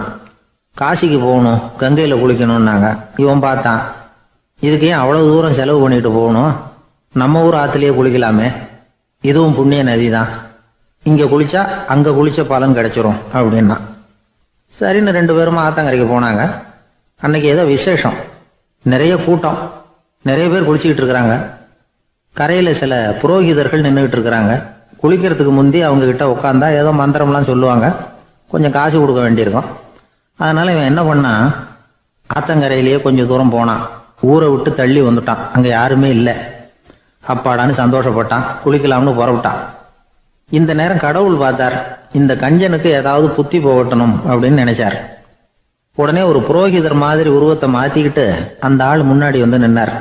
காசிக்கு போகணும், கங்கையில் குளிக்கணும்னாங்க. இவன் பார்த்தான், இதுக்கு ஏன் அவ்வளவு தூரம் செலவு பண்ணிட்டு போகணும், நம்ம ஊர் ஆற்றுலேயே குளிக்கலாமே, இதுவும் புண்ணிய நதி தான், இங்கே குளிச்சா அங்கே குளிச்ச பலன் கிடைச்சிரும் அப்படின்னா. சரின்னு 2 பேரும் ஆத்தங்கரைக்கு போனாங்க. அன்னைக்கு ஏதோ விசேஷம், நிறைய கூட்டம், நிறைய பேர் குளிச்சுக்கிட்டு இருக்கிறாங்க. கரையில் சில புரோகிதர்கள் நின்றுக்கிட்டு இருக்கிறாங்க. குளிக்கிறதுக்கு முந்தி அவங்க கிட்ட உட்காந்தா ஏதோ மந்திரம்லாம் சொல்லுவாங்க, கொஞ்சம் காசு கொடுக்க வேண்டியிருக்கும். அதனால இவன் என்ன பண்ணான், ஆத்தங்கரையிலேயே கொஞ்சம் தூரம் போனான், ஊரை விட்டு தள்ளி வந்துட்டான், அங்கே யாருமே இல்லை. அப்பாடான்னு சந்தோஷப்பட்டான், குளிக்கலாம்னு புறப்பட்டான். இந்த நேரம் கடவுள் பார்த்தார், இந்த கஞ்சனுக்கு ஏதாவது புத்தி போகட்டணும் அப்படின்னு நினைச்சார். உடனே ஒரு புரோகிதர் மாதிரி உருவத்தை மாத்திக்கிட்டு அந்த ஆள் முன்னாடி வந்து நின்னார்.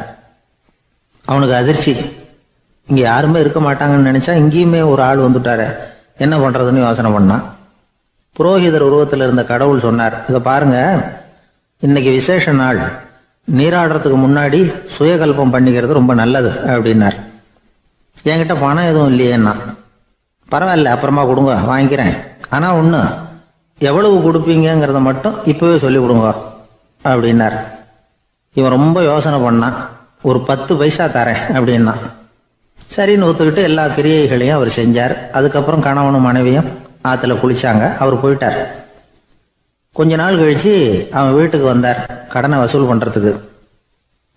அவனுக்கு அதிர்ச்சி, இங்க யாருமே இருக்க மாட்டாங்கன்னு நினைச்சா இங்கேயுமே ஒரு ஆள் வந்துட்டாரு, என்ன பண்றதுன்னு யோசனை பண்ணான். புரோகிதர் உருவத்தில் இருந்த கடவுள் சொன்னார், இதை பாருங்க, இன்னைக்கு விசேஷ நாள், நீராடுறதுக்கு முன்னாடி சுயகல்பம் பண்ணிக்கிறது ரொம்ப நல்லது அப்படின்னார். என்கிட்ட பணம் எதுவும் இல்லையேன்னா, பரவாயில்ல அப்புறமா கொடுங்க வாங்கிக்கிறேன், ஆனா ஒண்ணு, எவ்வளவு கொடுப்பீங்கிறத மட்டும் இப்பவே சொல்லி கொடுங்க அப்படின்னார். இவன் ரொம்ப யோசனை பண்ணான், ஒரு 10 பைசா தரேன் அப்படின்னா. சரின்னு ஒத்துக்கிட்டு எல்லா கிரியைகளையும் அவர் செஞ்சார். அதுக்கப்புறம் கணவனும் மனைவியும் ஆத்துல குளிச்சாங்க. அவர் போயிட்டார். கொஞ்ச நாள் கழிச்சு அவன் வீட்டுக்கு வந்தார் கடனை வசூல் பண்றதுக்கு.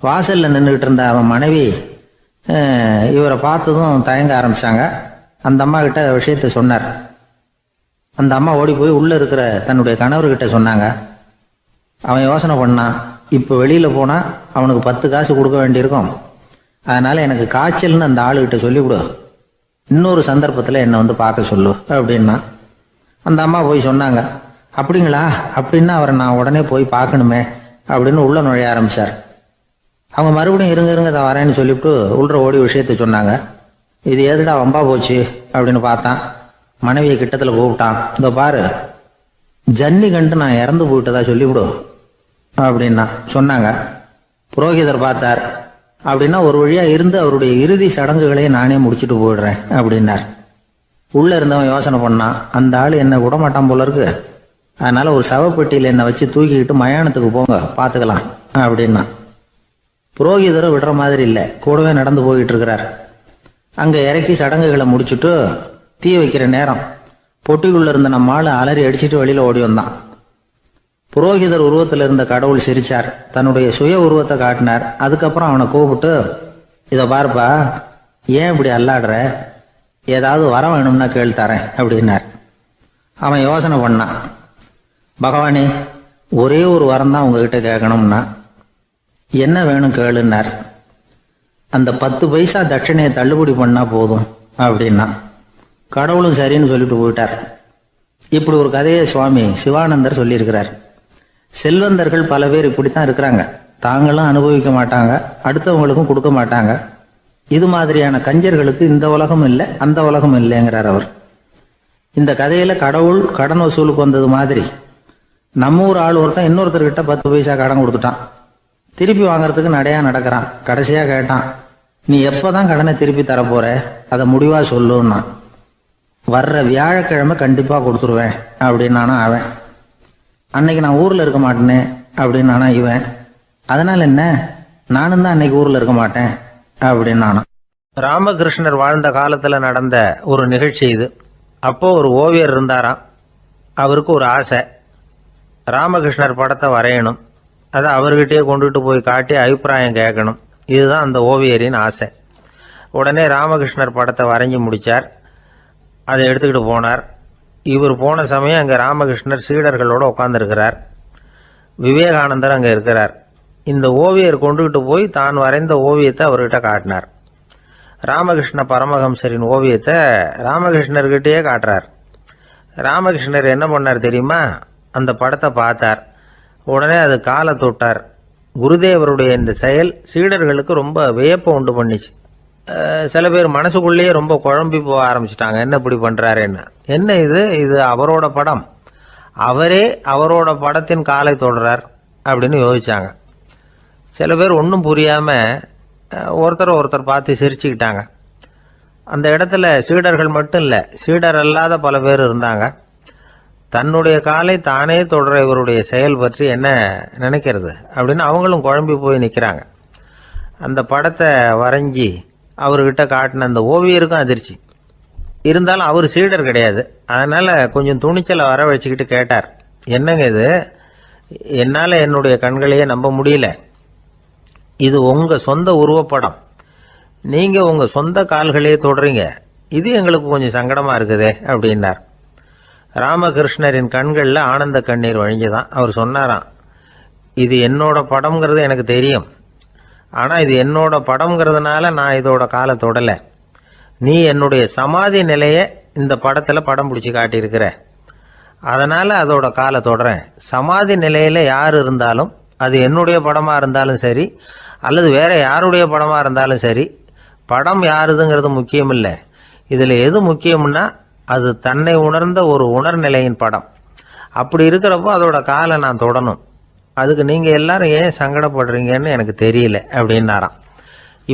வாசல்ல நின்றுகிட்டு இருந்த அவன் மனைவி இவரை பார்த்ததும் தயங்க ஆரம்பிச்சாங்க. அந்த அம்மா கிட்ட விஷயத்த சொன்னார். அந்த அம்மா ஓடி போய் உள்ள இருக்கிற தன்னுடைய கணவர்கிட்ட சொன்னாங்க. அவன் யோசனை பண்ணான், இப்போ வெளியில போனா அவனுக்கு 10 காசு கொடுக்க வேண்டியிருக்கும், அதனால எனக்கு காய்ச்சல்னு அந்த ஆளுகிட்ட சொல்லிவிடு, இன்னொரு சந்தர்ப்பத்தில் என்னை வந்து பார்க்க சொல்லு அப்படின்னா. அந்த அம்மா போய் சொன்னாங்க. அப்படிங்களா, அப்படின்னா அவரை நான் உடனே போய் பார்க்கணுமே அப்படின்னு உள்ள நுழைய ஆரம்பிச்சார். அவங்க மறுபடியும் இருங்க தான் வரேன்னு சொல்லிவிட்டு உள்ள ஓடி விஷயத்த சொன்னாங்க. இது எதுடா வம்பா போச்சு அப்படின்னு பார்த்தான். மனைவியை கிட்டத்தில் கூப்பிட்டான். இதோ பாரு, ஜன்னி கண்டு நான் இறந்து போயிட்டதா சொல்லிவிடு அப்படின்னா சொன்னாங்க. புரோகிதர் பார்த்தார். அப்படின்னா ஒரு வழியா இருந்து அவருடைய இறுதி சடங்குகளையே நானே முடிச்சுட்டு போயிடுறேன் அப்படின்னார். உள்ள இருந்தவன் யோசனை பண்ணான், அந்த ஆள் என்ன விட மாட்டான் போல இருக்கு, அதனால ஒரு சவப்பெட்டியில் என்னை வச்சு தூக்கிக்கிட்டு மயானத்துக்கு போங்க பார்த்துக்கலாம் அப்படின்னா. புரோகிதரை விடுற மாதிரி இல்லை, கூடவே நடந்து போயிட்டு இருக்கிறார். அங்கே இறக்கி சடங்குகளை முடிச்சுட்டு தீ வைக்கிற நேரம் பொட்டிக்குள்ள இருந்த நம்ம ஆள் அலறி அடிச்சுட்டு வெளியில ஓடி வந்தான். புரோகிதர் உருவத்தில் இருந்த கடவுள் சிரிச்சார், தன்னுடைய சுய உருவத்தை காட்டினார். அதுக்கப்புறம் அவனை கூப்பிட்டு, இதை பாருப்பா, ஏன் இப்படி அல்லாடுற, ஏதாவது வர வேணும்னா கேள் தரேன் அப்படின்னார். அவன் யோசனை பண்ணான், பகவானே ஒரே ஒரு வரம் தான் உங்ககிட்ட கேட்கணும்னா. என்ன வேணும் கேளுன்னார். அந்த 10 பைசா தட்சணையை தள்ளுபடி பண்ணா போதும் அப்படின்னா. கடவுளும் சரின்னு சொல்லிட்டு போயிட்டார். இப்படி ஒரு கதையை சுவாமி சிவானந்தர் சொல்லியிருக்கிறார். செல்வந்தர்கள் பல பேர் இப்படித்தான் இருக்கிறாங்க, தாங்களும் அனுபவிக்க மாட்டாங்க, அடுத்தவங்களுக்கும் கொடுக்க மாட்டாங்க. இது மாதிரியான கஞ்சர்களுக்கு இந்த உலகம் இல்லை அந்த உலகம் இல்லைங்கிறார் அவர். இந்த கதையில கடவுள் கடன் வசூலுக்கு வந்தது மாதிரி நம்ம ஊர் ஆள் ஒருத்தன் இன்னொருத்தர்கிட்ட 10 பைசா கடன் கொடுத்துட்டான். திருப்பி வாங்கறதுக்கு நடையா நடக்கிறான். கடைசியா கேட்டான், நீ எப்பதான் கடனை திருப்பி தரப்போற, அதை முடிவா சொல்லுன்னா. வர்ற வியாழக்கிழமை கண்டிப்பா கொடுத்துருவேன் அப்படின்னானா அவன். அன்னைக்கு நான் ஊர்ல இருக்க மாட்டேனே அப்படின்னானா இவன். அதனால என்ன, நானும் தான் அன்னைக்கு ஊர்ல இருக்க மாட்டேன் அப்படின்னானா. ராமகிருஷ்ணர் வாழ்ந்த காலத்துல நடந்த ஒரு நிகழ்ச்சி இது. அப்போ ஒரு ஓவியர் இருந்தாராம். அவருக்கு ஒரு ஆசை, ராமகிருஷ்ணர் படத்தை வரையணும், அதை அவர்கிட்டயே கொண்டுட்டு போய் காட்டி அபிப்பிராயம் கேட்கணும். இதுதான் அந்த ஓவியரின் ஆசை. உடனே ராமகிருஷ்ணர் படத்தை வரைஞ்சி முடிச்சார். அதை எடுத்துக்கிட்டு போனார். இவர் போன சமயம் அங்கே ராமகிருஷ்ணர் சீடர்களோடு உட்காந்துருக்கிறார். விவேகானந்தர் அங்கே இருக்கிறார். இந்த ஓவியர் கொண்டுகிட்டு போய் தான் வரைந்த ஓவியத்தை அவர்கிட்ட காட்டினார். ராமகிருஷ்ண பரமஹம்சரின் ஓவியத்தை ராமகிருஷ்ணர்கிட்டயே காட்டுறார். ராமகிருஷ்ணர் என்ன பண்ணார் தெரியுமா, அந்த படத்தை பார்த்தார். உடனே அது காலை தொட்டார். குருதேவருடைய இந்த செயல் சீடர்களுக்கு ரொம்ப வியப்பை உண்டு பண்ணிச்சு. சில பேர் மனசுக்குள்ளேயே ரொம்ப குழம்பி போக ஆரம்பிச்சிட்டாங்க, என்ன இப்படி பண்றாருன்னு. என்ன இது அவரோட படம், அவரே அவரோட படத்தின் காலை தொடுறார் அப்படின்னு யோசிச்சாங்க. சில பேர் ஒன்றும் புரியாமல் ஒருத்தர் பார்த்து சிரிச்சுக்கிட்டாங்க. அந்த இடத்துல சீடர்கள் மட்டும் இல்லை, சீடர் அல்லாத பல பேர் இருந்தாங்க. தன்னுடைய காலை தானே தொடர இவருடைய செயல் பற்றி என்ன நினைக்கிறது அப்படின்னு அவங்களும் குழம்பி போய் நிற்கிறாங்க. அந்த படத்தை வரைஞ்சி அவர்கிட்ட காட்டின அந்த ஓவியருக்கும் அதிர்ச்சி. இருந்தாலும் அவர் சீடர் கிடையாது. அதனால் கொஞ்சம் துணிச்சலை வர வச்சுக்கிட்டு கேட்டார், என்னங்க இது, என்னால் என்னுடைய கண்களையே நம்ப முடியல. இது உங்கள் சொந்த உருவப்படம், நீங்கள் உங்கள் சொந்த கால்களையே தொடுறீங்க, இது எங்களுக்கு கொஞ்சம் சங்கடமாக இருக்குதே அப்படின்னார். ராமகிருஷ்ணரின் கண்களில் ஆனந்த கண்ணீர் வழிஞ்சுதான். அவர் சொன்னாராம், இது என்னோட படம்ங்கிறது எனக்கு தெரியும், ஆனால் இது என்னோட படம்ங்கிறதுனால நான் இதோட காலை தொடலை. நீ என்னுடைய சமாதி நிலையை இந்த படத்தில் படம் பிடிச்சி காட்டியிருக்கிற, அதனால் அதோட காலை தொடறேன். சமாதி நிலையில் யார் இருந்தாலும், அது என்னுடைய படமாக இருந்தாலும் சரி அல்லது வேற யாருடைய படமாக இருந்தாலும் சரி, படம் யாருதுங்கிறது முக்கியம் இல்லை. இதில் எது முக்கியம்னா அது தன்னை உணர்ந்த ஒரு உணர்நிலையின் படம். அப்படி இருக்கிறப்போ அதோட காலை நான் தொடணும். அதுக்கு நீங்கள் எல்லாரும் ஏன் சங்கடப்படுறீங்கன்னு எனக்கு தெரியல அப்படின்னாராம்.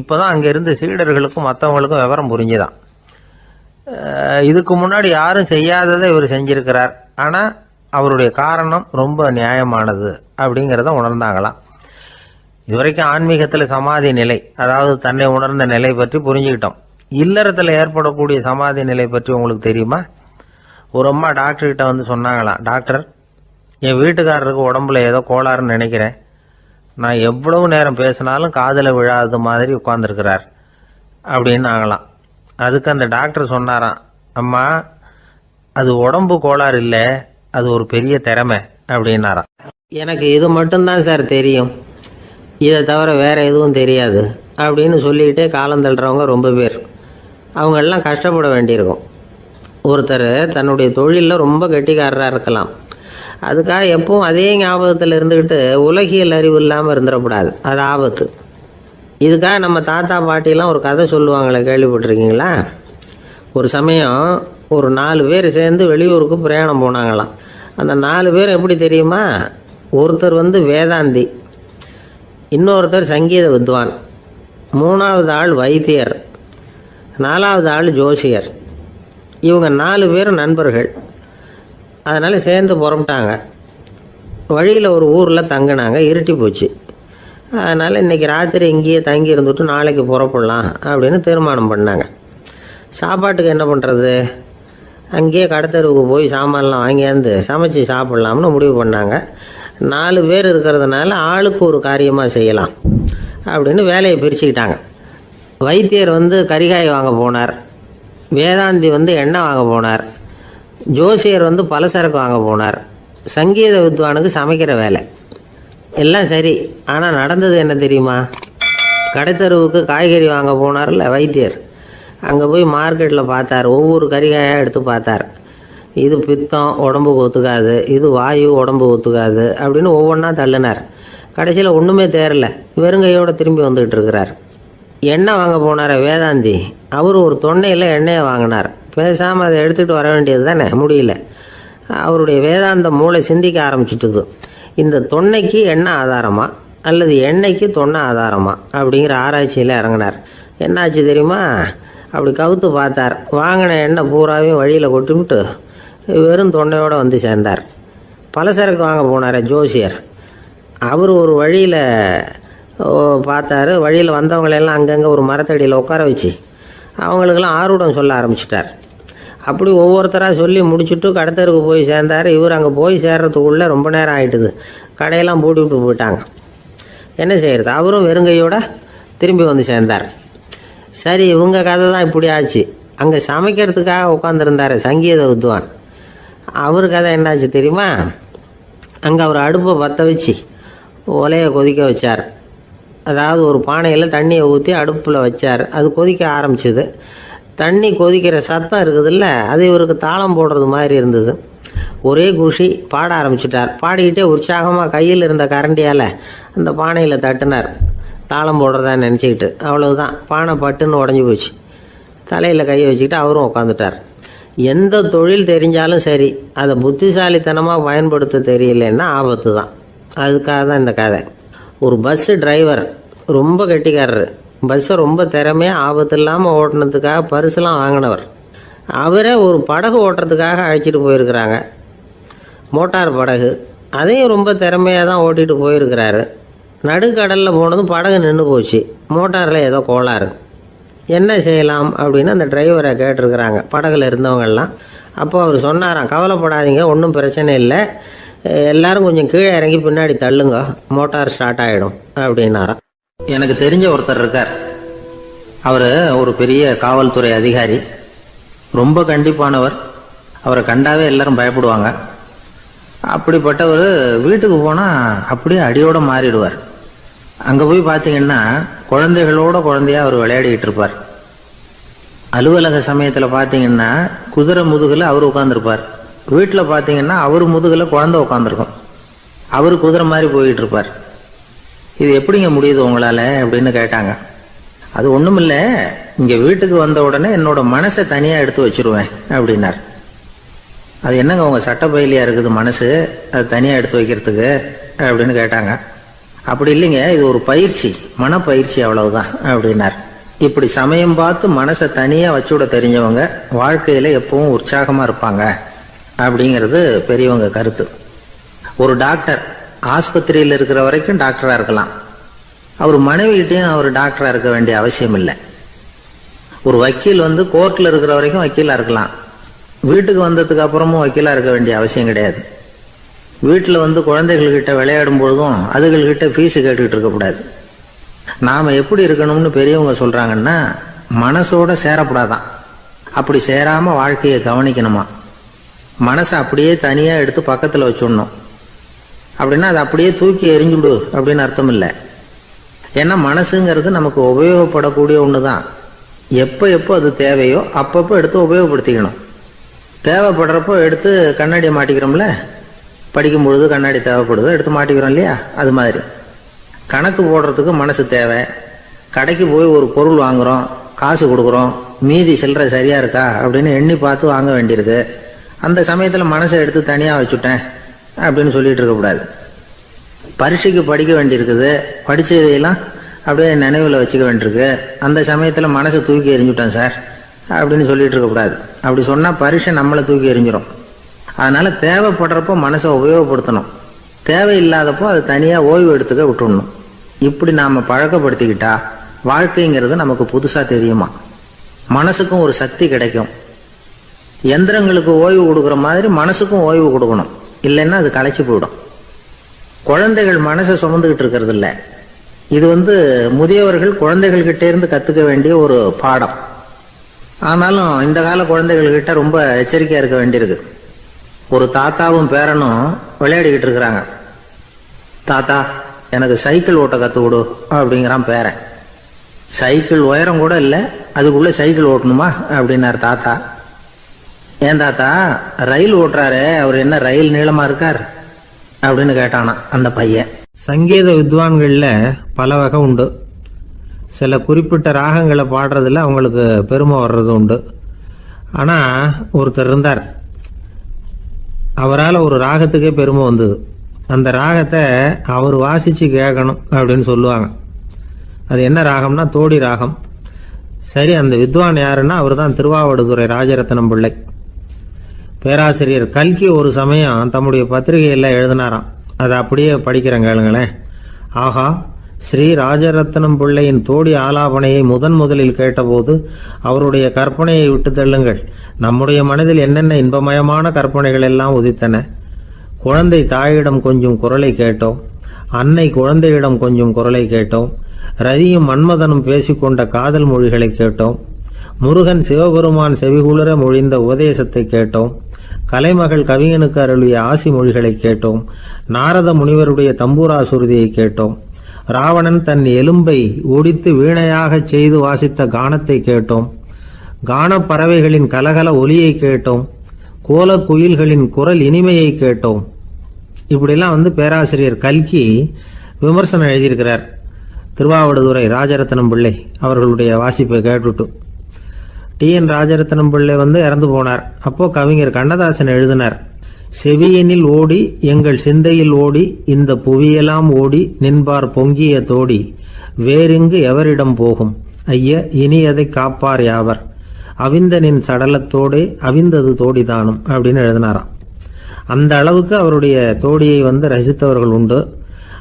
இப்போ தான் அங்கே இருந்த சீடர்களுக்கும் மற்றவங்களுக்கும் விவரம் புரிஞ்சுதான். இதுக்கு முன்னாடி யாரும் செய்யாததை இவர் செஞ்சிருக்கிறார், ஆனால் அவருடைய காரணம் ரொம்ப நியாயமானது அப்படிங்கிறத உணர்ந்தாங்களாம். இதுவரைக்கும் ஆன்மீகத்தில் சமாதி நிலை, அதாவது தன்னை உணர்ந்த நிலை பற்றி புரிஞ்சுக்கிட்டோம். இல்லறத்தில் ஏற்படக்கூடிய சமாதி நிலை பற்றி உங்களுக்கு தெரியுமா? ஒரு அம்மா டாக்டர்கிட்ட வந்து சொன்னாங்களாம், டாக்டர், என் வீட்டுக்காரருக்கு உடம்புல ஏதோ கோளாறுன்னு நினைக்கிறேன், நான் எவ்வளவு நேரம் பேசினாலும் காதில் விழாத மாதிரி உட்கார்ந்துருக்கிறார் அப்படின்னாங்களாம். அதுக்கு அந்த டாக்டர் சொன்னாராம், அம்மா, அது உடம்பு கோளாறு இல்லை, அது ஒரு பெரிய திறமை அப்படின்னாராம். எனக்கு இது மட்டும்தான் சார் தெரியும், இதை தவிர வேறு எதுவும் தெரியாது அப்படின்னு சொல்லிக்கிட்டே காலம் தள்ளுறவங்க ரொம்ப பேர். அவங்கெல்லாம் கஷ்டப்பட வேண்டியிருக்கும். ஒருத்தர் தன்னுடைய தொழிலில் ரொம்ப கெட்டிக்காரராக இருக்கலாம், அதுக்காக எப்பவும் அதே ஞாபகத்தில் இருந்துக்கிட்டு உலகியல் அறிவு இல்லாமல் இருந்துடக்கூடாது, அது ஆபத்து. இதுக்காக நம்ம தாத்தா பாட்டிலாம் ஒரு கதை சொல்லுவாங்களே, கேள்விப்பட்டிருக்கீங்களா? ஒரு சமயம் ஒரு 4 பேர் சேர்ந்து வெளியூருக்கு பிரயாணம் போனாங்களாம். அந்த 4 பேர் எப்படி தெரியுமா? ஒருத்தர் வந்து வேதாந்தி, இன்னொருத்தர் சங்கீத வித்வான், 3வது ஆள் வைத்தியர், 4வது ஆள் ஜோசியர். இவங்க 4 பேரும் நண்பர்கள். அதனால் சேர்ந்து புறப்பட்டாங்க. வழியில் ஒரு ஊரில் தங்கினாங்க. இருட்டி போச்சு. அதனால் இன்றைக்கி ராத்திரி இங்கேயே தங்கி இருந்துட்டு நாளைக்கு புறப்படலாம் அப்படின்னு தீர்மானம் பண்ணாங்க. சாப்பாட்டுக்கு என்ன பண்ணுறது? அங்கேயே கடத்தெருவுக்கு போய் சாமான்லாம் வாங்கியாந்து சமைச்சு சாப்பிட்லாம்னு முடிவு பண்ணாங்க. 4 பேர் இருக்கிறதுனால ஆளுக்கு ஒரு காரியமாக செய்யலாம் அப்படின்னு வேலையை பிரிச்சுக்கிட்டாங்க. வைத்தியர் வந்து கறிகாய் வாங்க போனார், வேதாந்தி வந்து எண்ணெய் வாங்க போனார், ஜோசியர் வந்து பலசரக்கு வாங்க போனார், சங்கீத வித்வானுக்கு சமைக்கிற வேலை. எல்லாம் சரி, ஆனால் நடந்தது என்ன தெரியுமா? கடைத்தெருவுக்கு காய்கறி வாங்க போனார்ல வைத்தியர், அங்கே போய் மார்க்கெட்டில் பார்த்தார். ஒவ்வொரு கறிகாயாக எடுத்து பார்த்தார். இது பித்தம், உடம்புக்கு ஒத்துக்காது, இது வாயு, உடம்பு ஒத்துக்காது அப்படின்னு ஒவ்வொன்றா தள்ளினார். கடைசியில் ஒன்றுமே தேரல, வெறுங்கையோடு திரும்பி வந்துக்கிட்டு இருக்கிறார். எண்ணெய் வாங்க போனார் வேதாந்தி, அவர் ஒரு தொன்னையில் எண்ணெயை வாங்கினார். பேசாமல் அதை எடுத்துகிட்டு வர வேண்டியது தானே, முடியல. அவருடைய வேதாந்த மூளை சிந்திக்க ஆரம்பிச்சுட்டுது. இந்த தொன்னைக்கு எண்ணெய் ஆதாரமா அல்லது எண்ணெய்க்கு தொன்னை ஆதாரமா அப்படிங்கிற ஆராய்ச்சியில் இறங்கினார். என்னாச்சு தெரியுமா? அப்படி கவுத்து பார்த்தார். வாங்கின எண்ணெய் பூராவையும் வழியில் கொட்டிவிட்டு வெறும் தொண்டையோடு வந்து சேர்ந்தார். பலசரக்கு வாங்க போனார் ஜோசியர், அவர் ஒரு வழியில் பார்த்தாரு. வழியில் வந்தவங்களெல்லாம் அங்கங்கே ஒரு மரத்தடியில் உட்கார வச்சு அவங்களுக்கெல்லாம் ஆர்வம் சொல்ல ஆரம்பிச்சிட்டார். அப்படி ஒவ்வொருத்தராக சொல்லி முடிச்சுட்டு கடத்தருக்கு போய் சேர்ந்தார். இவர் அங்கே போய் சேர்றதுக்குள்ளே ரொம்ப நேரம் ஆகிட்டுது. கடையெல்லாம் பூட்டி விட்டு போயிட்டாங்க. என்ன செய்கிறது? அவரும் வெறுங்கையோட திரும்பி வந்து சேர்ந்தார். சரி, இவங்க கதை தான் இப்படி ஆச்சு. அங்கே சமைக்கிறதுக்காக உட்காந்துருந்தார் சங்கீத வித்வான், அவர் கதை என்னாச்சு தெரியுமா? அங்கே அவர் அடுப்பை பற்ற வச்சு ஒலையை கொதிக்க வச்சார். அதாவது ஒரு பானையில் தண்ணியை ஊற்றி அடுப்பில் வச்சார். அது கொதிக்க ஆரம்பிச்சிது. தண்ணி கொதிக்கிற சத்தம் இருக்குதுல்ல, அது இவருக்கு தாளம் போடுறது மாதிரி இருந்தது. ஒரே குஷி, பாட ஆரம்பிச்சிட்டார். பாடிக்கிட்டே உற்சாகமாக கையில் இருந்த கரண்டியால் அந்த பானையில் தட்டினார், தாளம் போடுறதா நினச்சிக்கிட்டு. அவ்வளவுதான், பானை பட்டுன்னு உடஞ்சி போச்சு. தலையில் கையை வச்சுக்கிட்டு அவரும் உட்காந்துட்டார். எந்த தொழில் தெரிஞ்சாலும் சரி, அதை புத்திசாலித்தனமாக பயன்படுத்த தெரியலன்னா ஆபத்து தான். அதுக்காக தான் இந்த கதை. ஒரு பஸ்ஸு டிரைவர் ரொம்ப கெட்டிக்காரரு, பஸ்ஸை ரொம்ப திறமையாக ஆபத்து இல்லாமல் ஓட்டினதுக்காக பரிசுலாம் வாங்கினவர். அவரை ஒரு படகு ஓட்டுறதுக்காக அழைச்சிட்டு போயிருக்கிறாங்க, மோட்டார் படகு. அதையும் ரொம்ப திறமையாக தான் ஓட்டிகிட்டு போயிருக்கிறாரு. நடுக்கடலில் போனதும் படகு நின்று போச்சு, மோட்டாரில் ஏதோ கோளாறு. என்ன செய்யலாம் அப்படின்னு அந்த டிரைவரை கேட்டிருக்கிறாங்க படகுல இருந்தவங்கெல்லாம். அப்போ அவர் சொன்னாராம், கவலைப்படாதீங்க, ஒன்றும் பிரச்சனை இல்லை, எல்லாரும் கொஞ்சம் கீழே இறங்கி பின்னாடி தள்ளுங்க, மோட்டார் ஸ்டார்ட் ஆகிடும் அப்படின்னாராம். எனக்கு தெரிஞ்ச ஒருத்தர் இருக்கார். அவர் ஒரு பெரிய காவல்துறை அதிகாரி, ரொம்ப கண்டிப்பானவர். அவரை கண்டாவே எல்லாரும் பயப்படுவாங்க. அப்படிப்பட்டவர் வீட்டுக்கு போனால் அப்படியே அடியோடு மாறிடுவார். அங்கே போய் பார்த்தீங்கன்னா குழந்தைகளோட குழந்தையா அவர் விளையாடிக்கிட்டு இருப்பார். அலுவலக சமயத்தில் பார்த்தீங்கன்னா குதிரை முதுகில் அவர் உட்காந்துருப்பார். வீட்டில் பார்த்தீங்கன்னா அவர் முதுகில் குழந்தை உட்காந்துருக்கும். அவர் குதிரை மாதிரி போயிட்டு இருப்பார். இது எப்படிங்க முடியுது உங்களால் அப்படின்னு கேட்டாங்க. அது ஒன்றும் இல்லை, இங்கே வீட்டுக்கு வந்த உடனே என்னோட மனசை தனியாக எடுத்து வச்சிருவேன் அப்படின்னார். அது என்னங்க உங்கள் சட்டப்பயிலியாக இருக்குது மனசு, அது தனியாக எடுத்து வைக்கிறதுக்கு அப்படின்னு கேட்டாங்க. அப்படி இல்லைங்க, இது ஒரு பயிற்சி, மனப்பயிற்சி, அவ்வளவுதான் அப்படின்னார். இப்படி சமயம் பார்த்து மனசை தனியாக வச்சுவிட தெரிஞ்சவங்க வாழ்க்கையில் எப்பவும் உற்சாகமாக இருப்பாங்க அப்படிங்கிறது பெரியவங்க கருத்து. ஒரு டாக்டர் ஆஸ்பத்திரியில் இருக்கிற வரைக்கும் டாக்டராக இருக்கலாம், அவர் மனைவிகிட்டையும் அவர் டாக்டராக இருக்க வேண்டிய அவசியம் இல்லை. ஒரு வக்கீல் கோர்ட்டில் இருக்கிற வரைக்கும் வக்கீலாக இருக்கலாம், வீட்டுக்கு வந்ததுக்கு அப்புறமும் வக்கீலாக இருக்க வேண்டிய அவசியம் கிடையாது. வீட்டில் குழந்தைகள்கிட்ட விளையாடும் பொழுதும் அதுகள்கிட்ட ஃபீஸு கேட்டுக்கிட்டு இருக்கக்கூடாது. நாம் எப்படி இருக்கணும்னு பெரியவங்க சொல்கிறாங்கன்னா, மனசோட சேரக்கூடாதான், அப்படி சேராமல் வாழ்க்கையை கவனிக்கணுமா. மனசை அப்படியே தனியாக எடுத்து பக்கத்தில் வச்சுடணும். அப்படின்னா அதை அப்படியே தூக்கி எறிஞ்சுடு அப்படின்னு அர்த்தம் இல்லை. ஏன்னா மனசுங்கிறது நமக்கு உபயோகப்படக்கூடிய ஒன்று தான். எப்போ எப்போ அது தேவையோ அப்பப்போ எடுத்து உபயோகப்படுத்திக்கணும். தேவைப்படுறப்போ எடுத்து கண்ணாடியை மாட்டிக்கிறோம்ல, படிக்கும் பொழுது கண்ணாடி தேவைப்படுது, எடுத்து மாட்டிக்கிறோம் இல்லையா, அது மாதிரி கணக்கு போடுறதுக்கு மனசு தேவை. கடைக்கு போய் ஒரு பொருள் வாங்குகிறோம், காசு கொடுக்குறோம், மீதி சில்லறை சரியாக இருக்கா அப்படின்னு எண்ணி பார்த்து வாங்க வேண்டியிருக்கு. அந்த சமயத்தில் மனசை எடுத்து தனியாக வச்சுட்டேன் அப்படின்னு சொல்லிட்டு இருக்கக்கூடாது. பரீட்சைக்கு படிக்க வேண்டியிருக்குது, படித்ததையெல்லாம் அப்படியே நினைவில் வச்சுக்க வேண்டியிருக்கு, அந்த சமயத்தில் மனசை தூக்கி எறிஞ்சுட்டேன் சார் அப்படின்னு சொல்லிட்டு இருக்கக்கூடாது. அப்படி சொன்னால் பரீட்சை நம்மளை தூக்கி எறிஞ்சிடும். அதனால் தேவைப்படுறப்போ மனசை உபயோகப்படுத்தணும், தேவையில்லாதப்போ அதை தனியாக ஓய்வு எடுத்துக்க விட்டுடணும். இப்படி நாம் பழக்கப்படுத்திக்கிட்டா வாழ்க்கைங்கிறது நமக்கு புதுசாக தெரியுமா. மனசுக்கும் ஒரு சக்தி கிடைக்கும். எந்திரங்களுக்கு ஓய்வு கொடுக்குற மாதிரி மனசுக்கும் ஓய்வு கொடுக்கணும், இல்லைன்னா அது களைச்சி போயிடும். குழந்தைகள் மனசை சுமந்துக்கிட்டு இருக்கிறது இல்லை. இது முதியவர்கள் குழந்தைகள்கிட்ட இருந்து கற்றுக்க வேண்டிய ஒரு பாடம். ஆனாலும் இந்த கால குழந்தைகள்கிட்ட ரொம்ப எச்சரிக்கையாக இருக்க வேண்டியிருக்கு. ஒரு தாத்தாவும் பேரனும் விளையாடிக்கிட்டு இருக்கிறாங்க. தாத்தா எனக்கு சைக்கிள் ஓட்ட கற்றுக் கொடு அப்படிங்கிறான் பேரன். சைக்கிள் உயரம் கூட இல்லை, அதுக்குள்ளே சைக்கிள் ஓட்டணுமா அப்படின்னார் தாத்தா. ஏன் தாத்தா, ரயில் ஓட்டுறாரு, அவர் என்ன ரயில் நீளமாக இருக்கார் அப்படின்னு கேட்டானா அந்த பையன். சங்கீத வித்வான்களில் பல வகை உண்டு. சில குறிப்பிட்ட ராகங்களை பாடுறதுல அவங்களுக்கு பெருமை வர்றது உண்டு. ஆனால் ஒருத்தர் இருந்தார், அவரால் ஒரு ராகத்துக்கே பெருமை வந்தது. அந்த ராகத்தை அவர் வாசித்து கேட்கணும் அப்படின்னு சொல்லுவாங்க. அது என்ன ராகம்னா தோடி ராகம். சரி, அந்த வித்வான் யாருன்னா அவர் தான் திருவாவடுதுறை ராஜரத்னம் பிள்ளை. பேராசிரியர் கல்கி ஒரு சமயம் தம்முடைய பத்திரிகையில் எழுதினாராம். அதை அப்படியே படிக்கிறேன் கேளுங்களேன். ஆகா, ஸ்ரீ ராஜரத்னம் பிள்ளையின் தோடி ஆலாபனையை முதலில் கேட்டபோது அவருடைய கற்பனையை விட்டு தள்ளுங்கள். நம்முடைய மனதில் என்னென்ன இன்பமயமான கற்பனைகள் எல்லாம் உதித்தன. குழந்தை தாயிடம் கொஞ்சம் குரலை கேட்டோம், அன்னை குழந்தையிடம் கொஞ்சம் குரலை கேட்டோம், ரதியும் மன்மதனும் பேசிக்கொண்ட காதல் மொழிகளை கேட்டோம், முருகன் சிவபெருமான் செவிகுளர மொழிந்த உபதேசத்தை கேட்டோம், கலைமகள் கவிஞனுக்கு அருளிய ஆசி மொழிகளை கேட்டோம், நாரத முனிவருடைய தம்பூரா சுருதியை கேட்டோம், ராவணன் தன் எலும்பை ஒடித்து வீணையாகச் செய்து வாசித்த கானத்தை கேட்டோம், கானப் பறவைகளின் கலகல ஒலியை கேட்டோம், கோல குயில்களின் குரல் இனிமையை கேட்டோம். இப்படிலாம் பேராசிரியர் கல்கி விமர்சனம் எழுதியிருக்கிறார் திருவாவடுதுறை ராஜரத்னம் பிள்ளை அவர்களுடைய வாசிப்பை கேட்டுட்டு. டிஎன் ராஜரத்னம் பிள்ளை இறந்து போனார். அப்போ கவிஞர் கண்ணதாசன் எழுதினார், செவியனில் ஓடி எங்கள் சிந்தையில் ஓடி இந்த புவியெல்லாம் ஓடி நின்பார் பொங்கிய தோடி வேறெங்கு எவரிடம் போகும் ஐய இனி அதை காப்பார் யாவர் அவிந்தனின் சடலத்தோடே அவிந்தது தோடிதானும் அப்படின்னு எழுதினாராம். அந்த அளவுக்கு அவருடைய தோடியை ரசித்தவர்கள் உண்டு.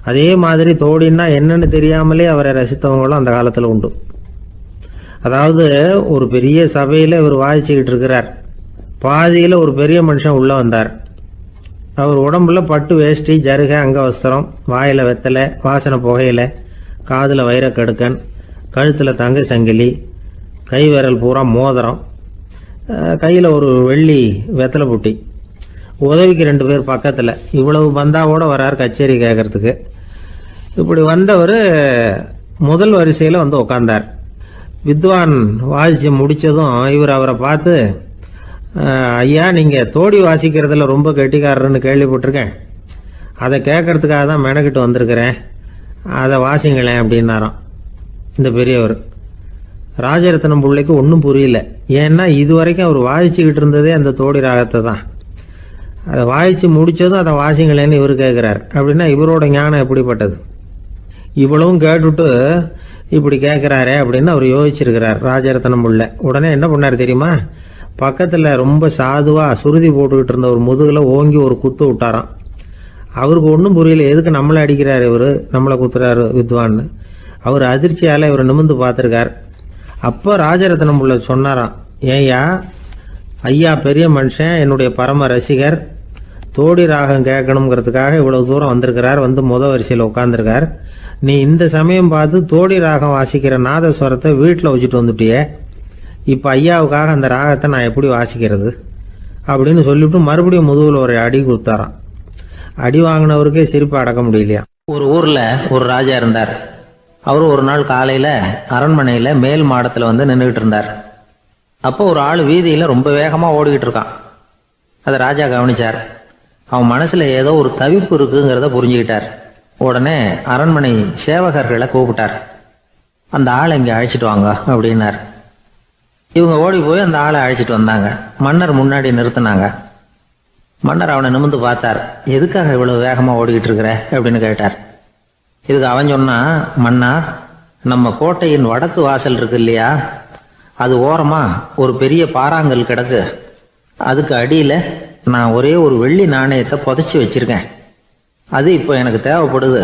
அதே மாதிரி தோடின்னா என்னன்னு தெரியாமலே அவரை ரசித்தவங்களும் அந்த காலத்தில் உண்டு. அதாவது ஒரு பெரிய சபையில் இவர் வாசிச்சுக்கிட்டு இருக்கிறார். பாதியில் ஒரு பெரிய மனுஷன் உள்ளே வந்தார். அவர் உடம்புல பட்டு வேஷ்டி, ஜருகை, அங்கவஸ்திரம், வாயில் வெத்தலை, வாசனை புகையில, காதில் வைரக்கடுக்கன், கழுத்தில் தங்க சங்கிலி, கை விரல் பூரா மோதிரம், கையில் ஒரு வெள்ளி வெத்தலை புட்டி, உதவிக்கு 2 பேர் பக்கத்தில். இவ்வளவு பந்தாவோடு வரார் கச்சேரி கேட்கறதுக்கு. இப்படி வந்தவர் முதல் வரிசையில் உட்கார்ந்தார். வித்வான் வாசித்து முடித்ததும் இவர் அவரை பார்த்து, ஐயா நீங்கள் தோடி வாசிக்கிறதுல ரொம்ப கெட்டிக்காரர்னு கேள்விப்பட்டிருக்கேன், அதை கேட்கறதுக்காக தான் மெனக்கிட்டு வந்திருக்கிறேன், அதை வாசிங்களேன் அப்படின்னாராம் இந்த பெரியவர். ராஜரத்னம் பிள்ளைக்கு ஒன்றும் புரியல. ஏன்னா இது வரைக்கும் அவர் வாசிச்சுக்கிட்டு இருந்ததே அந்த தோடி ராகத்தை தான். அதை வாசித்து முடித்ததும் அதை வாசிங்களேன்னு இவர் கேட்குறார். அப்படின்னா இவரோட ஞானம் எப்படிப்பட்டது? இவ்வளவும் கேட்டுட்டு இப்படி கேட்குறாரே அப்படின்னு அவர் யோசிச்சிருக்கிறார் ராஜரத்னம் பிள்ளை. உடனே என்ன பண்ணார் தெரியுமா? பக்கத்தில் ரொம்ப சாதுவாக சுருதி போட்டுக்கிட்டு இருந்த ஒரு முதுகில் ஓங்கி ஒரு குத்து விட்டாராம். அவருக்கு ஒன்றும் புரியல, எதுக்கு நம்மளை அடிக்கிறார் இவர், நம்மளை குத்துறாரு வித்வான்னு. அவர் அதிர்ச்சியால் இவர் நிமிர்ந்து பார்த்துருக்கார். அப்போ ராஜரத்னம் பிள்ளை சொன்னாராம், ஏய்யா ஐயா பெரிய மனுஷன், என்னுடைய பரம ரசிகர், தோடி ராகம் கேட்கணுங்கிறதுக்காக இவ்வளவு தூரம் வந்திருக்கிறார், முத வரிசையில் உட்காந்துருக்கார். நீ இந்த சமயம் பார்த்து தோடி ராகம் வாசிக்கிற நாதஸ்வரத்தை வீட்டில் வச்சுட்டு வந்துட்டியே, இப்போ ஐயாவுக்காக அந்த ராகத்தை நான் எப்படி வாசிக்கிறது அப்படின்னு சொல்லிவிட்டு மறுபடியும் முதுகில் ஒரு அடி கொடுத்தாராம். அடி வாங்கினவருக்கே சிரிப்பு அடக்க முடியலையா. ஒரு ஊரில் ஒரு ராஜா இருந்தார். அவர் ஒரு நாள் காலையில் அரண்மனையில் மேல் மாடத்தில் நின்றுக்கிட்டு இருந்தார். அப்போ ஒரு ஆள் வீதியில் ரொம்ப வேகமாக ஓடிக்கிட்டு இருக்கான். அதை ராஜா கவனிச்சார். அவன் மனசில் ஏதோ ஒரு தவிப்பு இருக்குங்கிறத புரிஞ்சுக்கிட்டார். உடனே அரண்மனை சேவகர்களை கூப்பிட்டார். அந்த ஆளை இங்கே அழைச்சிட்டு வாங்க அப்படின்னார். இவங்க ஓடி போய் அந்த ஆளை அழைச்சிட்டு வந்தாங்க. மன்னர் முன்னாடி நிறுத்தினாங்க. மன்னர் அவனை நிமிர்ந்து பார்த்தார். எதுக்காக இவ்வளவு வேகமாக ஓடிக்கிட்டு இருக்கிற அப்படின்னு கேட்டார். இதுக்கு அவன் சொன்னா, மன்னா, நம்ம கோட்டையின் வடக்கு வாசல் இருக்கு இல்லையா, அது ஓரமா ஒரு பெரிய பாறாங்கல் கிடக்கு. அதுக்கு அடியில் நான் ஒரே ஒரு வெள்ளி நாணயத்தை புதைச்சி வச்சிருக்கேன். அது இப்போ எனக்கு தேவைப்படுது.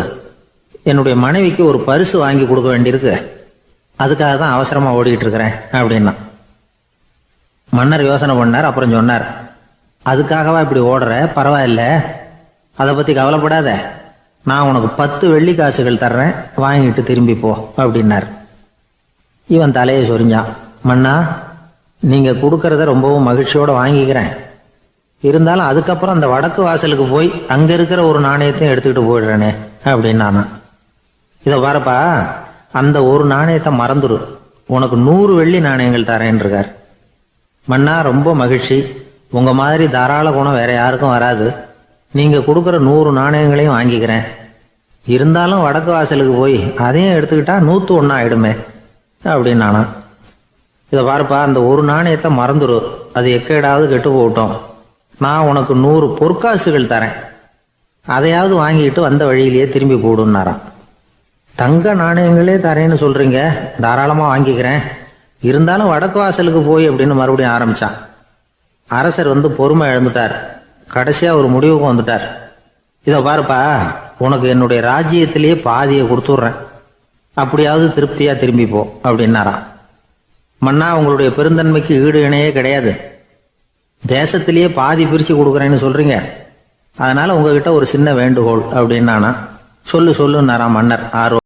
என்னுடைய மனைவிக்கு ஒரு பரிசு வாங்கி கொடுக்க வேண்டியிருக்கு. அதுக்காக தான் அவசரமாக ஓடிக்கிட்டு இருக்கிறேன் அப்படின்னா. மன்னர் யோசனை பண்ணார். அப்புறம் சொன்னார், அதுக்காகவா இப்படி ஓடுற? பரவாயில்ல, அதை பற்றி கவலைப்படாத. நான் உனக்கு 10 வெள்ளி காசுகள் தர்றேன், வாங்கிட்டு திரும்பி போ அப்படின்னார். இவன் தலையை சொரிஞ்சான். மன்னா, நீங்கள் கொடுக்கறத ரொம்பவும் மகிழ்ச்சியோடு வாங்கிக்கிறேன். இருந்தாலும் அதுக்கப்புறம் அந்த வடக்கு வாசலுக்கு போய் அங்கே இருக்கிற ஒரு நாணயத்தையும் எடுத்துக்கிட்டு போயிடுறேனே அப்படின்னானா. இதை பாருப்பா, அந்த ஒரு நாணயத்தை மறந்துடு, உனக்கு 100 வெள்ளி நாணயங்கள் தரேன் இருக்கார். மன்னா, ரொம்ப மகிழ்ச்சி. உங்கள் மாதிரி தாராள குணம் வேற யாருக்கும் வராது. நீங்கள் கொடுக்குற 100 நாணயங்களையும் வாங்கிக்கிறேன். இருந்தாலும் வடக்கு வாசலுக்கு போய் அதையும் எடுத்துக்கிட்டா 101 ஆயிடுமே அப்படின்னானா. இதை பாருப்பா, அந்த ஒரு நாணயத்தை மறந்துடு, அது எக்கேடாவது கெட்டு போகட்டும். நான் உனக்கு 100 பொற்காசுகள் தரேன், அதையாவது வாங்கிட்டு வந்த வழியிலேயே திரும்பி போடுன்னாராம். தங்க நாணயங்களே தரேன்னு சொல்றீங்க, தாராளமாக வாங்கிக்கிறேன். இருந்தாலும் வடக்கு வாசலுக்கு போய் அப்படின்னு மறுபடியும் ஆரம்பிச்சான். அரசர் பொறுமை இழந்துட்டார். கடைசியா ஒரு முடிவுக்கு வந்துட்டார். இதை பாருப்பா, உனக்கு என்னுடைய ராஜ்யத்திலேயே பாதியை கொடுத்துட்றேன், அப்படியாவது திருப்தியா திரும்பி போ அப்படின்னாராம். மன்னா, உங்களுடைய பெருந்தன்மைக்கு ஈடு இணையே கிடையாது. தேசத்திலேயே பாதி பிரிச்சு கொடுக்குறேன்னு சொல்றீங்க, அதனால உங்ககிட்ட ஒரு சின்ன வேண்டுகோள் அப்படின்னானா. சொல்லுன்னாராம் மன்னர் ஆர்வம்.